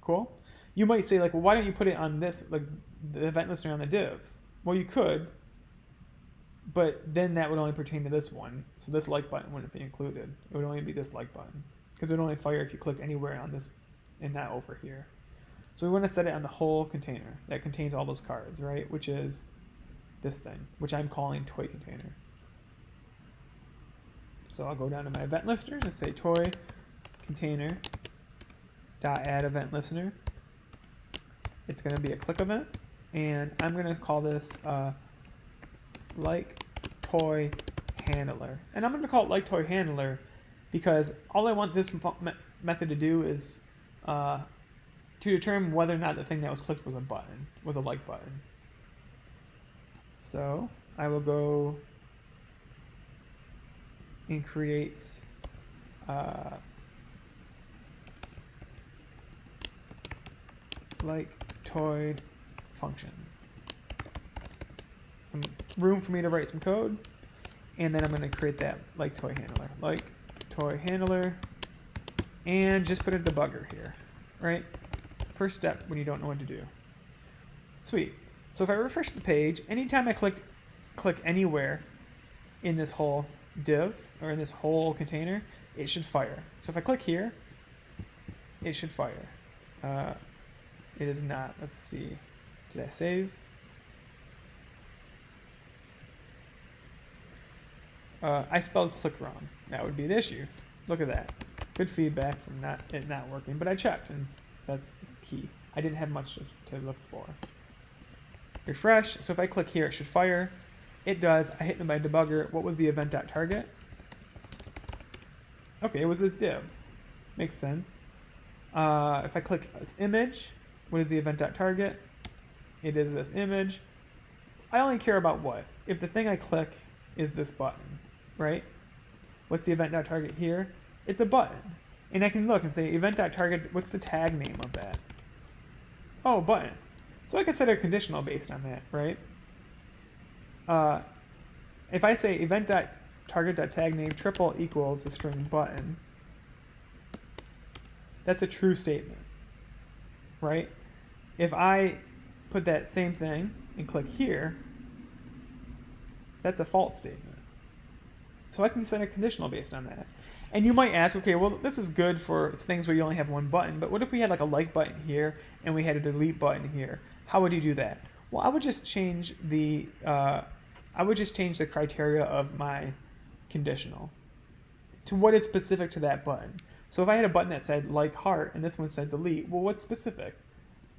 Cool. You might say like, well, why don't you put it on this, like the event listener on the div? Well, you could, but then that would only pertain to this one. So this like button wouldn't be included. It would only be this like button because it would only fire if you clicked anywhere on this and not over here. So we want to set it on the whole container that contains all those cards, right? Which is this thing, which I'm calling toy container. So I'll go down to my event listener and say toy container dot add event listener. It's going to be a click event, and I'm going to call this like toy handler. And I'm going to call it like toy handler because all I want this method to do is to determine whether or not the thing that was clicked was a button, was a like button. So I will go and create like toy functions. Some room for me to write some code, and then I'm going to create that like toy handler. Like toy handler, and just put a debugger here, right? First step when you don't know what to do. Sweet. So if I refresh the page, anytime I click anywhere in this whole div or in this whole container, it should fire. So if I click here, it should fire. It is not. Let's see. Did I save? I spelled click wrong. That would be the issue. Look at that. Good feedback from it not working, but I checked, and that's the key. I didn't have much to look for. Refresh. So if I click here, it should fire. It does. I hit my debugger. What was the event.target? Okay, it was this div. Makes sense. If I click this image, what is the event.target? It is this image. I only care about what? If the thing I click is this button, right? What's the event.target here? It's a button. And I can look and say event.target, what's the tag name of that? Oh, button. So I can set a conditional based on that, right? If I say event.target.tagname triple equals the string button, that's a true statement, right? If I put that same thing and click here, that's a false statement. So I can set a conditional based on that. And you might ask, okay, well, this is good for things where you only have one button, but what if we had like a like button here and we had a delete button here? How would you do that? Well, I would just change the criteria of my conditional to what is specific to that button. So if I had a button that said like heart and this one said delete, well, what's specific?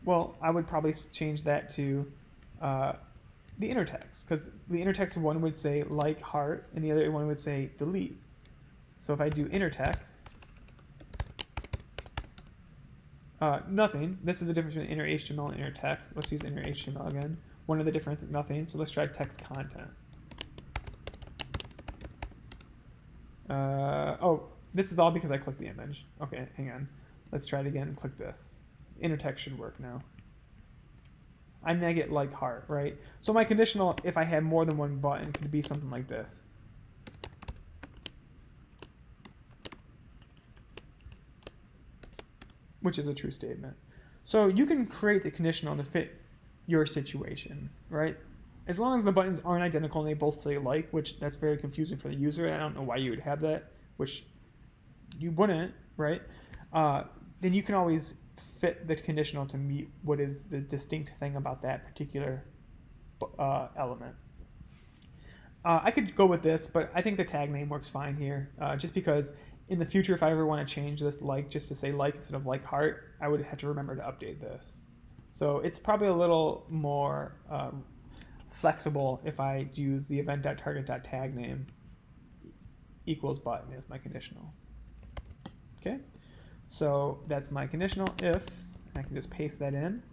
Well, I would probably change that to the inner text, because the inner text one would say like heart and the other one would say delete. So if I do inner text, nothing. This is the difference between inner HTML and inner text. Let's use inner HTML again. One of the differences is nothing. So let's try text content. Oh, this is all because I clicked the image. Okay, hang on. Let's try it again and click this. Inner text should work now. I get like heart, right? So my conditional, if I had more than one button, could be something like this. Which is a true statement. So you can create the conditional to fit your situation, right? As long as the buttons aren't identical and they both say like, which that's very confusing for the user. I don't know why you would have that, which you wouldn't, right? Then you can always fit the conditional to meet what is the distinct thing about that particular element. I could go with this, but I think the tag name works fine here, just because in the future, if I ever want to change this like just to say like instead of like heart, I would have to remember to update this. So it's probably a little more flexible if I use the event.target.tagname equals button as my conditional. Okay, so that's my conditional if, and I can just paste that in.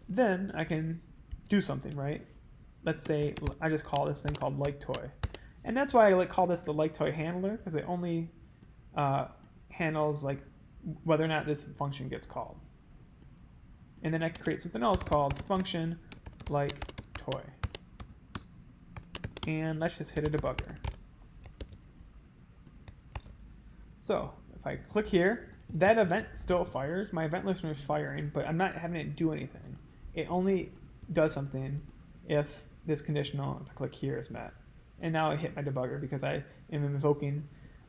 Then I can do something, right? Let's say I just call this thing called like toy. And that's why I call this the like toy handler, because it only handles like whether or not this function gets called. And then I can create something else called function like toy. And let's just hit a debugger. So if I click here, that event still fires. My event listener is firing, but I'm not having it do anything. It only does something if this conditional, if I click here, is met. And now I hit my debugger because I am invoking,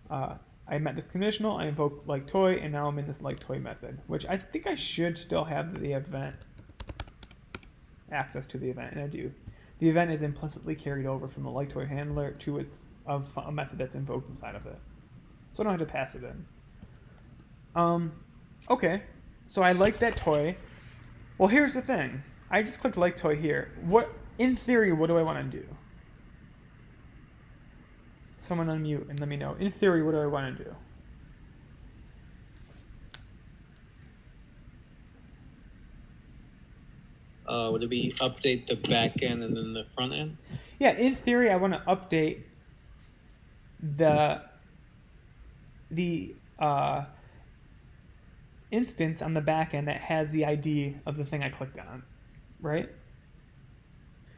I met this conditional, I invoke like toy, and now I'm in this like toy method, which I think I should still have the event, access to the event, and I do. The event is implicitly carried over from the like toy handler to its of a method that's invoked inside of it. So I don't have to pass it in. Okay, so I like that toy. Well, here's the thing. I just clicked like toy here. What, in theory, what do I want to do? Someone unmute and let me know. In theory, what do I want to do? Would it be update the back end and then the front end? Yeah, in theory, I want to update the instance on the back end that has the ID of the thing I clicked on, right?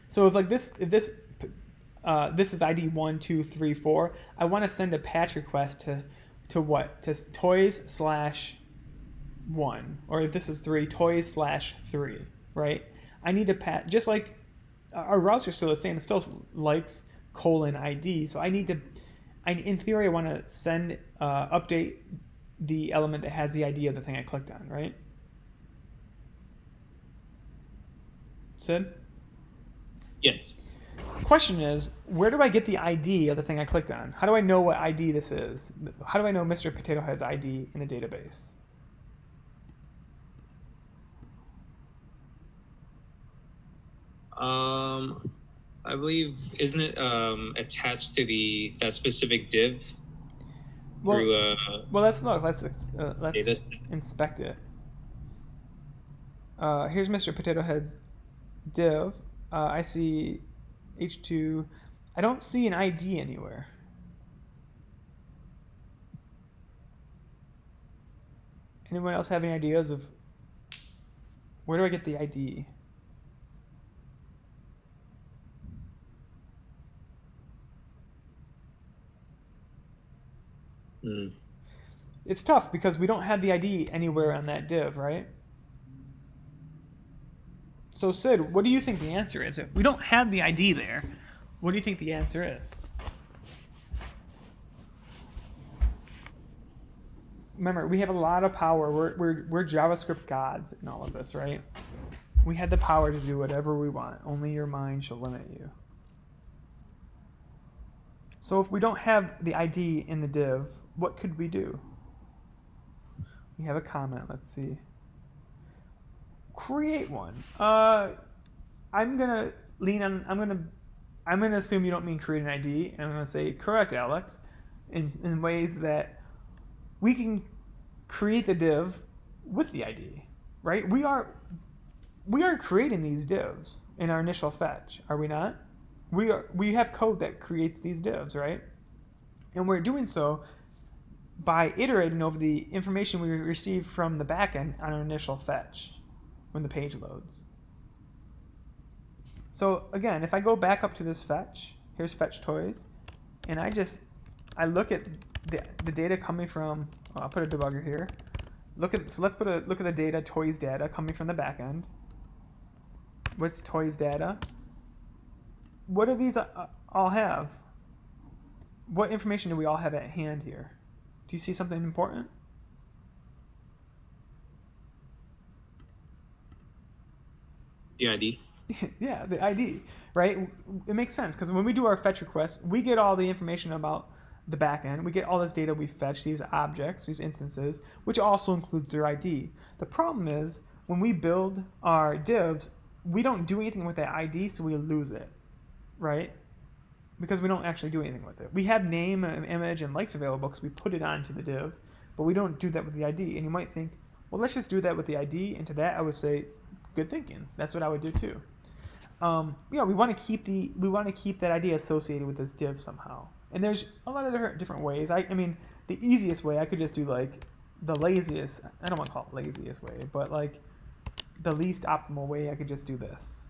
So if like this, if this is ID 1, 2, 3, 4, I want to send a patch request to what? To toys/1, or if this is 3, toys/3, right? I need to patch, just like our routes are still the same. It still likes :ID. So I need to, in theory, I want to send update the element that has the ID of the thing I clicked on, right? Sid? Yes. Question is, where do I get the ID of the thing I clicked on? How do I know what ID this is? How do I know Mr. Potato Head's ID in the database? I believe, isn't it attached to that specific div? Well, through, well, let's look. Let's data? inspect it. Here's Mr. Potato Head's div. I see H2. I don't see an ID anywhere. Anyone else have any ideas of where do I get the ID? It's tough because we don't have the ID anywhere on that div, right? So Sid, what do you think the answer is? If we don't have the ID there, what do you think the answer is? Remember, we have a lot of power. We're JavaScript gods in all of this, right? We had the power to do whatever we want. Only your mind shall limit you. So if we don't have the ID in the div, what could we do? We have a comment. Let's see. Create one. I'm gonna lean on. I'm gonna assume you don't mean create an ID, and I'm gonna say correct, Alex, in ways that we can create the div with the ID, right? We are creating these divs in our initial fetch, are we not? We have code that creates these divs, right? And we're doing so by iterating over the information we receive from the backend on our initial fetch when the page loads. So again, if I go back up to this fetch, here's fetch toys, and I look at the data coming from, I'll put a debugger here. Look at the data, toys data coming from the backend. What's toys data? What do these all have? What information do we all have at hand here? Do you see something important? The ID. Yeah, the ID, right? It makes sense because when we do our fetch requests, we get all the information about the backend. We get all this data we fetch, these objects, these instances, which also includes their ID. The problem is when we build our divs, we don't do anything with that ID, so we lose it, right? Because we don't actually do anything with it. We have name and image and likes available because we put it onto the div, but we don't do that with the ID. And you might think, well, let's just do that with the ID. And to that, I would say, good thinking. That's what I would do too. We want to keep that ID associated with this div somehow. And there's a lot of different ways. I mean, the easiest way I could just do like the laziest. I don't want to call it laziest way, but like the least optimal way. I could just do this.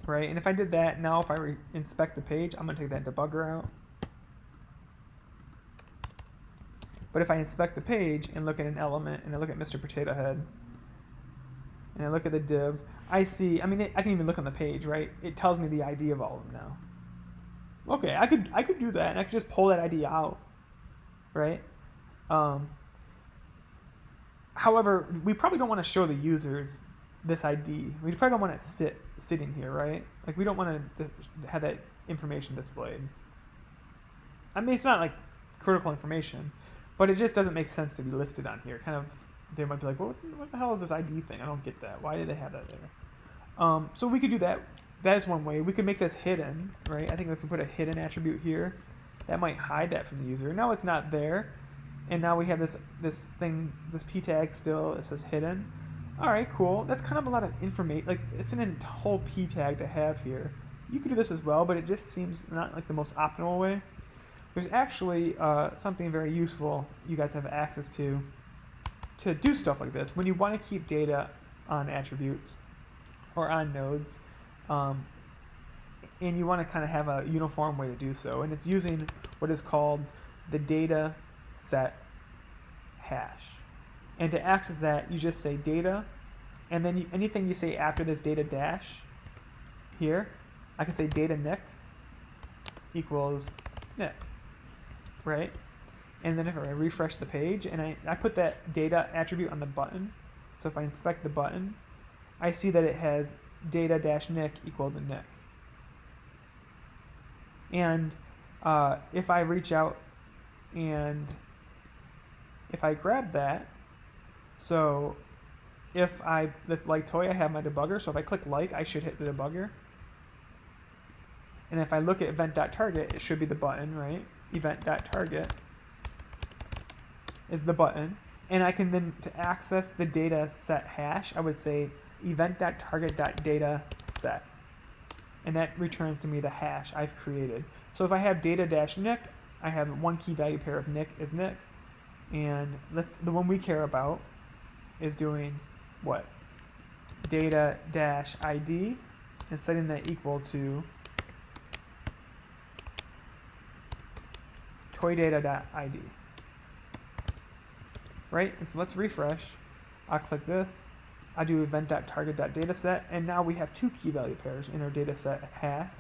right? And if I did that, now if I inspect the page, I'm going to take that debugger out. But if I inspect the page and look at an element, and I look at Mr. Potato Head, and I look at the div, I see, I mean, I can even look on the page, right? It tells me the ID of all of them now. Okay, I could do that, and I could just pull that ID out, right? However, we probably don't want to show the users this ID. We probably don't want it sitting here, right? Like, we don't want to have that information displayed. I mean, it's not like critical information, but it just doesn't make sense to be listed on here. Kind of, they might be like, well, what the hell is this ID thing? I don't get that. Why do they have that there? So we could do that. That is one way. We could make this hidden, right? I think if we put a hidden attribute here, that might hide that from the user. Now it's not there, and now we have this thing, this p tag still. It says hidden. All right, cool. That's kind of a lot of information. Like, it's an whole p tag to have here. You could do this as well, but it just seems not like the most optimal way. There's actually something very useful you guys have access to do stuff like this. When you want to keep data on attributes or on nodes, and you want to kind of have a uniform way to do so, and it's using what is called the data set hash. And to access that, you just say data, and then anything you say after this data dash here, I can say data nick equals nick, right? And then if I refresh the page, and I put that data attribute on the button, so if I inspect the button, I see that it has data-nick equal to nick. And if I reach out and if I grab that, so if like toy, I have my debugger, so if I click like, I should hit the debugger. And if I look at event.target, it should be the button, right? Event.target is the button. And I can then, to access the data set hash, I would say event.target.data set. And that returns to me the hash I've created. So if I have data-nick, I have one key value pair of nick is nick. And the one we care about is doing what? Data-ID and setting that equal to toydata.id. Right? And so let's refresh. I'll click this. I do event.target.dataset, and now we have two key value pairs in our dataset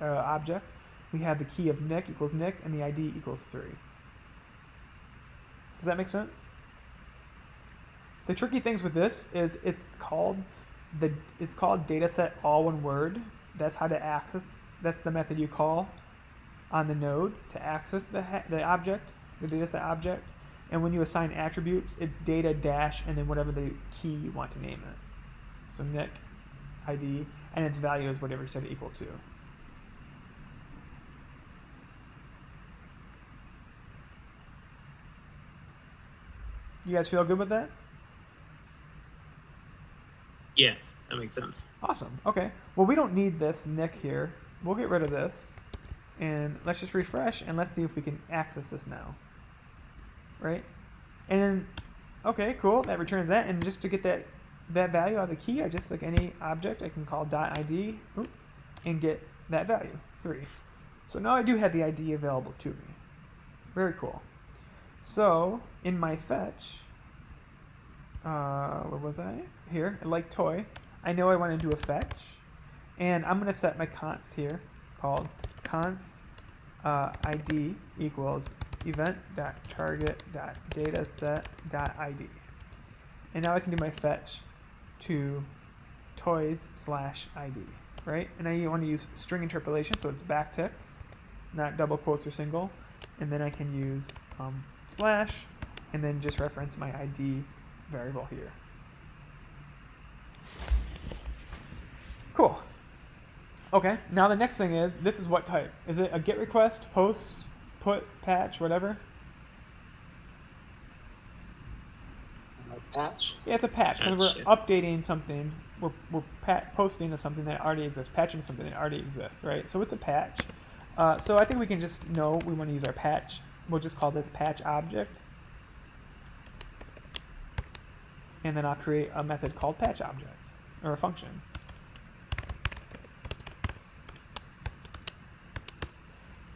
object. We have the key of nick equals nick, and the ID equals 3. Does that make sense? The tricky things with this is it's called dataset all one word. That's how to access. That's the method you call on the node to access the object, the dataset object. And when you assign attributes, it's data dash and then whatever the key you want to name it. So nick, ID, and its value is whatever you set it equal to. You guys feel good with that? Yeah, that makes sense. Awesome. Okay. Well, we don't need this nick here. We'll get rid of this. And let's just refresh, and let's see if we can access this now. Right? And then, okay, cool. That returns that. And just to get that value out of the key, I just, like any object, I can call .id and get that value, 3. So now I do have the ID available to me. Very cool. So in my fetch, where was I? Here, like toy. I know I want to do a fetch, and I'm going to set my const here called const ID equals event.target.dataset.id. And now I can do my fetch to toys/id, right? And I want to use string interpolation, so it's backticks, not double quotes or single. And then I can use slash, and then just reference my ID variable here. Cool. Okay, now the next thing is, this is what type? Is it a GET request, post, put, patch, whatever? Patch? Yeah, it's a patch, because we're updating something. We're posting to something that already exists, patching something that already exists, right? So it's a patch. So I think we can just know we want to use our patch. We'll just call this patch object. And then I'll create a method called patch object, or a function.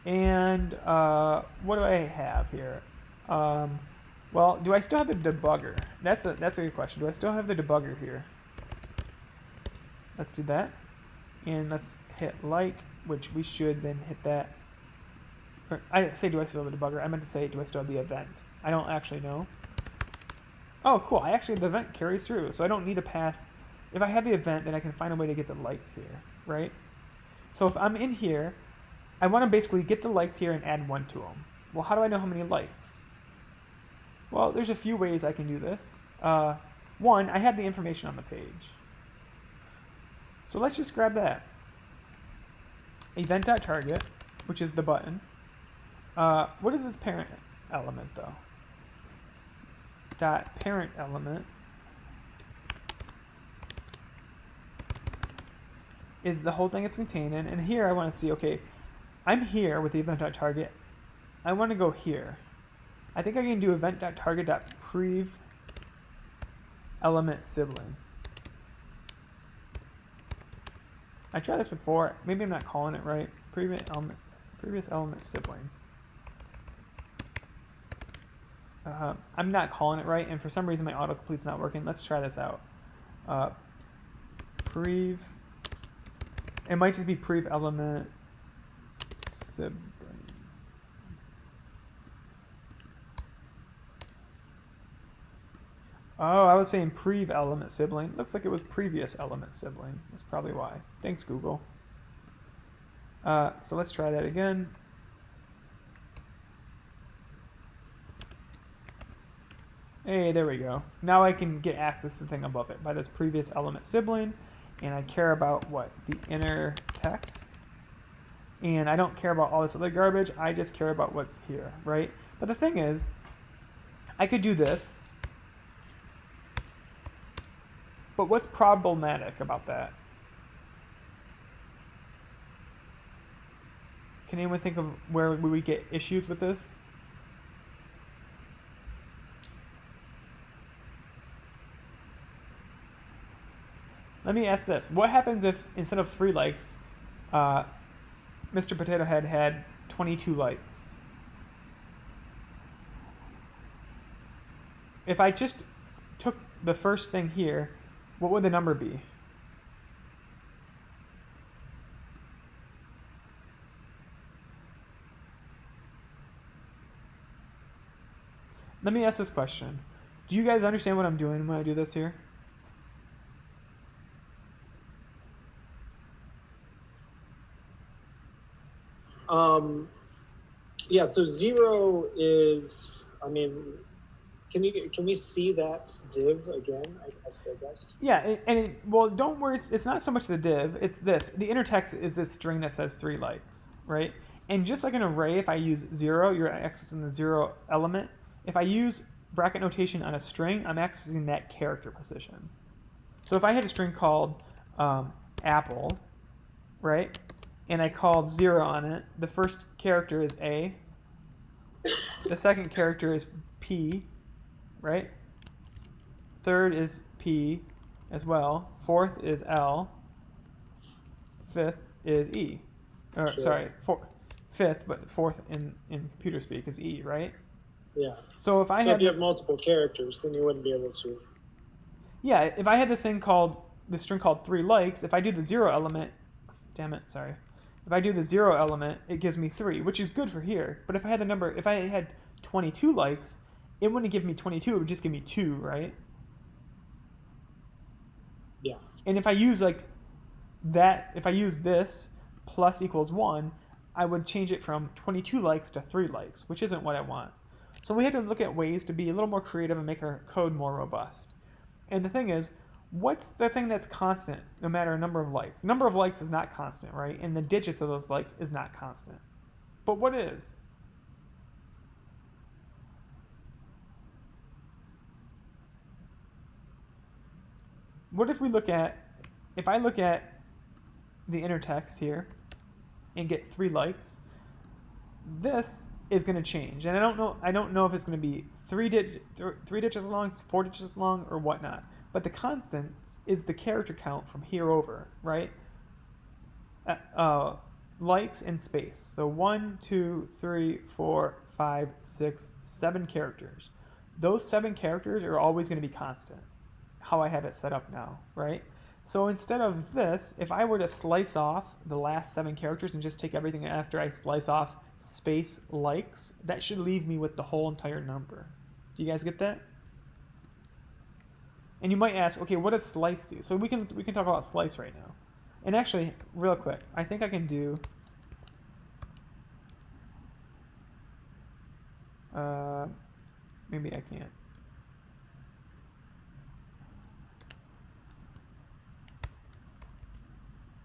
And what do I have here? Well, do I still have the debugger? That's a good question. Do I still have the debugger here? Let's do that. And let's hit like, which we should then hit that. Or I say, do I still have the debugger? I meant to say, do I still have the event? I don't actually know. Oh, cool. I actually, the event carries through, so I don't need to pass. If I have the event, then I can find a way to get the likes here, right? So if I'm in here, I want to basically get the likes here and add 1 to them. Well, how do I know how many likes? Well, there's a few ways I can do this. One, I have the information on the page. So let's just grab that. Event.target, which is the button. What is its parent element, though? Dot parent element is the whole thing it's contained in. And here I want to see, okay, I'm here with the event.target. I want to go here. I think I can do event.target.prev element sibling. I tried this before. Maybe I'm not calling it right. Previous element sibling. I'm not calling it right, and for some reason my autocomplete's not working. Let's try this out. Prev. It might just be prev element sibling. Oh, I was saying prev element sibling. Looks like it was previous element sibling. That's probably why. Thanks, Google. So let's try that again. Hey, there we go. Now I can get access to the thing above it by this previous element sibling, and I care about what? The inner text. And I don't care about all this other garbage, I just care about what's here, right? But the thing is, I could do this, but what's problematic about that? Can anyone think of where we get issues with this? Let me ask this. What happens if instead of 3 likes, Mr. Potato Head had 22 likes? If I just took the first thing here, what would the number be? Let me ask this question. Do you guys understand what I'm doing when I do this here? Yeah, so 0 is, I mean, can we see that div again, I guess? Yeah, well, don't worry. It's not so much the div. It's this. The inner text is this string that says 3 likes, right? And just like an array, if I use 0, you're accessing the 0 element. If I use bracket notation on a string, I'm accessing that character position. So if I had a string called apple, right? And I called 0 on it, the first character is A. The second character is P, right? Third is P as well. Fourth is L. Fifth is E. Or Sure. sorry, fifth, but fourth in computer speak is E, right? Yeah. So if I So had if you this, have multiple characters, then you wouldn't be able to. yeah, if I had this thing called this string called 3 likes, if I do the 0 element, damn it, sorry. If I do the 0 element, it gives me 3, which is good for here. But if I had 22 likes, it wouldn't give me 22, it would just give me 2, right? Yeah. And if I use like that, if I use this plus equals 1, I would change it from 22 likes to 3 likes, which isn't what I want. So we had to look at ways to be a little more creative and make our code more robust. And the thing is, what's the thing that's constant no matter number of likes? Number of likes is not constant, right? And the digits of those likes is not constant. But what is? What if I look at the inner text here and get 3 likes, this is going to change. And I don't know if it's going to be 3 digits long, 4 digits long, or whatnot. But the constant is the character count from here over, right? likes in space. So 1, 2, 3, 4, 5, 6, 7 characters. Those 7 characters are always going to be constant, how I have it set up now, right? So instead of this, if I were to slice off the last 7 characters and just take everything after I slice off space likes, that should leave me with the whole entire number. Do you guys get that? And you might ask, okay, what does slice do? So we can talk about slice right now. And actually, real quick, I think I can do maybe I can't.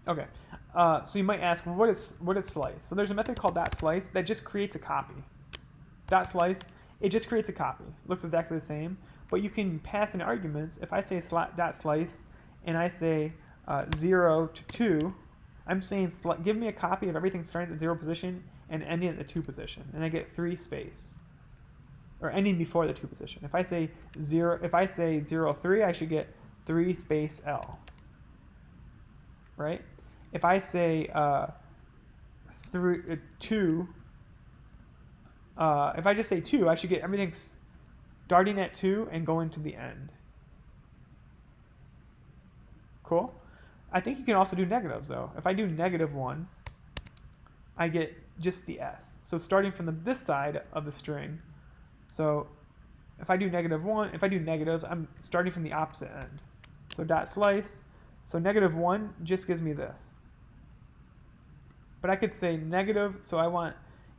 Okay, so you might ask, well, what is slice? So there's a method called .slice that just creates a copy. .slice, it just creates a copy. Looks exactly the same, but you can pass in arguments. If I say .slice and I say 0 to 2, I'm saying give me a copy of everything starting at the 0 position and ending at the 2 position, and I get 3 space, or ending before the 2 position. If I say 0, 3, I should get 3 space L. Right? If I say 2, if I just say 2, I should get everything starting at 2 and going to the end. Cool? I think you can also do negatives, though. If I do -1, I get just the S. So starting from this side of the string, so if I do -1, if I do negatives, I'm starting from the opposite end. So .slice, so -1 just gives me this. But I could say negative, so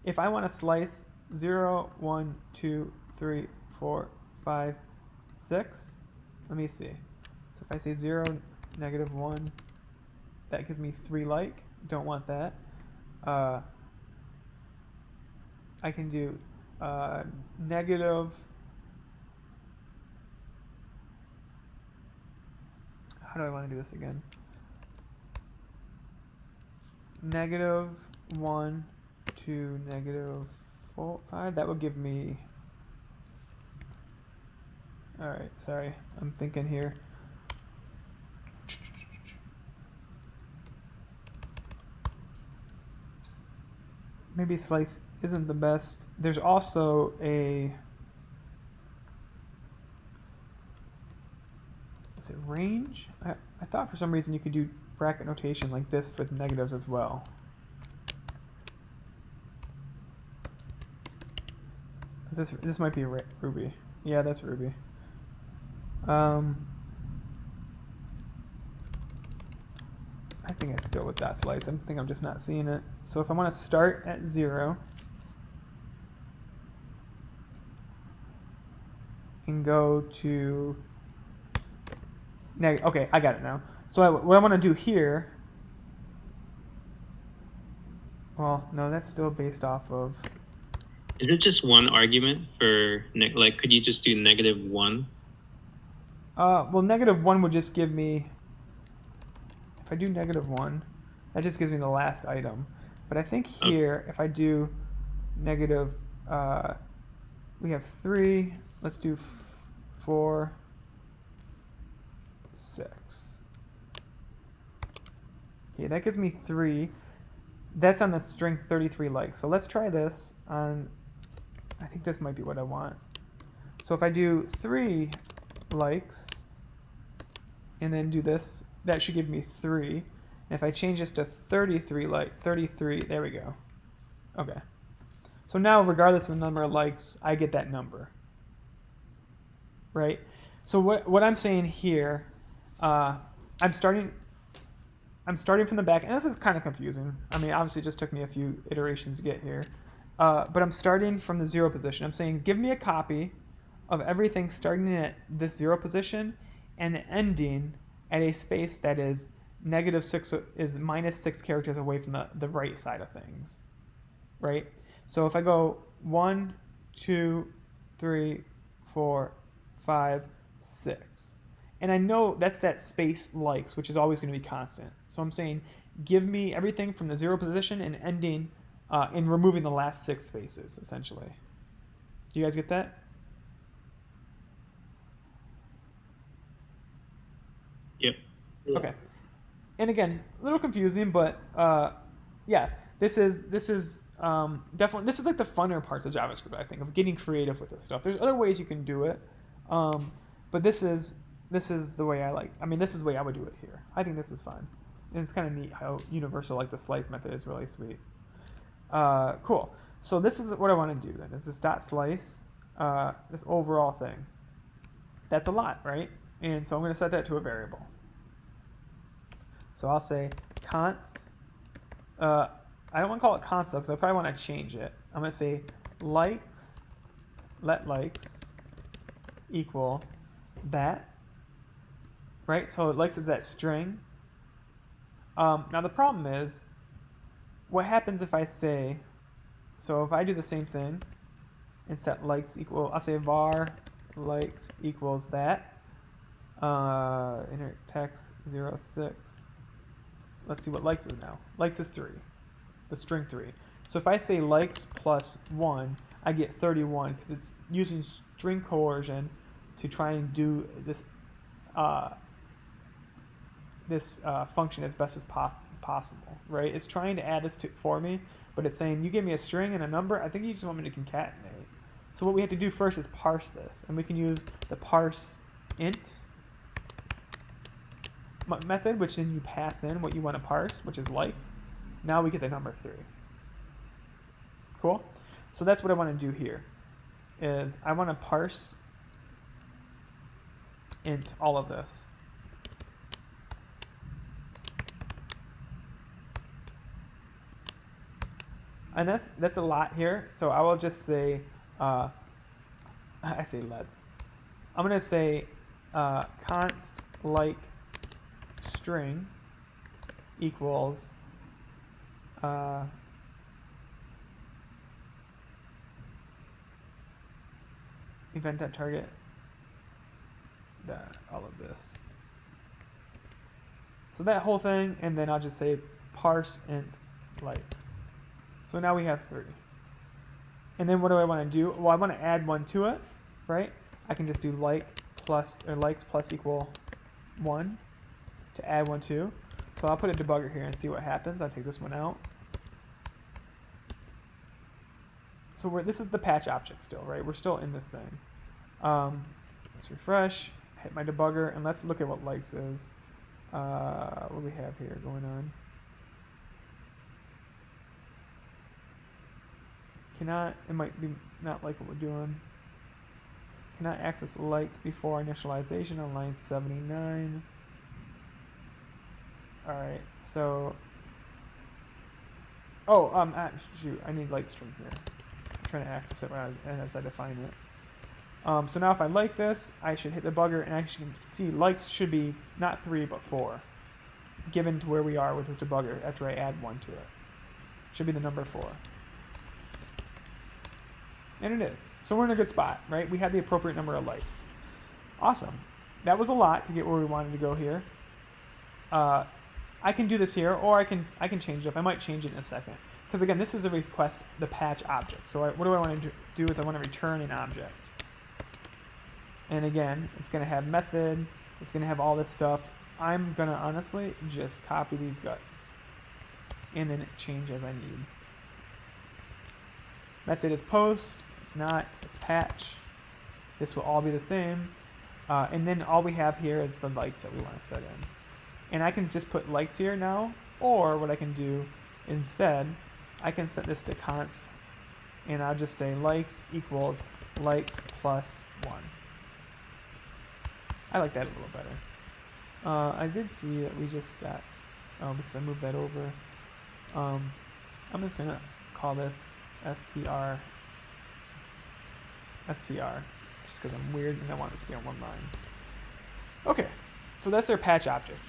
if I want to slice 0, 1, 2, 3, 4, 5, 6, let me see. So if I say 0, -1, that gives me 3 like. Don't want that. I can do negative. How do I want to do this again? -1 to -4, 5. That would give me. All right, sorry, I'm thinking here. Maybe slice isn't the best. There's also a. Is it range? I thought for some reason you could do bracket notation like this for negatives as well. This might be Ruby. Yeah, that's Ruby. I think it's still with .slice. I think I'm just not seeing it. So if I want to start at 0 and go to okay, I got it now. So what I want to do here, well, no, that's still based off of. Is it just one argument for like? Could you just do -1? Well, -1 would just give me. If I do -1, that just gives me the last item. But I think here, if I do negative, we have 3. Let's do 4, 6. Okay, that gives me 3. That's on the string 33 likes. So let's try this on. I think this might be what I want. So if I do 3 likes and then do this, that should give me 3. And if I change this to 33 there we go. Okay. So now, regardless of the number of likes, I get that number. Right? So what I'm saying here, I'm starting from the back, and this is kind of confusing. I mean, obviously it just took me a few iterations to get here. But I'm starting from the 0 position. I'm saying give me a copy of everything starting at this 0 position and ending at a space that is -6 is -6 characters away from the right side of things. Right? So if I go 1, 2, 3, 4, 5, 6. And I know that's that space likes, which is always going to be constant. So I'm saying give me everything from the 0 position and ending and removing the last 6 spaces, essentially. Do you guys get that? Yep. Yeah. Okay. And again, a little confusing, but yeah. this is definitely, this is like the funner parts of JavaScript, I think, of getting creative with this stuff. There's other ways you can do it, but this is the way I like. I mean, this is the way I would do it here. I think this is fun, and it's kind of neat how universal like the slice method is really sweet. Cool. So this is what I want to do then. Is this dot slice, this overall thing. That's a lot, right? And so I'm going to set that to a variable. So I'll say const. I don't want to call it const because I probably want to change it. I'm going to say likes, let likes equal that, right? So likes is that string. Now the problem is, what happens if I say, so if I do the same thing and set likes equal, I'll say var likes equals that, inner text 06. Let's see what likes is now. Likes is 3, the string 3. So if I say likes plus 1, I get 31 because it's using string coercion to try and do this function as best as possible, right? It's trying to add this for me, but it's saying you give me a string and a number. I think you just want me to concatenate. So what we have to do first is parse this, and we can use the parse int method, which then you pass in what you want to parse, which is likes. Now we get the number 3. Cool. So that's what I want to do here. Is I want to parse int all of this. And that's a lot here, so I will just say, I say let's. I'm going to say const like string equals event.target all of this. So that whole thing, and then I'll just say parse int likes. So now we have 3. And then what do I want to do? Well, I want to add 1 to it, right? I can just do like plus, or likes plus equal 1 to add 1 to. So I'll put a debugger here and see what happens. I'll take this one out. So this is the patch object still, right? We're still in this thing. Let's refresh, hit my debugger, and let's look at what likes is. What do we have here going on? Cannot, it might be not like what we're doing. Cannot access likes before initialization on line 79. Alright, so, shoot, I need like string here. I'm trying to access it as I define it. So now if I like this, I should hit the debugger, and I can see likes should be not 3 but 4, given to where we are with this debugger after I add 1 to it. Should be the number 4. And it is. So we're in a good spot, right? We have the appropriate number of likes. Awesome. That was a lot to get where we wanted to go here. I can do this here, or I can change it up. I might change it in a second. Because again, this is a request, the patch object. So what do I want to do is I want to return an object. And again, it's going to have method. It's going to have all this stuff. I'm going to honestly just copy these guts. And then change as I need. Method is post. It's not. It's patch. This will all be the same. And then all we have here is the likes that we want to set in. And I can just put likes here now. Or what I can do instead, I can set this to const. And I'll just say likes equals likes plus 1. I like that a little better. I did see that we just got, because I moved that over. I'm just going to call this str, just because I'm weird and I want this to be on one line. Okay, so that's our patch object.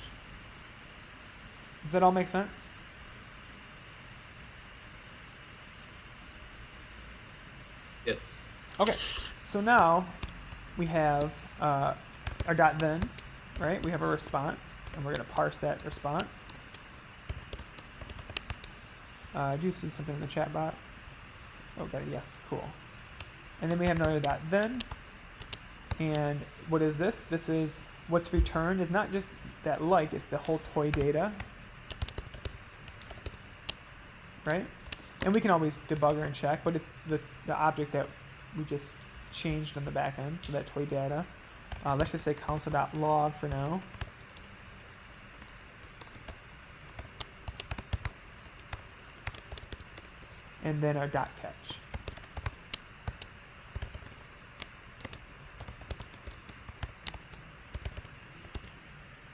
Does that all make sense? Yes. Okay, so now we have our dot then, right? We have a response, and we're going to parse that response. I do see something in the chat box. Oh, got a yes, cool. And then we have another dot then. And what is this? This is what's returned is not just that like, it's the whole toy data. right? And we can always debugger and check, but it's the object that we just changed on the back end, so that toy data. Let's just say console.log for now. And then our dot catch.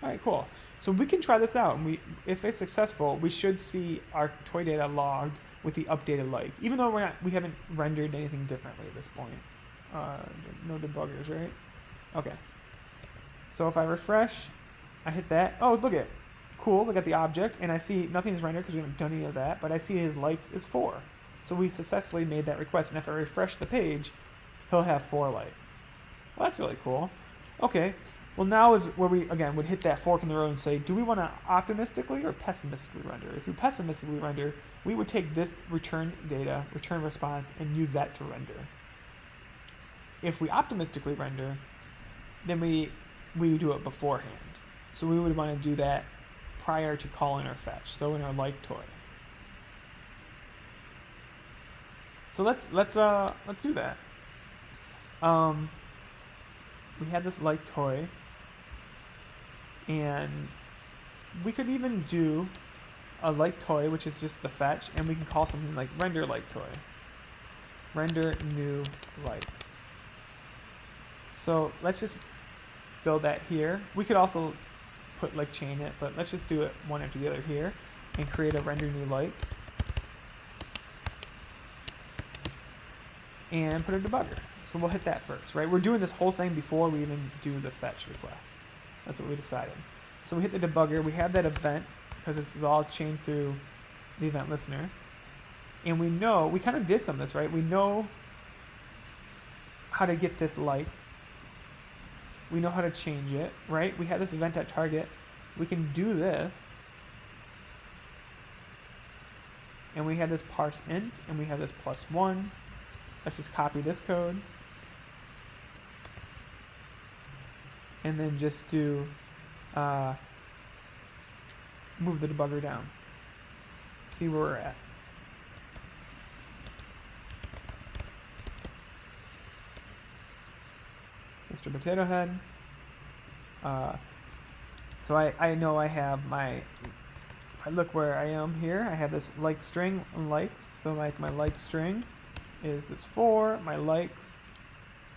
All right, cool. So we can try this out, and if it's successful, we should see our toy data logged with the updated like, even though we haven't rendered anything differently at this point. No debuggers, right? Okay. So if I refresh, I hit that. Oh, look at it. Cool, we got the object, and I see nothing's rendered because we haven't done any of that, but I see his likes is 4. So we successfully made that request, and if I refresh the page, he'll have 4 likes. Well, that's really cool. Okay, well now is where we, again, would hit that fork in the road and say, do we want to optimistically or pessimistically render? If we pessimistically render, we would take this return data, return response, and use that to render. If we optimistically render, then we do it beforehand. So we would want to do that prior to calling our fetch, so in our like toy. So let's do that. We had this like toy, and we could even do a like toy, which is just the fetch, and we can call something like render like toy. Render new like. So let's just build that here. We could also put like chain it, but let's just do it one after the other here and create a render new like and put a debugger. So we'll hit that first, right? We're doing this whole thing before we even do the fetch request. That's what we decided. So we hit the debugger. We have that event because this is all chained through the event listener. And we know, we kind of did some of this, right? We know how to get this likes. We know how to change it, right? We have this event.target. We can do this. And we have this parse int, and we have this +1. Let's just copy this code. And then just do, move the debugger down. See where we're at. Mr. Potato Head. So I know I have my, I look where I am here. I have this like string and likes. So like my like string is this 4. My likes,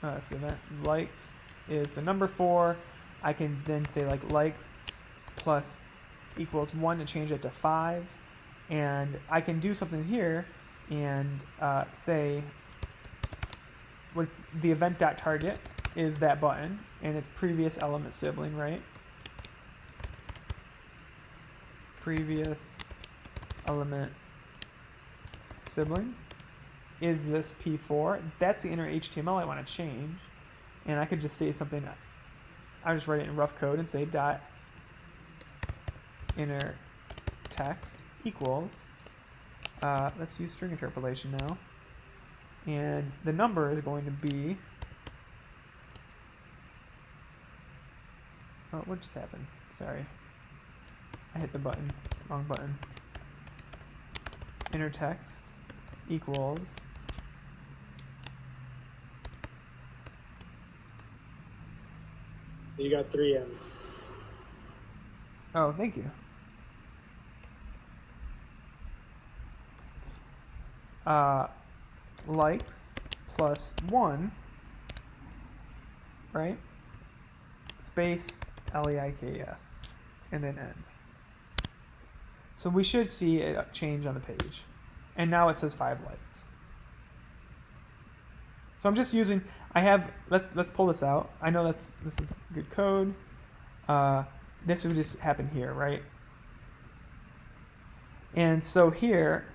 that's the event, likes is the number 4. I can then say like likes plus equals 1 to change it to 5. And I can do something here and say what's the event.target is that button and its previous element sibling, right? Previous element sibling is this P4. That's the inner HTML I want to change. And I could just say something, I'll just write it in rough code and say dot inner text equals, let's use string interpolation now. And the number is going to be, oh, what just happened? Sorry. I hit the button, wrong button. Inner text equals You got 3 ends. Oh, thank you. Likes plus 1, right? Space LEIKS, and then end. So we should see it change on the page. And now it says 5 likes. So I'm just using, I have, let's pull this out. I know this is good code. This would just happen here, right? And so here,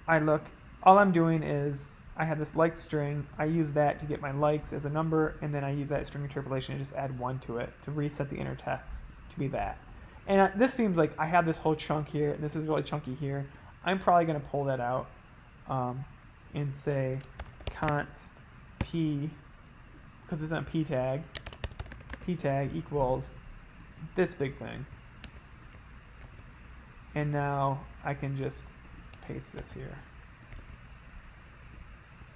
I look, all I'm doing is, I have this like string, I use that to get my likes as a number, and then I use that string interpolation and just add 1 to it to reset the inner text to be that. And this seems like I have this whole chunk here, and this is really chunky here. I'm probably going to pull that out and say const p, because it's on p tag equals this big thing. And now I can just paste this here.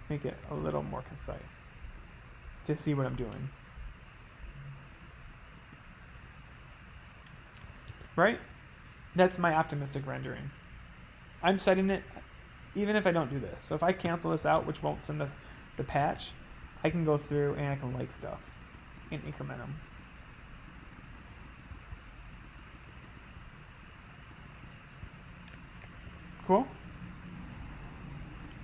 Make it a little more concise to see what I'm doing. Right? That's my optimistic rendering. I'm setting it even if I don't do this. So if I cancel this out, which won't send the patch, I can go through and I can like stuff and increment them. Cool?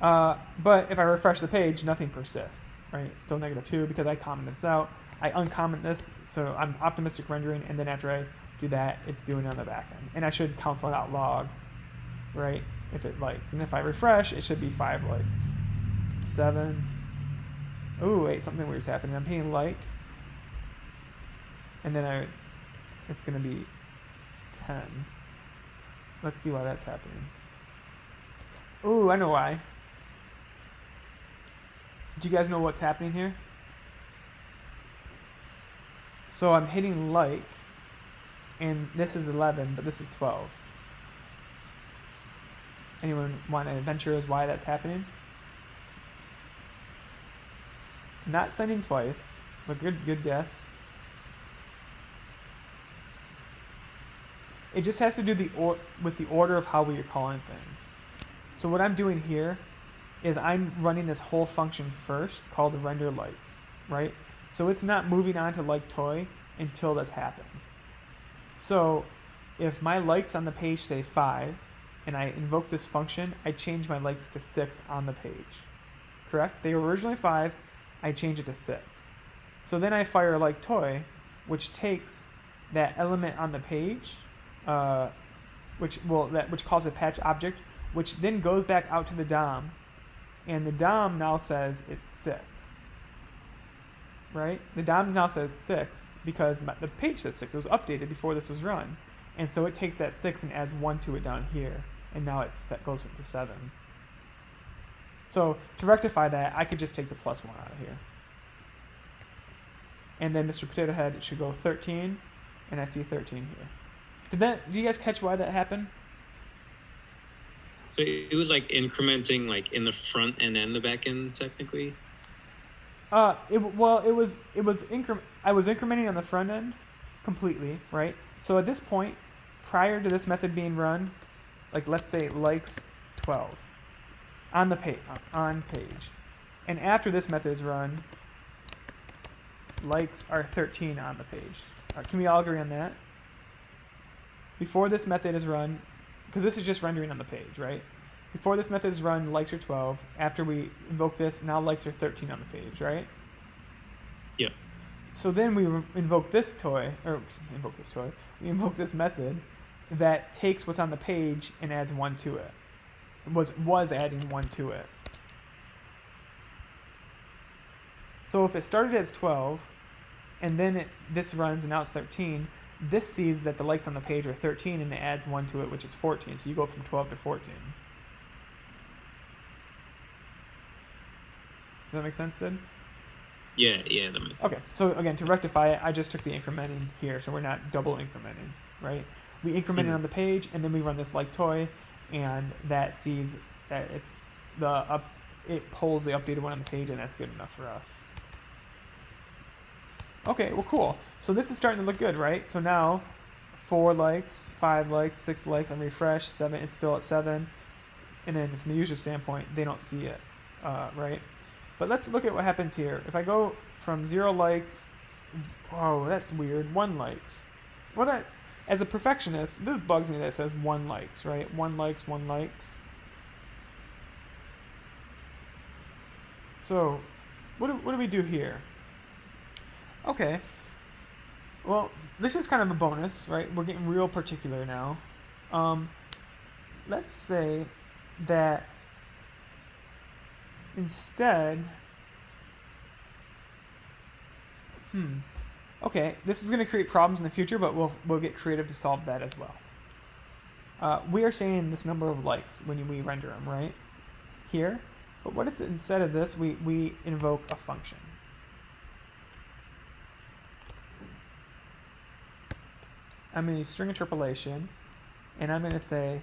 But if I refresh the page, nothing persists, right? It's still -2 because I commented this out. I uncomment this, so I'm optimistic rendering, and then after I do that, it's doing it on the back end. And I should console out log, right, if it lights. And if I refresh, it should be 5 likes. 7. Oh, wait, something weird's happening. I'm hitting like, and then it's going to be 10. Let's see why that's happening. Ooh, I know why. Do you guys know what's happening here? So I'm hitting like, and this is 11, but this is 12. Anyone want to venture as why that's happening? Not sending twice, but good guess. It just has to do with the order of how we are calling things. So what I'm doing here is I'm running this whole function first called render lights, right? So it's not moving on to like toy until this happens. So if my likes on the page say 5 and I invoke this function, I change my likes to 6 on the page. Correct? They were originally 5, I change it to 6. So then I fire like toy, which takes that element on the page, which calls a patch object, which then goes back out to the DOM, and the DOM now says it's 6. Right? The DOM now says 6 because the page says 6. It was updated before this was run, and so it takes that 6 and adds 1 to it down here, and now goes to 7. So to rectify that, I could just take the +1 out of here, and then Mr. Potato Head should go 13, and I see 13 here. Do you guys catch why that happened? So it was like incrementing like in the front end and the back end technically. I was incrementing on the front end completely, right? So at this point, prior to this method being run, like let's say likes 12 on the page, and after this method is run, likes are 13 on the page. Can we all agree on that? Before this method is run, because this is just rendering on the page, right? Before this method is run, likes are 12. After we invoke this, now likes are 13 on the page, right? Yep. So then we invoke this method that takes what's on the page and adds 1 to it. Was adding 1 to it. So if it started as 12, and then this runs and now it's 13, this sees that the likes on the page are 13 and it adds 1 to it, which is 14. So you go from 12 to 14. Does that make sense, Sid? Yeah, that makes sense. Okay, so again, to rectify it, I just took the incrementing here, so we're not double incrementing, right? We increment it on the page, and then we run this like toy, and that sees that it pulls the updated one on the page, and that's good enough for us. Okay, well, cool. So this is starting to look good, right? So now, 4 likes, 5 likes, 6 likes, and refresh, 7, it's still at 7. And then from the user standpoint, they don't see it, right? But let's look at what happens here. If I go from 0 likes, oh, that's weird, 1 likes. Well, that, as a perfectionist, this bugs me that it says 1 likes, right? 1 likes, 1 likes. So, what do we do here? Okay. Well, this is kind of a bonus, right? We're getting real particular now. Let's say that instead, okay, this is going to create problems in the future, but we'll get creative to solve that as well. We are saying this number of likes when we render them, right? Here. But what is instead of this, we invoke a function. I'm going to use string interpolation, and I'm going to say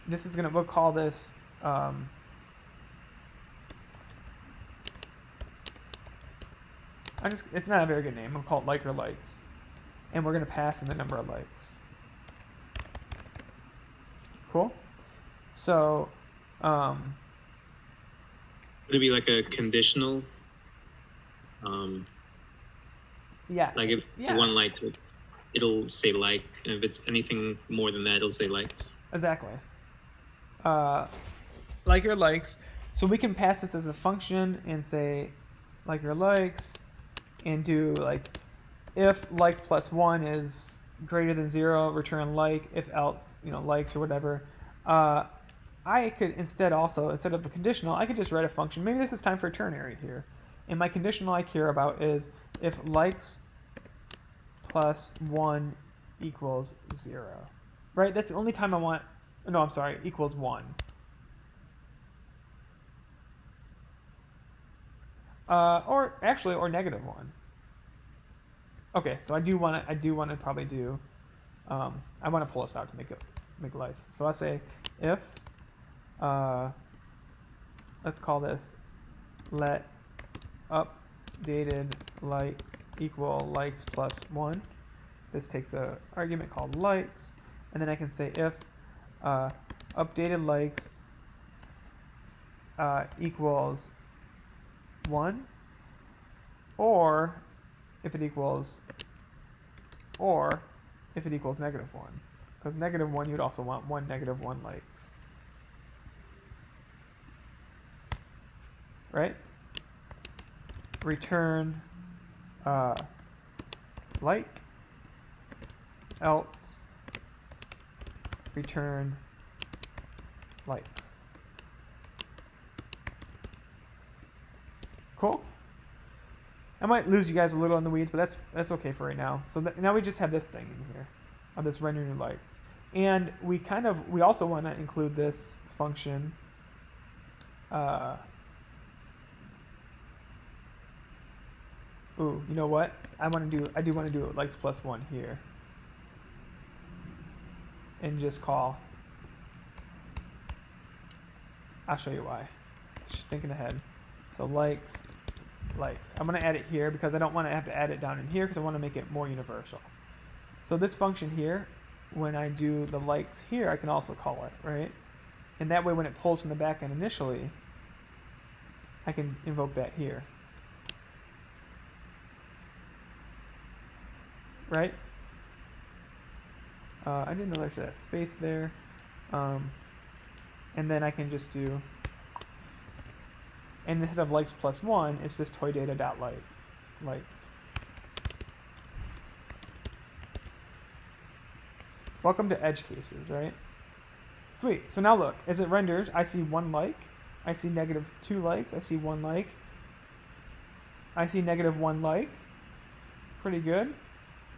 this is we'll call this it's not a very good name. We'll call it like or likes, and we're going to pass in the number of likes. Cool. So would it be like a conditional? Yeah. Like if yeah. one like, it'll say like, and if it's anything more than that, it'll say likes. Exactly. Like or likes. So we can pass this as a function and say like or likes, and do like if likes plus 1 is greater than 0, return like. If else, likes or whatever. I could instead of a conditional, I could just write a function. Maybe this is time for a ternary here. And my conditional I care about is if likes plus 1 equals 0. Right? That's the only time I want... No, I'm sorry. Equals 1. Or negative 1. Okay, so I do want to probably do... I want to pull this out to make it nice. So I say if... let's call this let updated likes equal likes plus 1. This takes an argument called likes, and then I can say if updated likes equals 1, or if it equals negative 1, because negative 1 you'd also want negative 1 likes. Right? Return like, else return likes. Cool? I might lose you guys a little in the weeds, but that's okay for right now. So now we just have this thing in here, of this render new likes, and we also want to include this function. Ooh, you know what? I do want to do likes plus 1 here, and just call. I'll show you why. Just thinking ahead. So likes. I'm going to add it here because I don't want to have to add it down in here because I want to make it more universal. So this function here, when I do the likes here, I can also call it, right? And that way when it pulls from the back end initially, I can invoke that here. Right? I didn't know there's that space there. And then I can just do, and instead of likes plus 1, it's just toydata.likes. Welcome to edge cases, right? Sweet. So now look, as it renders, I see 1 like, I see negative 2 likes, I see 1 like, I see negative 1 like. Pretty good.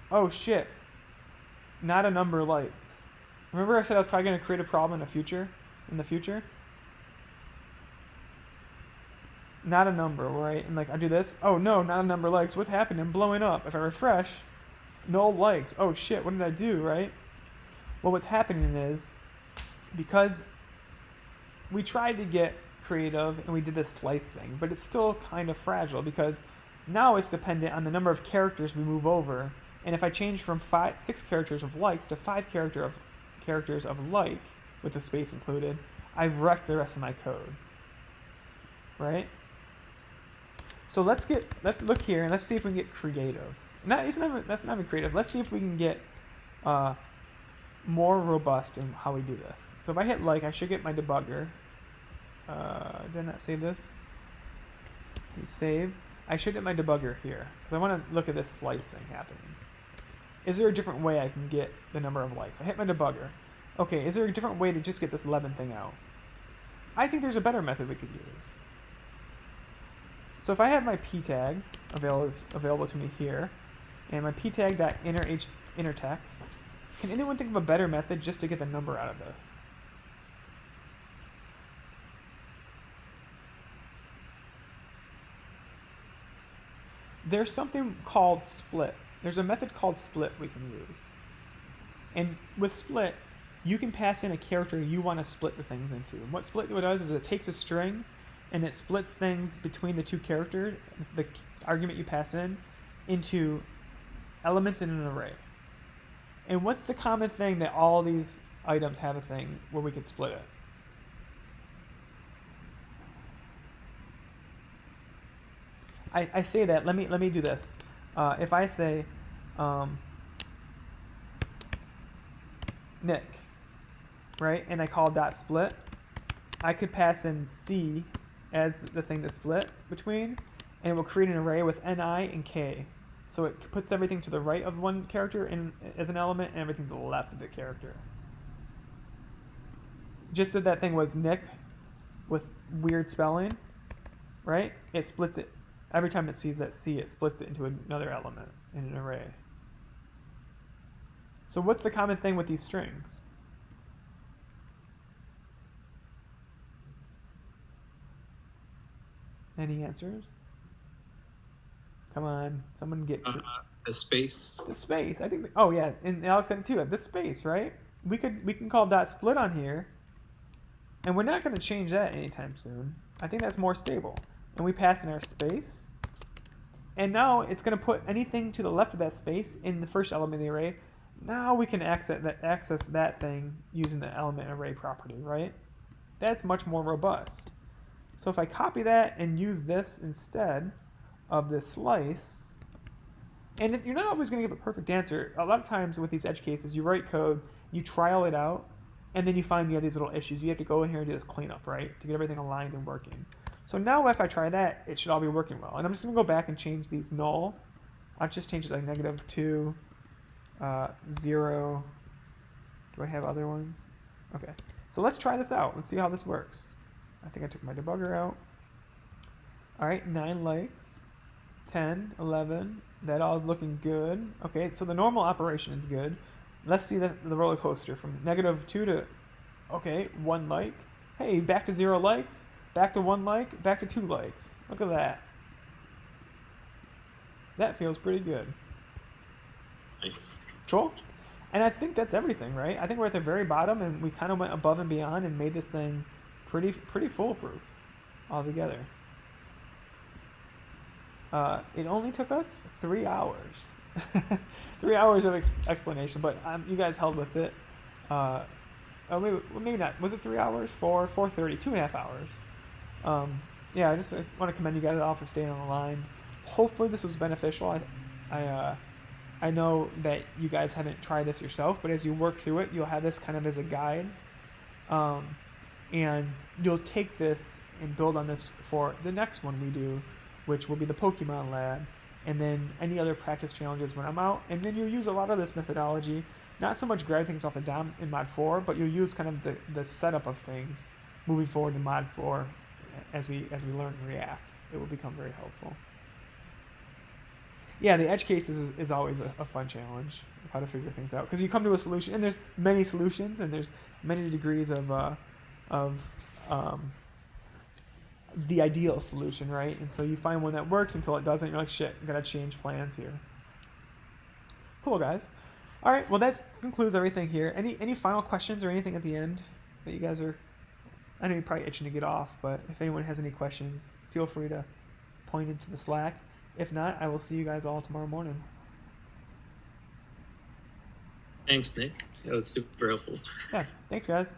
Oh shit. Not a number of likes. Remember I said I was probably going to create a problem in the future? Not a number, right? And like I do this. Oh no, not a number of likes. What's happening? I'm blowing up. If I refresh, no likes. Oh shit, what did I do, right? Well, what's happening is, because we tried to get creative and we did this slice thing, but it's still kind of fragile because now it's dependent on the number of characters we move over. And if I change from 6 characters of likes to 5 characters of like, with the space included, I've wrecked the rest of my code. Right? So let's look here and let's see if we can get creative. That's not even creative. Let's see if we can get more robust in how we do this. So if I hit like, I should get my debugger. Did I not save this? Let me save. I should get my debugger here because I want to look at this slice thing happening. Is there a different way I can get the number of likes? I hit my debugger. Okay, is there a different way to just get this 11 thing out? I think there's a better method we could use. So if I have my p tag available to me here, and my p tag.inner text, can anyone think of a better method just to get the number out of this? There's something called split. There's a method called split we can use. And with split, you can pass in a character you want to split the things into. And what split does is it takes a string and it splits things between the two characters, the argument you pass in, into elements in an array. And what's the common thing that all these items have a thing where we could split it? I say that. Let me do this. If I say Nick, right, and I call dot split, I could pass in C as the thing to split between, and it will create an array with Ni and K. So it puts everything to the right of one character as an element and everything to the left of the character. Just as that thing was Nick with weird spelling, right? It splits it. Every time it sees that C, it splits it into another element in an array. So what's the common thing with these strings? Any answers? Come on, someone get the space. the space. I think. Oh yeah, and Alex said it too. The space, right? We can call dot split on here, and we're not going to change that anytime soon. I think that's more stable. And we pass in our space, and now it's going to put anything to the left of that space in the first element of the array. Now we can access that thing using the element array property, right? That's much more robust. So if I copy that and use this instead of this slice, and you're not always going to get the perfect answer. A lot of times with these edge cases, you write code, you trial it out, and then you find you have these little issues. You have to go in here and do this cleanup, right, to get everything aligned and working. So now if I try that, it should all be working well. And I'm just going to go back and change these null. I'll just change it like -2, 0. Do I have other ones? Okay. So let's try this out. Let's see how this works. I think I took my debugger out. All right, 9 likes, 10, 11. That all is looking good. Okay, so the normal operation is good. Let's see the roller coaster from -2 to, okay, 1 like. Hey, back to 0 likes, back to 1 like, back to 2 likes. Look at that. That feels pretty good. Nice. Cool. And I think that's everything, right? I think we're at the very bottom, and we kind of went above and beyond and made this thing pretty foolproof altogether. It only took us 3 hours. 3 hours of explanation, but you guys held with it. Maybe not. Was it 3 hours? 4:30, 2.5 hours. Yeah, I just want to commend you guys all for staying on the line. Hopefully this was beneficial. I know that you guys haven't tried this yourself, but as you work through it, you'll have this kind of as a guide. And you'll take this and build on this for the next one we do, which will be the Pokemon Lab, and then any other practice challenges when I'm out. And then you'll use a lot of this methodology, not so much grab things off the DOM in Mod 4, but you'll use kind of the setup of things moving forward in Mod 4 as we learn React. It will become very helpful. Yeah, the edge case is always a fun challenge of how to figure things out, because you come to a solution, and there's many solutions, and there's many degrees of the ideal solution, right? And so you find one that works until it doesn't. You're like, shit, I gotta change plans here. Cool, guys. All right, well, that concludes everything here. Any final questions or anything at the end that you guys are? I know you're probably itching to get off, but if anyone has any questions, feel free to point into the Slack. If not, I will see you guys all tomorrow morning. Thanks, Nick. That was super helpful. Yeah, thanks, guys.